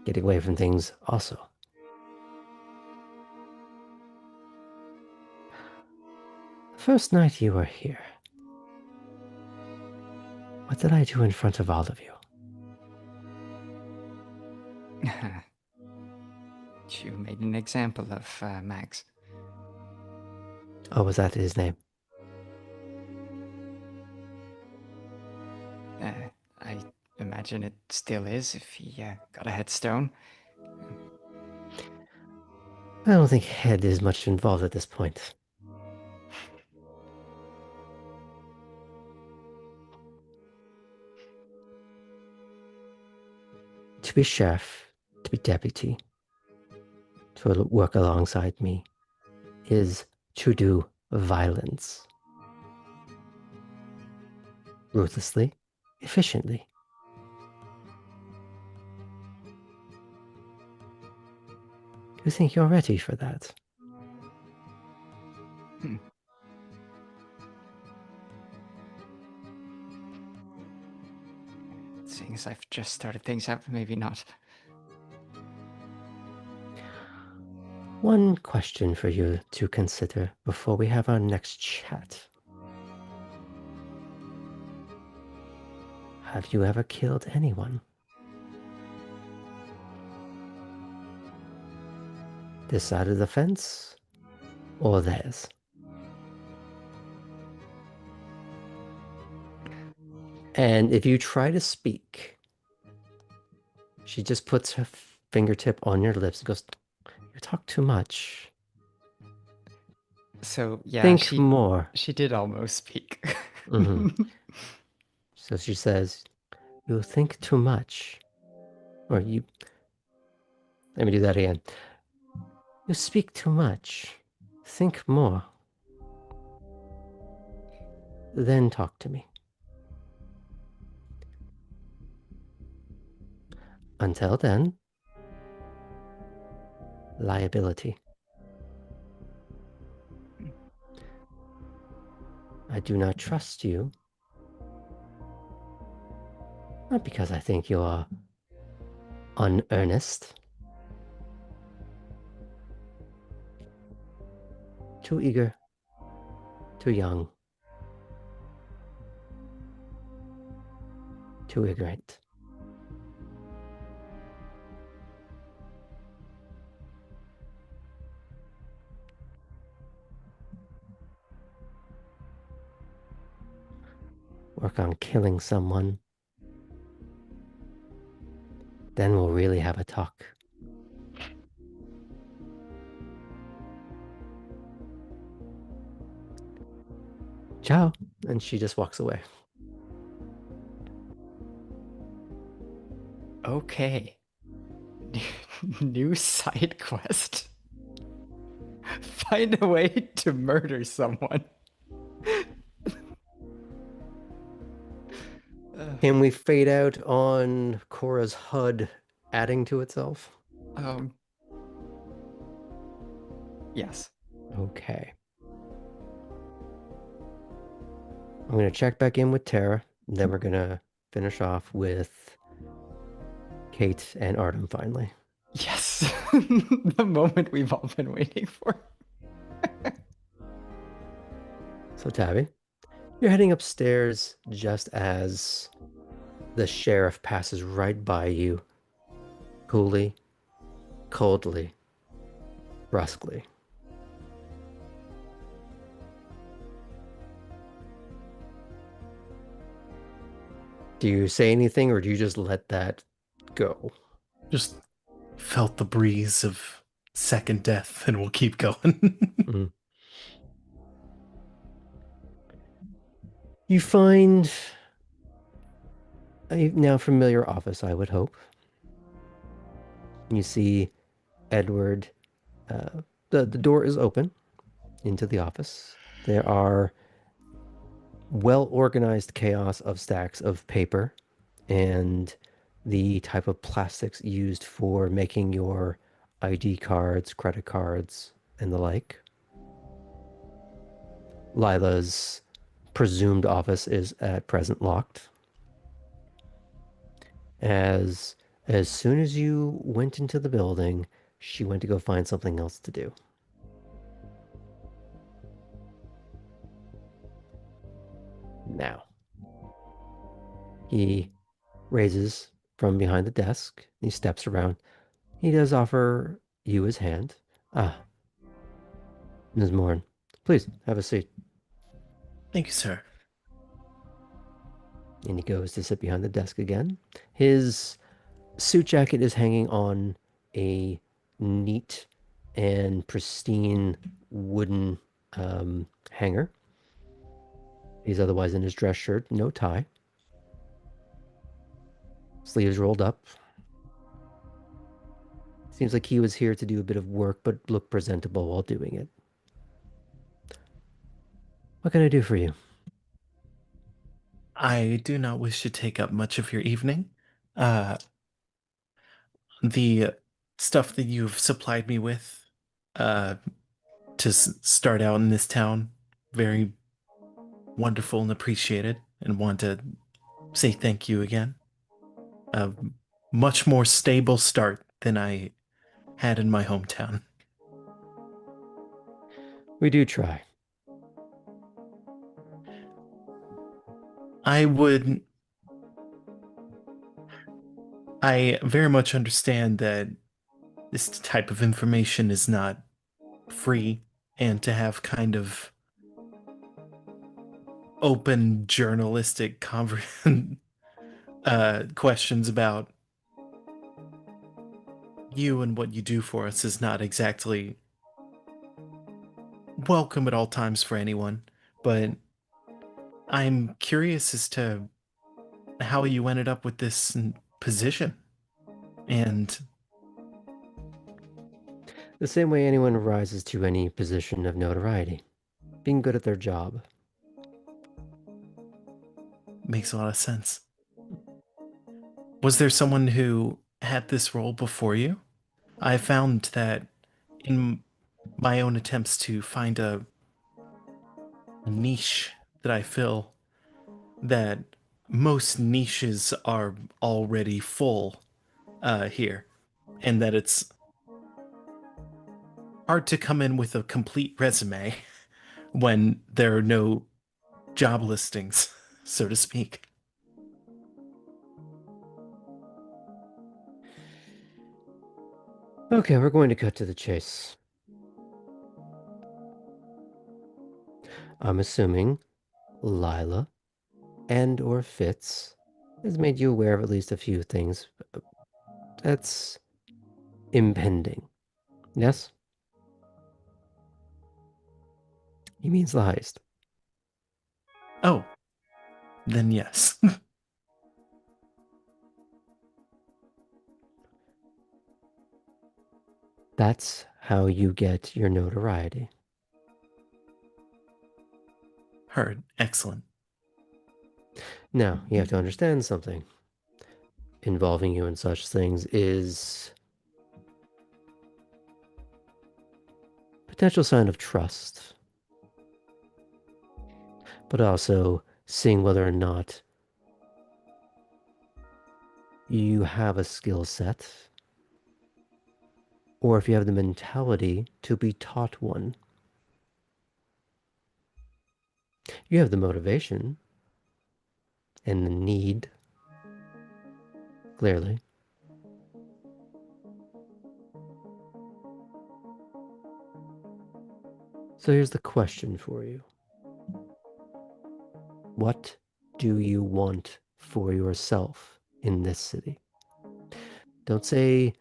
Getting away from things also. The first night you were here, what did I do in front of all of you? You made an example of Max. Oh, was that his name? I imagine it still is if he got a headstone. I don't think Head is much involved at this point. To be chef, to be deputy, to work alongside me, is to do violence. Ruthlessly, efficiently. You think you're ready for that? Seeing as I've just started things out, maybe not. One question for you to consider before we have our next chat. Have you ever killed anyone? This side of the fence or theirs? And if you try to speak, she just puts her fingertip on your lips and goes, "You talk too much. So yeah, Think more." She did almost speak. So she says, "You think too much." Or you... Let me do that again. "You speak too much. Think more. Then talk to me. Until then, liability. I do not trust you. Not because I think you are unearnest. Too eager. Too young. Too ignorant. Work on killing someone. Then we'll really have a talk." Ciao. And she just walks away. Okay. New side quest. Find a way to murder someone. Can we fade out on Cora's HUD adding to itself? Yes. Okay. I'm going to check back in with Tara. Then we're going to finish off with Kate and Artem finally. Yes. The moment we've all been waiting for. So, Tabby, You're heading upstairs just as the sheriff passes right by you, coolly, coldly, brusquely. Do you say anything or do you just let that go? Just felt the breeze of second death and we'll keep going. You find a now familiar office, I would hope. You see Edward. The door is open into the office. There are well-organized chaos of stacks of paper and the type of plastics used for making your ID cards, credit cards, and the like. Lila's presumed office is at present locked. As soon as you went into the building, she went to go find something else to do. Now, he raises from behind the desk. He steps around. He does offer you his hand. Ah, Ms. Morn, please have a seat. Thank you, sir. And he goes to sit behind the desk again. His suit jacket is hanging on a neat and pristine wooden hanger. He's otherwise in his dress shirt, no tie. Sleeves rolled up. Seems like he was here to do a bit of work, but look presentable while doing it. What can I do for you? I do not wish to take up much of your evening. Uh, the stuff that you've supplied me with uh, to start out in this town, very wonderful and appreciated, and want to say thank you again. A much more stable start than I had in my hometown. We do try. I very much understand that this type of information is not free, and to have kind of open journalistic questions about you and what you do for us is not exactly welcome at all times for anyone, but I'm curious as to how you ended up with this position. And The same way anyone rises to any position of notoriety, being good at their job. makes a lot of sense. Was there someone who had this role before you? I found that in my own attempts to find a niche that I fill, that most niches are already full here, and that it's hard to come in with a complete resume when there are no job listings, so to speak. Okay, we're going to cut to the chase. I'm assuming Lila and or Fitz has made you aware of at least a few things that's impending. Yes? He means the heist. Oh, then yes. That's how you get your notoriety. Heard. Excellent. Now, you have to understand something. Involving you in such things is potential sign of trust, but also seeing whether or not you have a skill set or if you have the mentality to be taught one. You have the motivation and the need, clearly. So here's the question for you. What do you want for yourself in this city? Don't say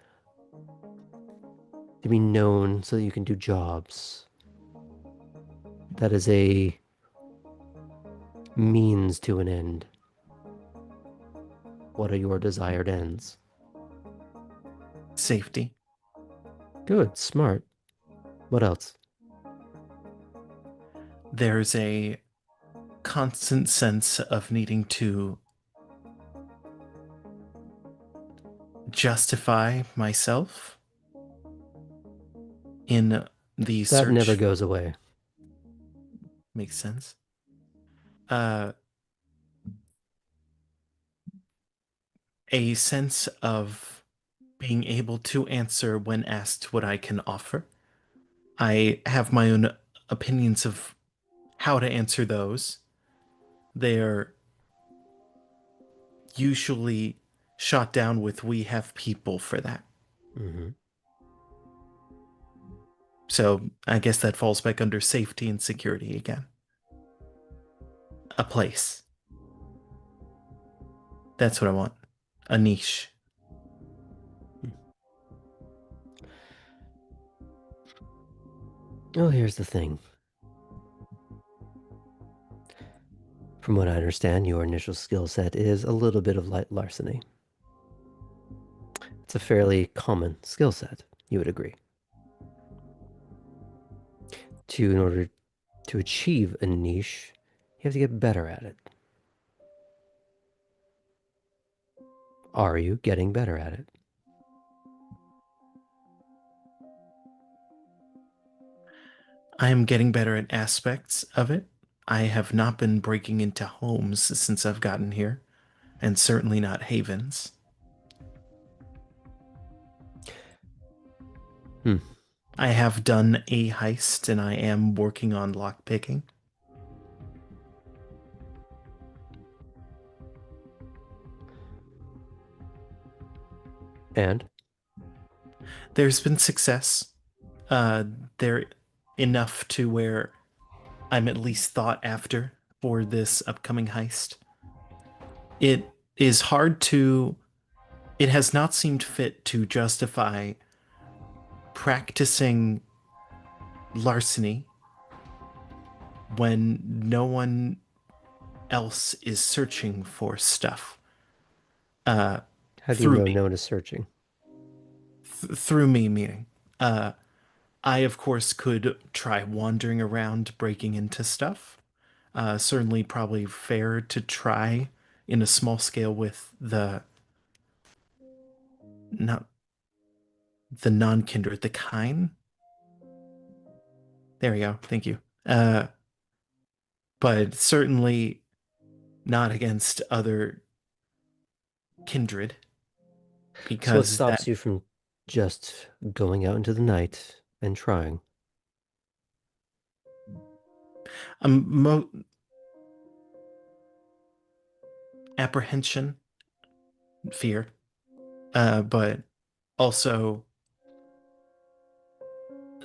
to be known so that you can do jobs. That is a means to an end. What are your desired ends? Safety. Good, smart. What else? There's a constant sense of needing to justify myself in the That never search. goes away. Makes sense. A sense of being able to answer when asked what I can offer. I have my own opinions of how to answer those. They're usually shot down with "we have people for that." Mm-hmm. So I guess that falls back under safety and security again. A place. That's what I want. A niche. Well, here's the thing. From what I understand, your initial skill set is a little bit of light larceny. It's a fairly common skill set, you would agree. In order to achieve a niche, you have to get better at it. Are you getting better at it? I am getting better at aspects of it. I have not been breaking into homes since I've gotten here, and certainly not havens. I have done a heist, and I am working on lockpicking. And? There's been success. There enough to where I'm at least thought after for this upcoming heist. It is hard to. It has not seemed fit to justify practicing larceny when no one else is searching for stuff. How do you through know me. no one is searching? Through me, meaning. I, of course, could try wandering around, breaking into stuff. Certainly, probably fair to try in a small scale with the not the non-kindred, the kine. There we go. Thank you. But certainly not against other kindred, So what because stops you from just going out into the night and trying? Apprehension, fear, but also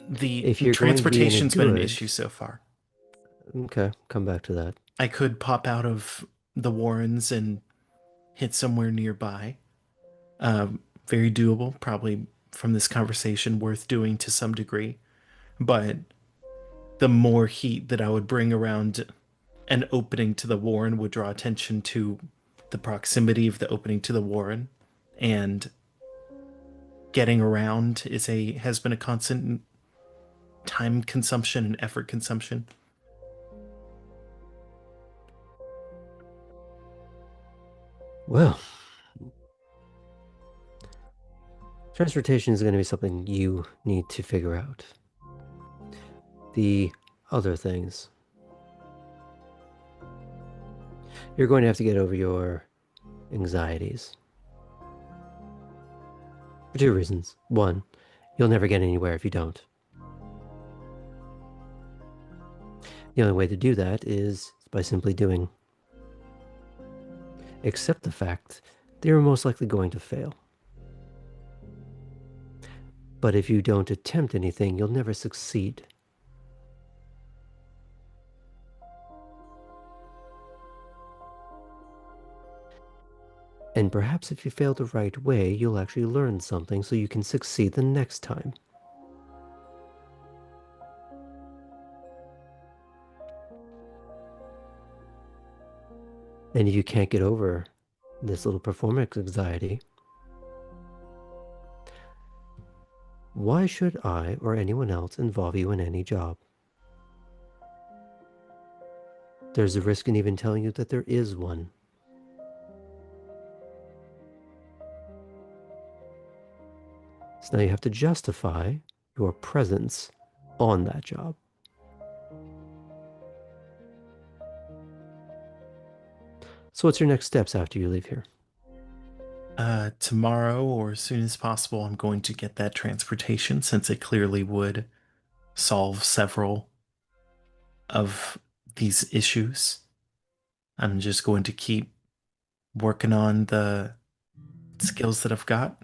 the If you're going to be any transportation's been an good- issue so far. Okay, come back to that. I could pop out of the Warrens and hit somewhere nearby. Very doable, probably from this conversation, worth doing to some degree. But the more heat that I would bring around an opening to the Warren would draw attention to the proximity of the opening to the Warren, and getting around has been a constant time consumption and effort consumption. Well, transportation is going to be something you need to figure out. The other things. You're going to have to get over your anxieties. For two reasons. One, you'll never get anywhere if you don't. The only way to do that is by simply doing. Accept the fact they are most likely going to fail. But if you don't attempt anything, you'll never succeed. And perhaps if you fail the right way, you'll actually learn something so you can succeed the next time. And if you can't get over this little performance anxiety, why should I or anyone else involve you in any job? There's a risk in even telling you that there is one. So now you have to justify your presence on that job. So what's your next steps after you leave here? Tomorrow or as soon as possible, I'm going to get that transportation since it clearly would solve several of these issues. I'm just going to keep working on the skills that I've got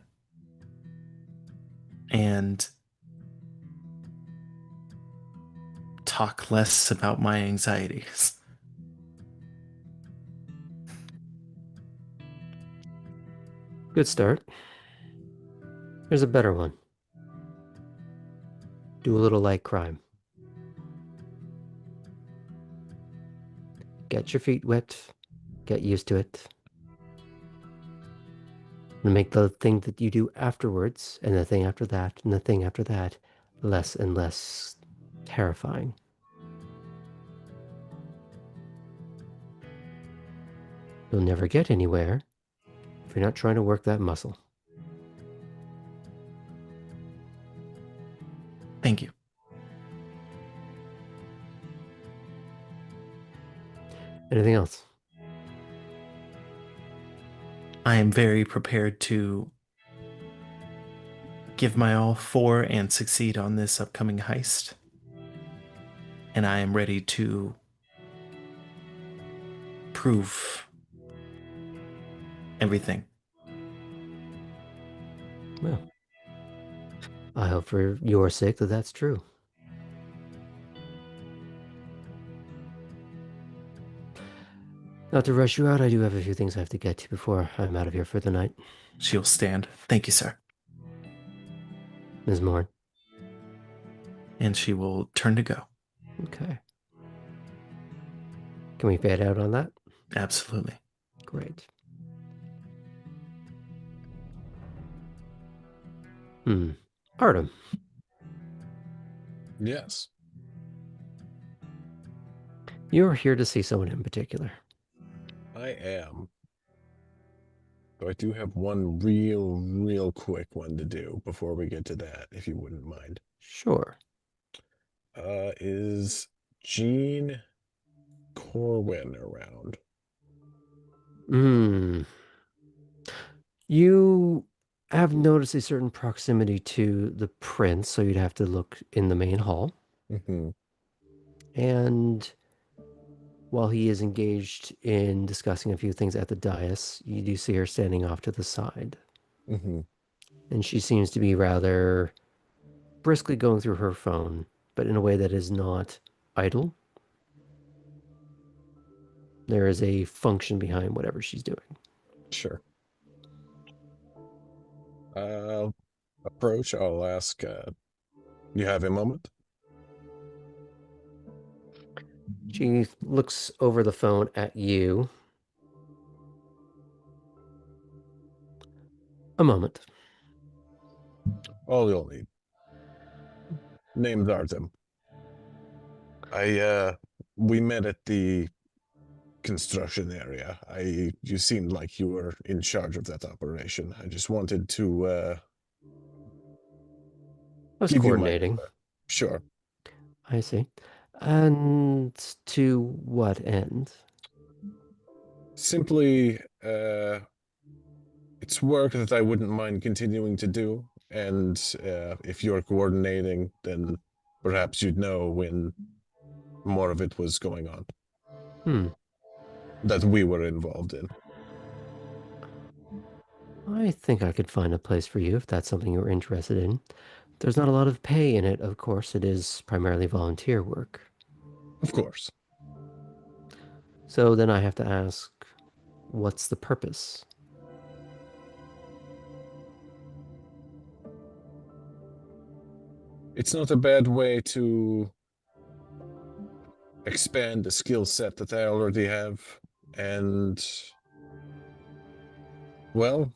and talk less about my anxieties. Good start. There's a better one. Do a little light crime. Get your feet wet. Get used to it. And make the thing that you do afterwards, and the thing after that, and the thing after that, less and less terrifying. You'll never get anywhere if you're not trying to work that muscle. Thank you. Anything else? I am very prepared to give my all for and succeed on this upcoming heist. And I am ready to prove everything. Well, I hope for your sake that that's true. Not to rush you out, I do have a few things I have to get to before I'm out of here for the night. She'll stand. Thank you, sir. Ms. Morn. And she will turn to go. Okay. Can we fade out on that? Absolutely. Great. Artem. Yes. You're here to see someone in particular. I am. So I do have one real quick one to do before we get to that, if you wouldn't mind. Sure. Is Jean Corwin around? You have noticed a certain proximity to the prince, so you'd have to look in the main hall. Mm-hmm. And while he is engaged in discussing a few things at the dais, you do see her standing off to the side. Mm-hmm. And she seems to be rather briskly going through her phone, but in a way that is not idle. There is a function behind whatever she's doing. Sure. Approach, I'll ask, you have a moment? She looks over the phone at you. A moment. All you'll need. Name's Artem. We met at the construction area. You seemed like you were in charge of that operation. I just wanted to, I was give you my coordinating. Sure. I see. And to what end? Simply, it's work that I wouldn't mind continuing to do, and if you're coordinating, then perhaps you'd know when more of it was going on. that we were involved in. I think I could find a place for you if that's something you're interested in. There's not a lot of pay in it, of course. It is primarily volunteer work. Of course. So then I have to ask, what's the purpose? It's not a bad way to expand the skill set that I already have. And, well,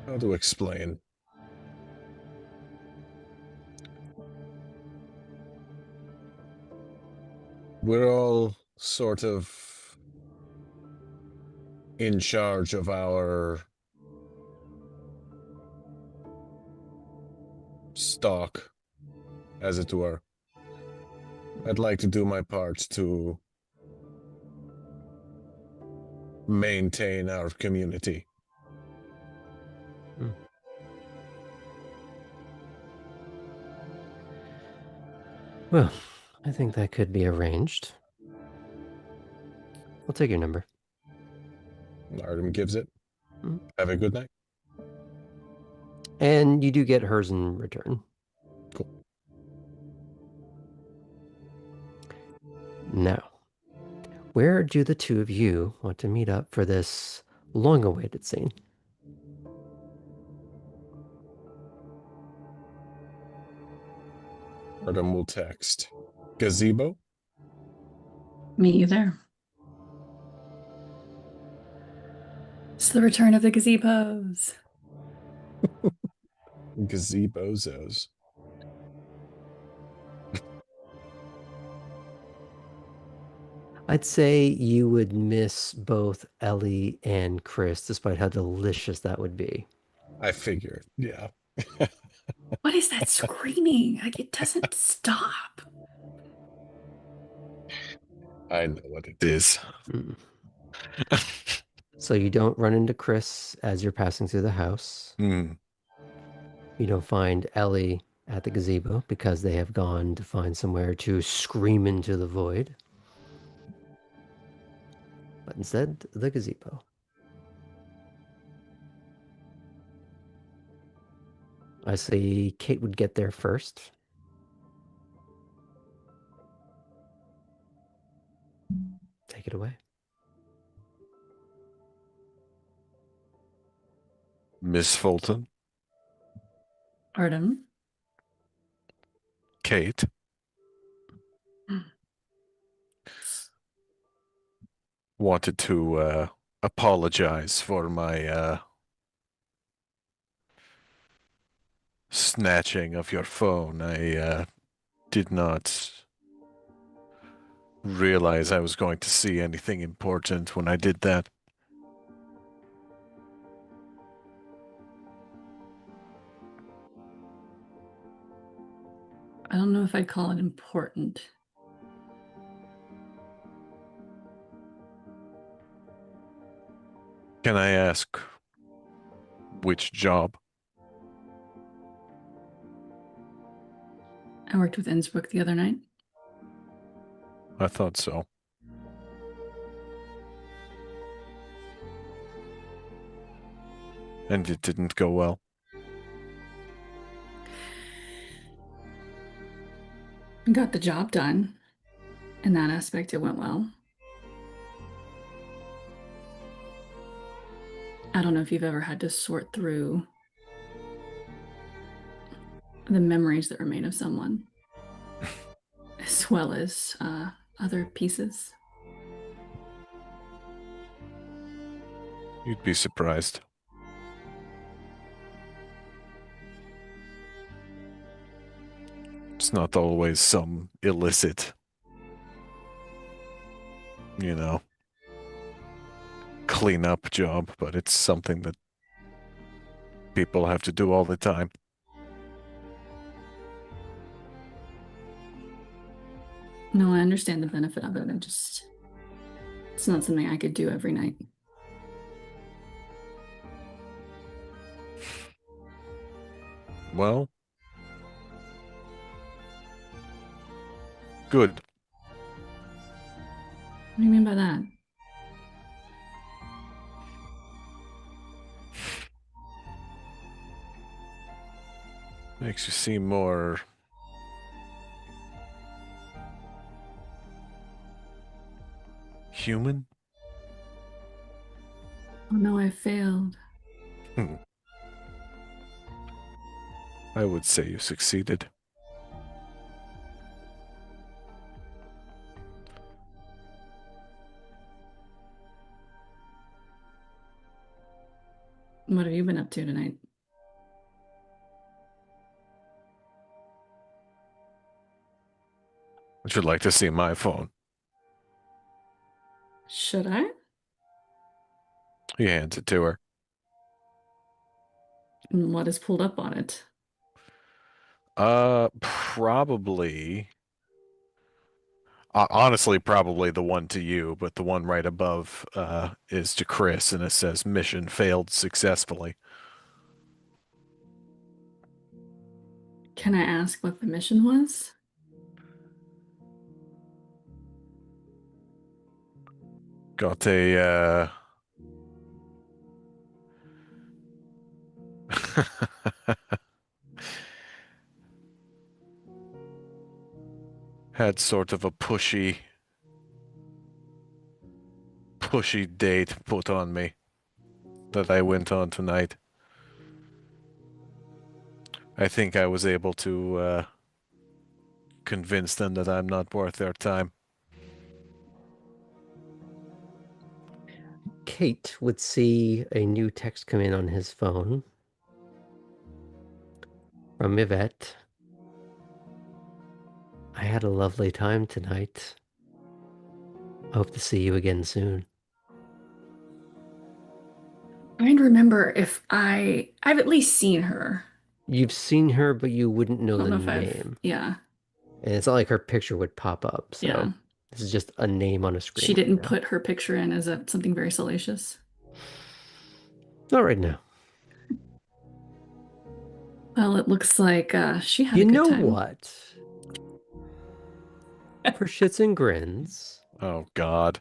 how to explain? We're all sort of in charge of our stock, as it were. I'd like to do my part to maintain our community. Well, I think that could be arranged. I'll take your number. Artem gives it. Have a good night. And you do get hers in return. Cool. Now, where do the two of you want to meet up for this long-awaited scene? Artem will text. Gazebo? Meet you there. It's the return of the gazebos. Gazebozos. I'd say you would miss both Ellie and Chris, despite how delicious that would be. I figured, yeah. What is that screaming? Like, it doesn't stop. I know what it is. So you don't run into Chris as you're passing through the house. You don't find Ellie at the gazebo because they have gone to find somewhere to scream into the void. But instead, the gazebo. I see Kate would get there first. Take it away. Miss Fulton, Artem. Kate, wanted to apologize for my snatching of your phone. I did not realize I was going to see anything important when I did that. I don't know if I'd call it important. Can I ask which job? I worked with Innsbruck the other night. I thought so. And it didn't go well. Got the job done. In that aspect, it went well. I don't know if you've ever had to sort through the memories that remain of someone, as well as other pieces. You'd be surprised. It's not always some illicit, cleanup job, but it's something that people have to do all the time. No, I understand the benefit of it. It's not something I could do every night. Well, Good. What do you mean by that? Makes you seem more human. Oh no, I failed. I would say you succeeded. What have you been up to tonight? Would you like to see my phone? Should I? He hands it to her. And what is pulled up on it? Probably. Honestly, probably the one to you, but the one right above is to Chris, and it says mission failed successfully. Can I ask what the mission was? Got a had sort of a pushy date put on me that I went on tonight. I think I was able to convince them that I'm not worth their time. Kate would see a new text come in on his phone from Yvette. I had a lovely time tonight. I hope to see you again soon. Trying to remember if I've at least seen her. You've seen her, but you wouldn't know I don't the know if name. yeah. And it's not like her picture would pop up. So Yeah. this is just a name on a screen. She didn't right now. put her picture in as something very salacious. Not right now. Well, it looks like she had You a good know time. what? For shits and grins, Oh, God.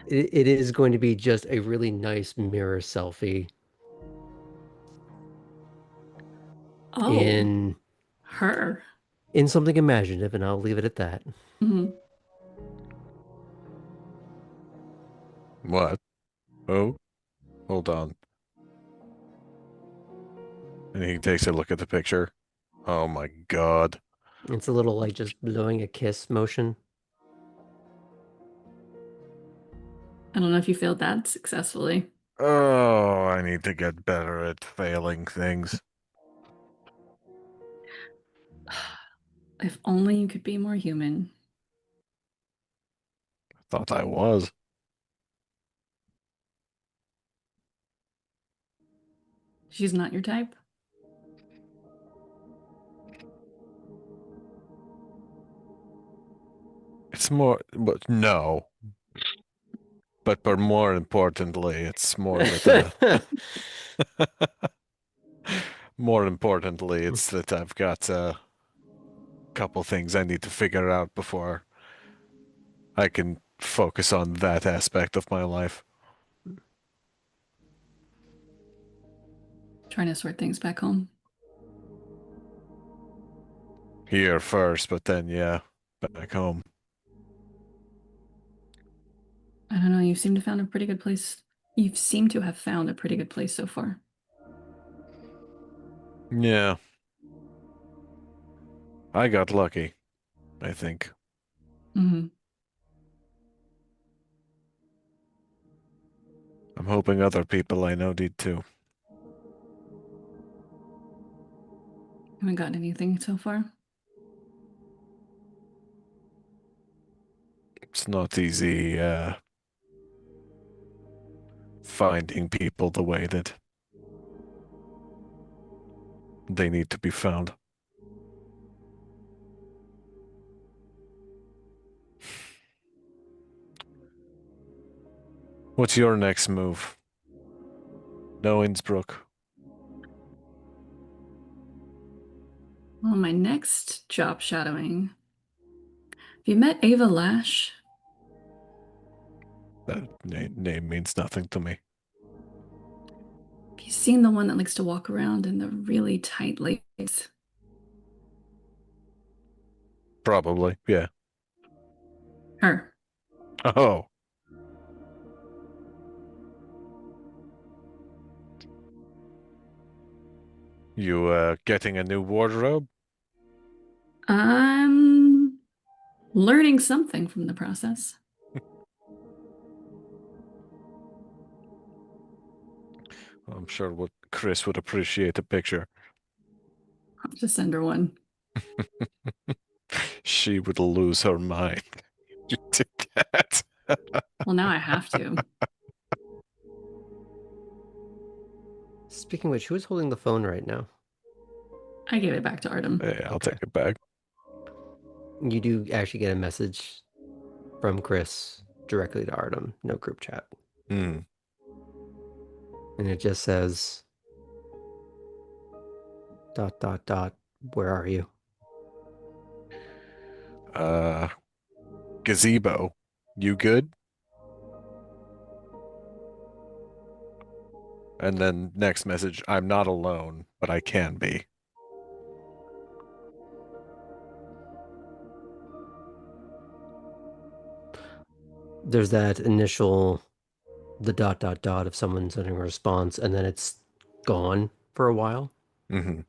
it is going to be just a really nice mirror selfie Oh, in her. something imaginative, and I'll leave it at that. Mhm. What? Oh, hold on. And he takes a look at the picture. Oh my God. It's a little like just blowing a kiss motion. I don't know if you failed that successfully. Oh, I need to get better at failing things. If only you could be more human. Thought I was. She's not your type? It's more, but no. But more importantly, it's more that more importantly, it's that I've got a couple things I need to figure out before I can focus on that aspect of my life. Trying to sort things back home. Here first, but then yeah, back home. I don't know, you seem to have found a pretty good place. You seem to have found a pretty good place so far. Yeah. I got lucky, I think. Mm-hmm. I'm hoping other people I know did too. Haven't gotten anything so far. It's not easy finding people the way that they need to be found. What's your next move? No Innsbruck. Well, my next job shadowing you met Ava Lash? That name means nothing to me. Have you seen the one that likes to walk around in the really tight legs? Probably, yeah. Her. Oh. You getting a new wardrobe? I'm learning something from the process. I'm sure Chris would appreciate a picture. I'll just send her one. She would lose her mind. You did that. Well, now I have to. Speaking of which, who's holding the phone right now? I gave it back to Artem. Hey, I'll take it back. You do actually get a message from Chris directly to Artem, no group chat. Hmm. And it just says ... Where are you? Gazebo. You good? And then next message, I'm not alone, but I can be. There's that initial, the ... of someone sending a response, and then it's gone for a while. Mm-hmm.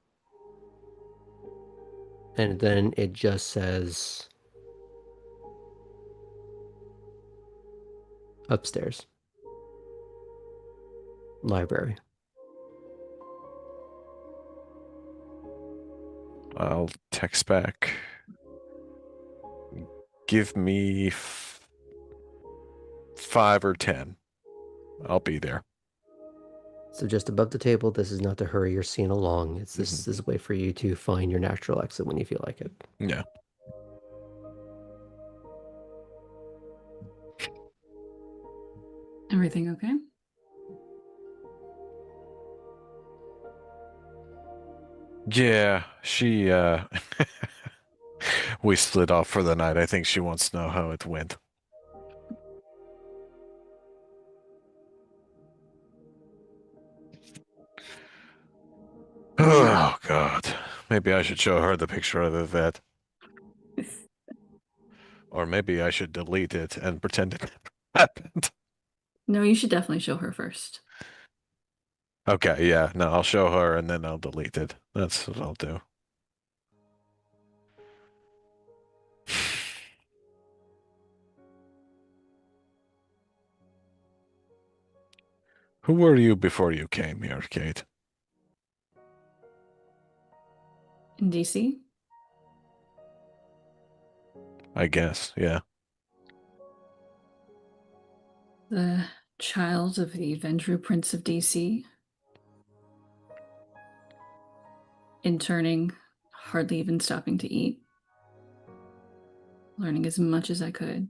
And then it just says upstairs. Library. I'll text back. Give me 5 or 10. I'll be there. So just above the table, this is not to hurry your scene along. This is a way for you to find your natural exit when you feel like it. Yeah. Everything okay? Yeah, she we split off for the night. I think she wants to know how it went. Oh God. Maybe I should show her the picture of the vet. Or maybe I should delete it and pretend it never happened. No, you should definitely show her first. Okay, yeah. No, I'll show her and then I'll delete it. That's what I'll do. Who were you before you came here, Kate? In DC? I guess, yeah. The child of the Vendru Prince of DC. Interning, hardly even stopping to eat. Learning as much as I could.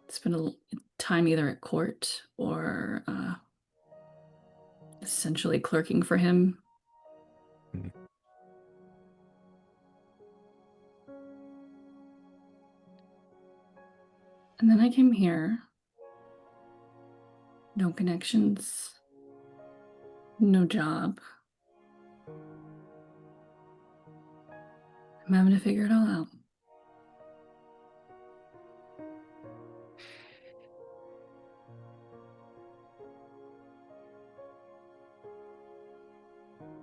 Spent a time either at court or essentially clerking for him. And then I came here. No connections. No job. I'm having to figure it all out.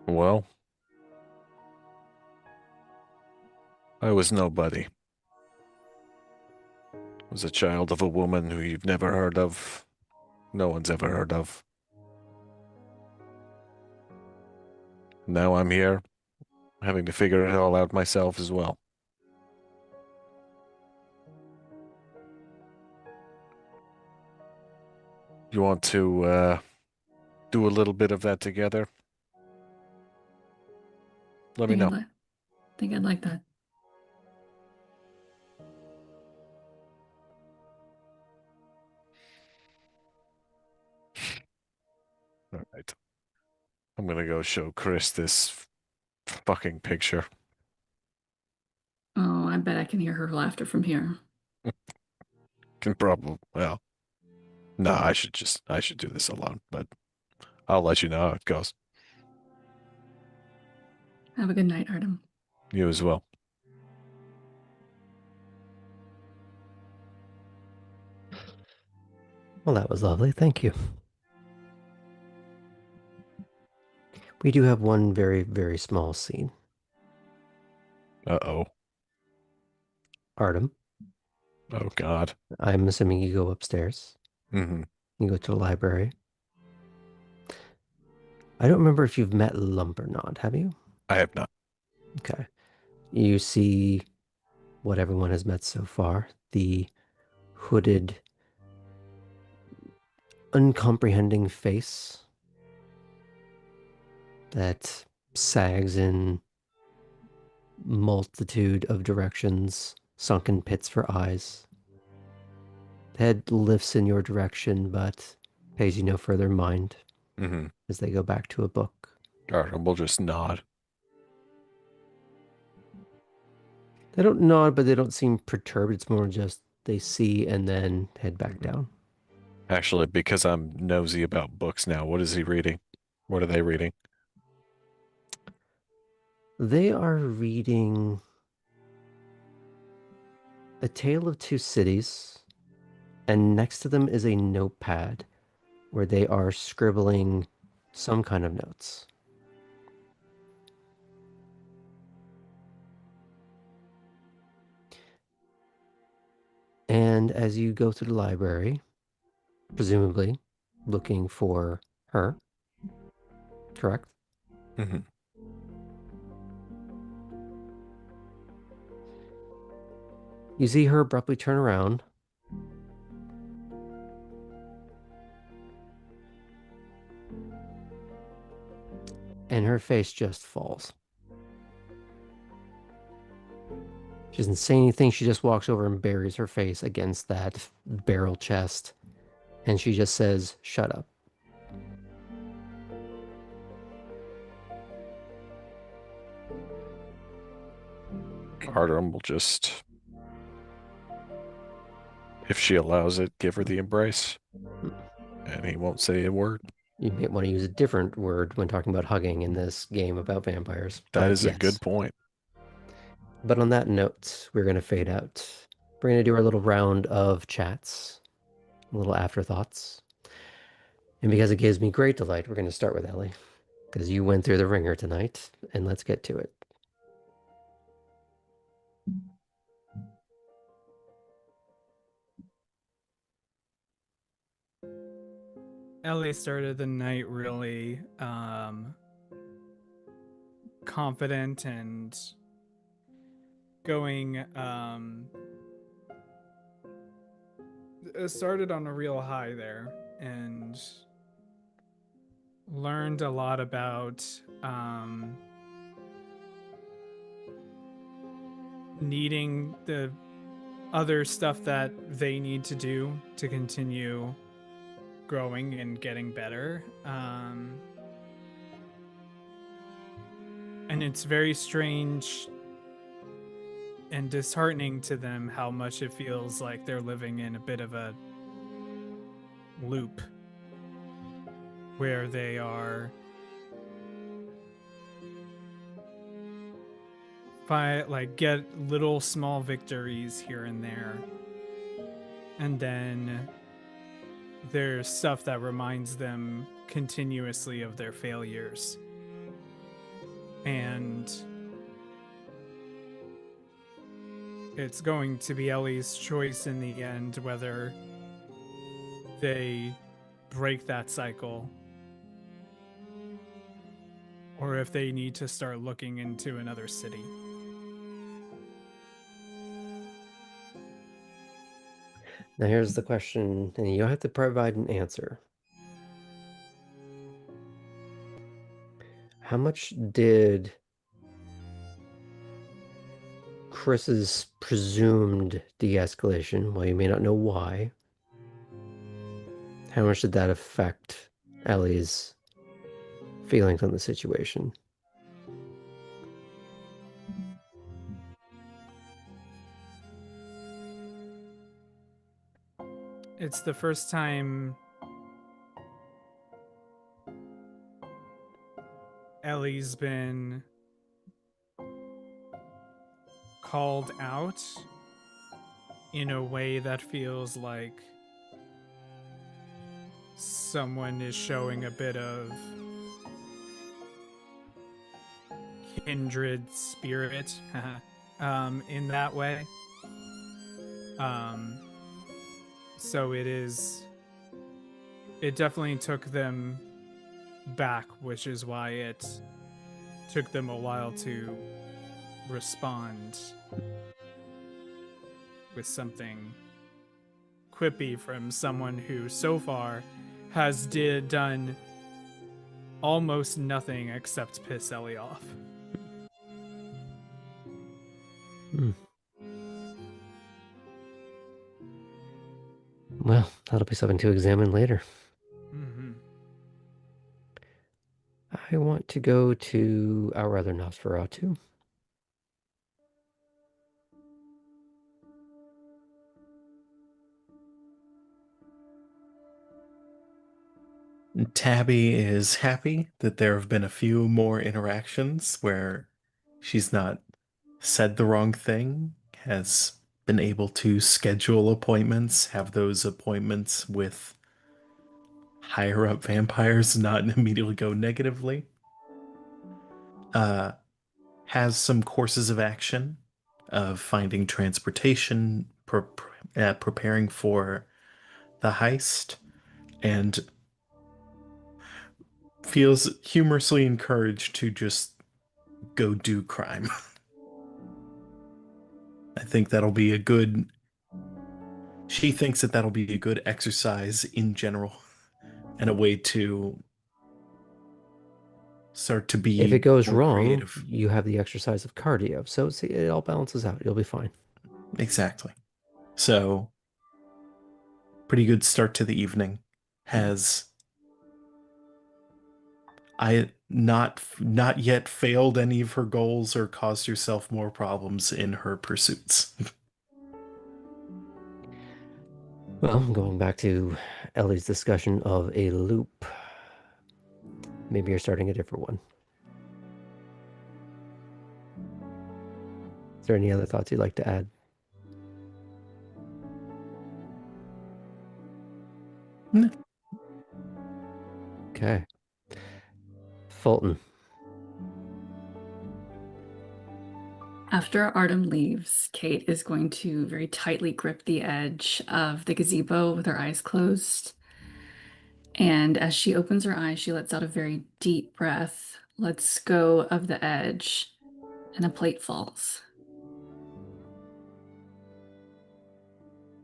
Well, I was nobody. I was a child of a woman who you've never heard of. No one's ever heard of. Now I'm here, having to figure it all out myself as well. You want to do a little bit of that together? Let me know. Think I'd like that. All right. I'm gonna go show Chris this fucking picture. I bet I can hear her laughter from here. Can probably, well, no, I should do this alone, but I'll let you know how it goes. Have a good night, Artem. You as well. Well, that was lovely. Thank you. We do have one very, very small scene. Uh-oh. Artem, Oh, God. I'm assuming you go upstairs. Mm-hmm. You go to the library. I don't remember if you've met Lump or not, have you? I have not. Okay. You see what everyone has met so far. The hooded, uncomprehending face that sags in multitude of directions, sunken pits for eyes. The head lifts in your direction, but pays you no further mind Mm-hmm. as they go back to a book. All right, we'll just nod. They don't nod, but they don't seem perturbed. It's more just they see and then head back down. Actually, because I'm nosy about books now, what is he reading? What are they reading? They are reading A Tale of Two Cities, and next to them is a notepad where they are scribbling some kind of notes. And as you go to the library, presumably looking for her, correct? Mm-hmm. You see her abruptly turn around. And her face just falls. She doesn't say anything. She just walks over and buries her face against that barrel chest. And she just says, "Shut up." Artem will just, if she allows it, give her the embrace. And he won't say a word. You may want to use a different word when talking about hugging in this game about vampires. That is a yes. good point. But on that note, we're going to fade out. We're going to do our little round of chats, little afterthoughts. And because it gives me great delight, we're going to start with Ellie. Because you went through the ringer tonight, and let's get to it. Ellie started the night really confident and going started on a real high there and learned a lot about needing the other stuff that they need to do to continue growing and getting better. And it's very strange and disheartening to them how much it feels like they're living in a bit of a loop where they are get little small victories here and there, and then there's stuff that reminds them continuously of their failures. And it's going to be Ellie's choice in the end whether they break that cycle or if they need to start looking into another city. Now here's the question, and you have to provide an answer. How much did Chris's presumed de-escalation, while you may not know why, how much did that affect Ellie's feelings on the situation? It's the first time Ellie's been called out in a way that feels like someone is showing a bit of kindred spirit in that way. So it definitely took them back, which is why it took them a while to respond with something quippy from someone who so far has done almost nothing except piss Ellie off. Well, that'll be something to examine later. Mm-hmm. I want to go to our other Nosferatu. Tabby is happy that there have been a few more interactions where she's not said the wrong thing, has been able to schedule appointments, have those appointments with higher up vampires not immediately go negatively. Has some courses of action of finding transportation, preparing for the heist, and feels humorously encouraged to just go do crime. I think that'll be a good. She thinks that that'll be a good exercise in general and a way to start to If be it goes more wrong, creative. you have the exercise of cardio. So see, it all balances out. You'll be fine. Exactly. So, pretty good start to the evening. Has I not yet failed any of her goals or caused herself more problems in her pursuits? Well, going back to Ellie's discussion of a loop, maybe you're starting a different one. Is there any other thoughts you'd like to add? No. Okay. Fulton. After Artem leaves, Kate is going to very tightly grip the edge of the gazebo with her eyes closed. And as she opens her eyes, she lets out a very deep breath, lets go of the edge, and a plate falls.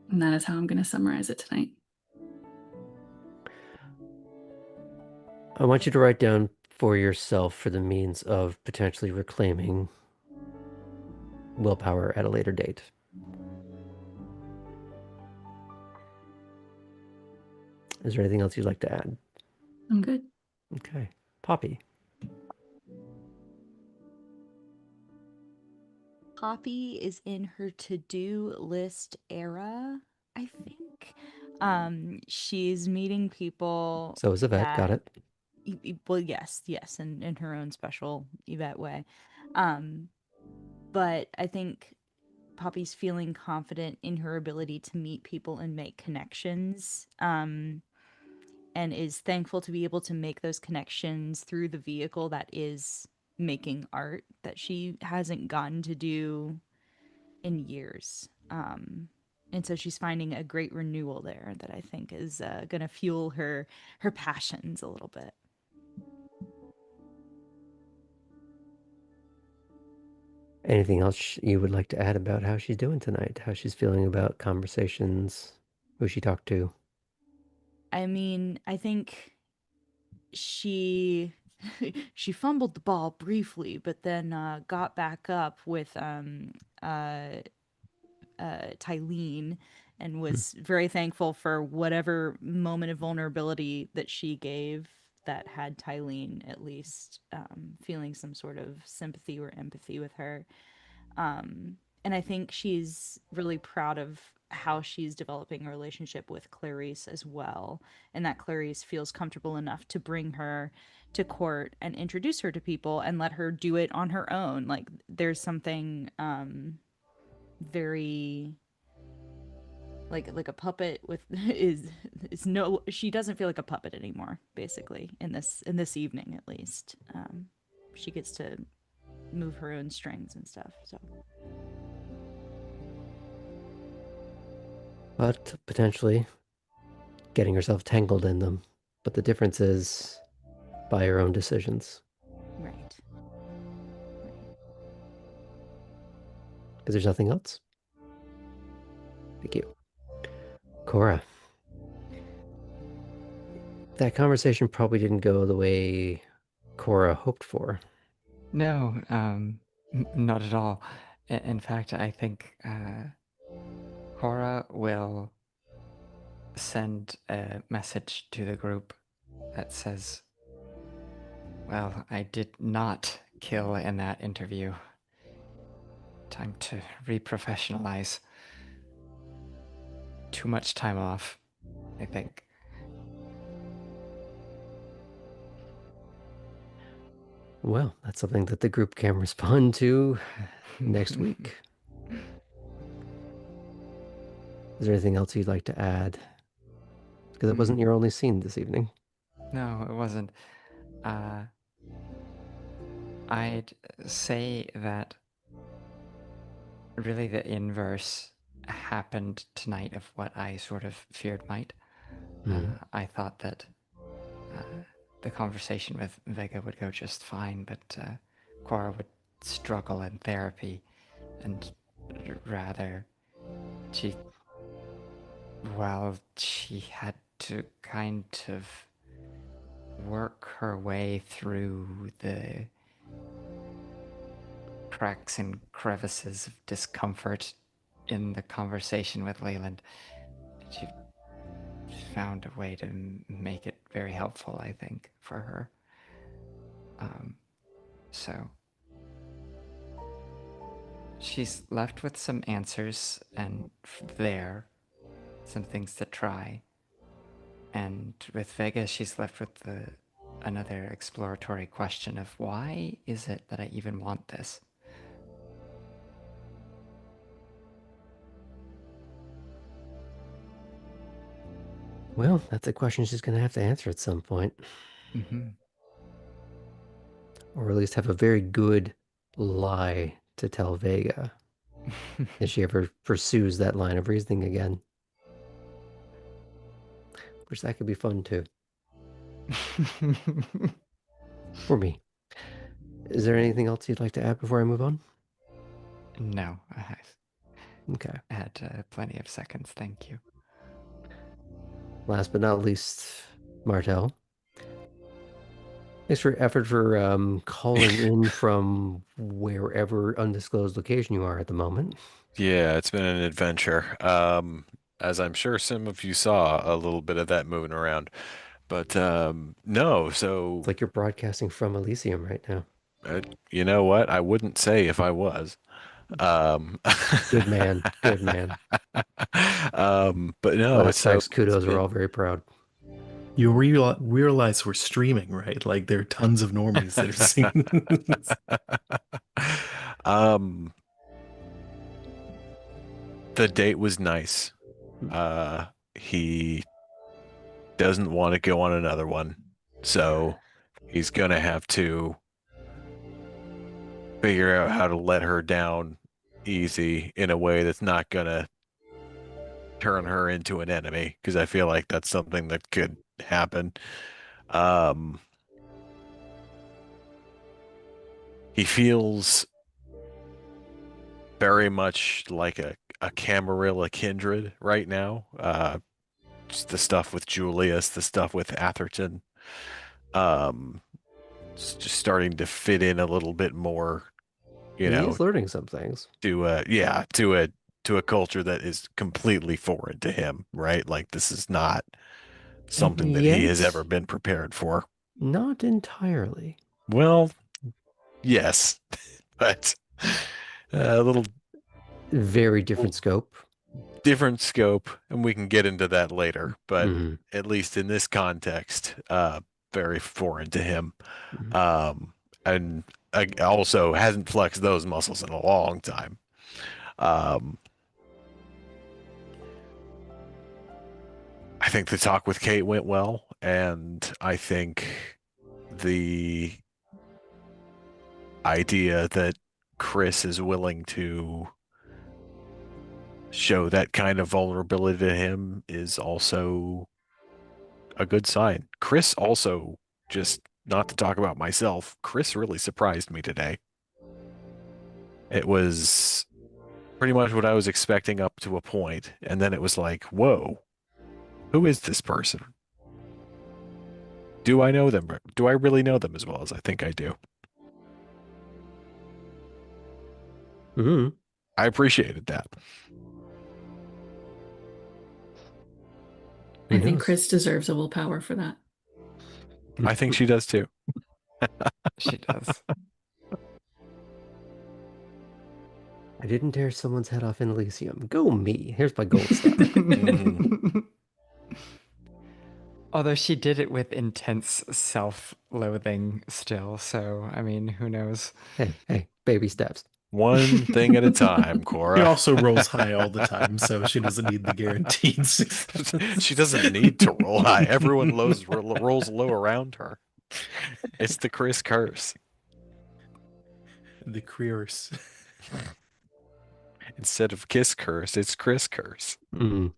And that is how I'm going to summarize it tonight. I want you to write down for yourself for the means of potentially reclaiming willpower at a later date. Is there anything else you'd like to add? I'm good. Okay. Poppy. Poppy is in her to-do list era, I think. She's meeting people So is Yvette. Got that it. well, yes, in her own special Yvette way. But I think Poppy's feeling confident in her ability to meet people and make connections. And is thankful to be able to make those connections through the vehicle that is making art that she hasn't gotten to do in years. And so she's finding a great renewal there that I think is going to fuel her passions a little bit. Anything else you would like to add about how she's doing tonight? How she's feeling about conversations? Who she talked to? I mean, I think she she fumbled the ball briefly, but then got back up with Tylene and was very thankful for whatever moment of vulnerability that she gave that had Tylene at least feeling some sort of sympathy or empathy with her. I think she's really proud of how she's developing a relationship with Clarice as well, and that Clarice feels comfortable enough to bring her to court and introduce her to people and let her do it on her own. Like there's something very like a puppet with is no, she doesn't feel like a puppet anymore, basically, in this evening at least. She gets to move her own strings and stuff, so. But potentially getting herself tangled in them. But the difference is by her own decisions. Right. Because there's nothing else. Thank you. Cora. That conversation probably didn't go the way Cora hoped for. No, not at all. In fact, I think Cora will send a message to the group that says, well, I did not kill in that interview. Time to reprofessionalize. Too much time off, I think. Well, that's something that the group can respond to next week. Is there anything else you'd like to add? Because it wasn't your only scene this evening. No, it wasn't. I'd say that really the inverse happened tonight of what I sort of feared might. I thought that the conversation with Vega would go just fine, but Cora would struggle in therapy, and rather she had to kind of work her way through the cracks and crevices of discomfort in the conversation with Leyland. She found a way to make it very helpful, I think, for her. So she's left with some answers and some things to try. And with Vega, she's left with another exploratory question of why is it that I even want this? Well, that's a question she's going to have to answer at some point. Or at least have a very good lie to tell Vega if she ever pursues that line of reasoning again. Which that could be fun too. For me. Is there anything else you'd like to add before I move on? No, Okay. I had plenty of seconds, thank you. Last but not least, Martel. Thanks for your effort for calling in from wherever undisclosed location you are at the moment. Yeah, it's been an adventure. As I'm sure some of you saw a little bit of that moving around. But no, so It's like you're broadcasting from Elysium right now. you know what? I wouldn't say if I was. Good man. Good man. But no, Last so Tax kudos are all very proud. You realize we're streaming, right? Like there are tons of normies that are seeing this. The date was nice. He doesn't want to go on another one, so he's gonna have to figure out how to let her down easy in a way that's not gonna turn her into an enemy, because I feel like that's something that could happen. He feels very much like a Camarilla kindred right now. Just the stuff with Julius, the stuff with Atherton. It's just starting to fit in a little bit more, He is learning some things. to a culture that is completely foreign to him, right? Like this is not something that he has ever been prepared for. Not entirely. Well, yes, but a little very different scope. Different scope, and we can get into that later, but Mhm. at least in this context, very foreign to him. Mhm. And also hasn't flexed those muscles in a long time. I think the talk with Kate went well, and I think the idea that Chris is willing to show that kind of vulnerability to him is also a good sign. Chris also, just not to talk about myself, Chris really surprised me today. It was pretty much what I was expecting up to a point, and then it was like, whoa, who is this person? Do I know them? Do I really know them as well as I think I do? Mhm. I appreciated that. Who I think knows? Chris deserves a willpower for that. I think she does too. She does. I didn't tear someone's head off in Elysium. Go me. Here's my gold star. Although she did it with intense self-loathing still, so I mean, who knows? Hey, baby steps. One thing at a time, He Cora. also rolls high all the time, so she doesn't need the guaranteed success. She doesn't need to roll high. Everyone rolls low around her. It's the Chris curse. The careers. Instead of kiss curse, it's Chris curse. Mm.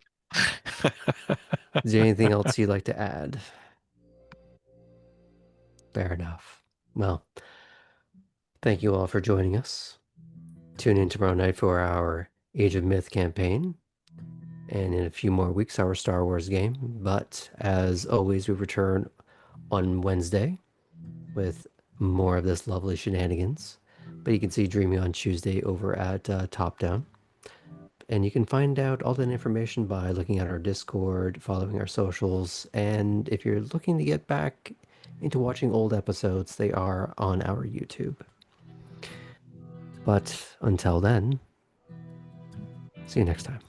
Is there anything else you'd like to add? Fair enough. Well, thank you all for joining us. Tune in tomorrow night for our Age of Myth campaign, and in a few more weeks, our Star Wars game. But as always, we return on Wednesday with more of this lovely shenanigans. But you can see Dreamy on Tuesday over at Top Down. And you can find out all that information by looking at our Discord, following our socials, and if you're looking to get back into watching old episodes, they are on our YouTube. But until then, see you next time.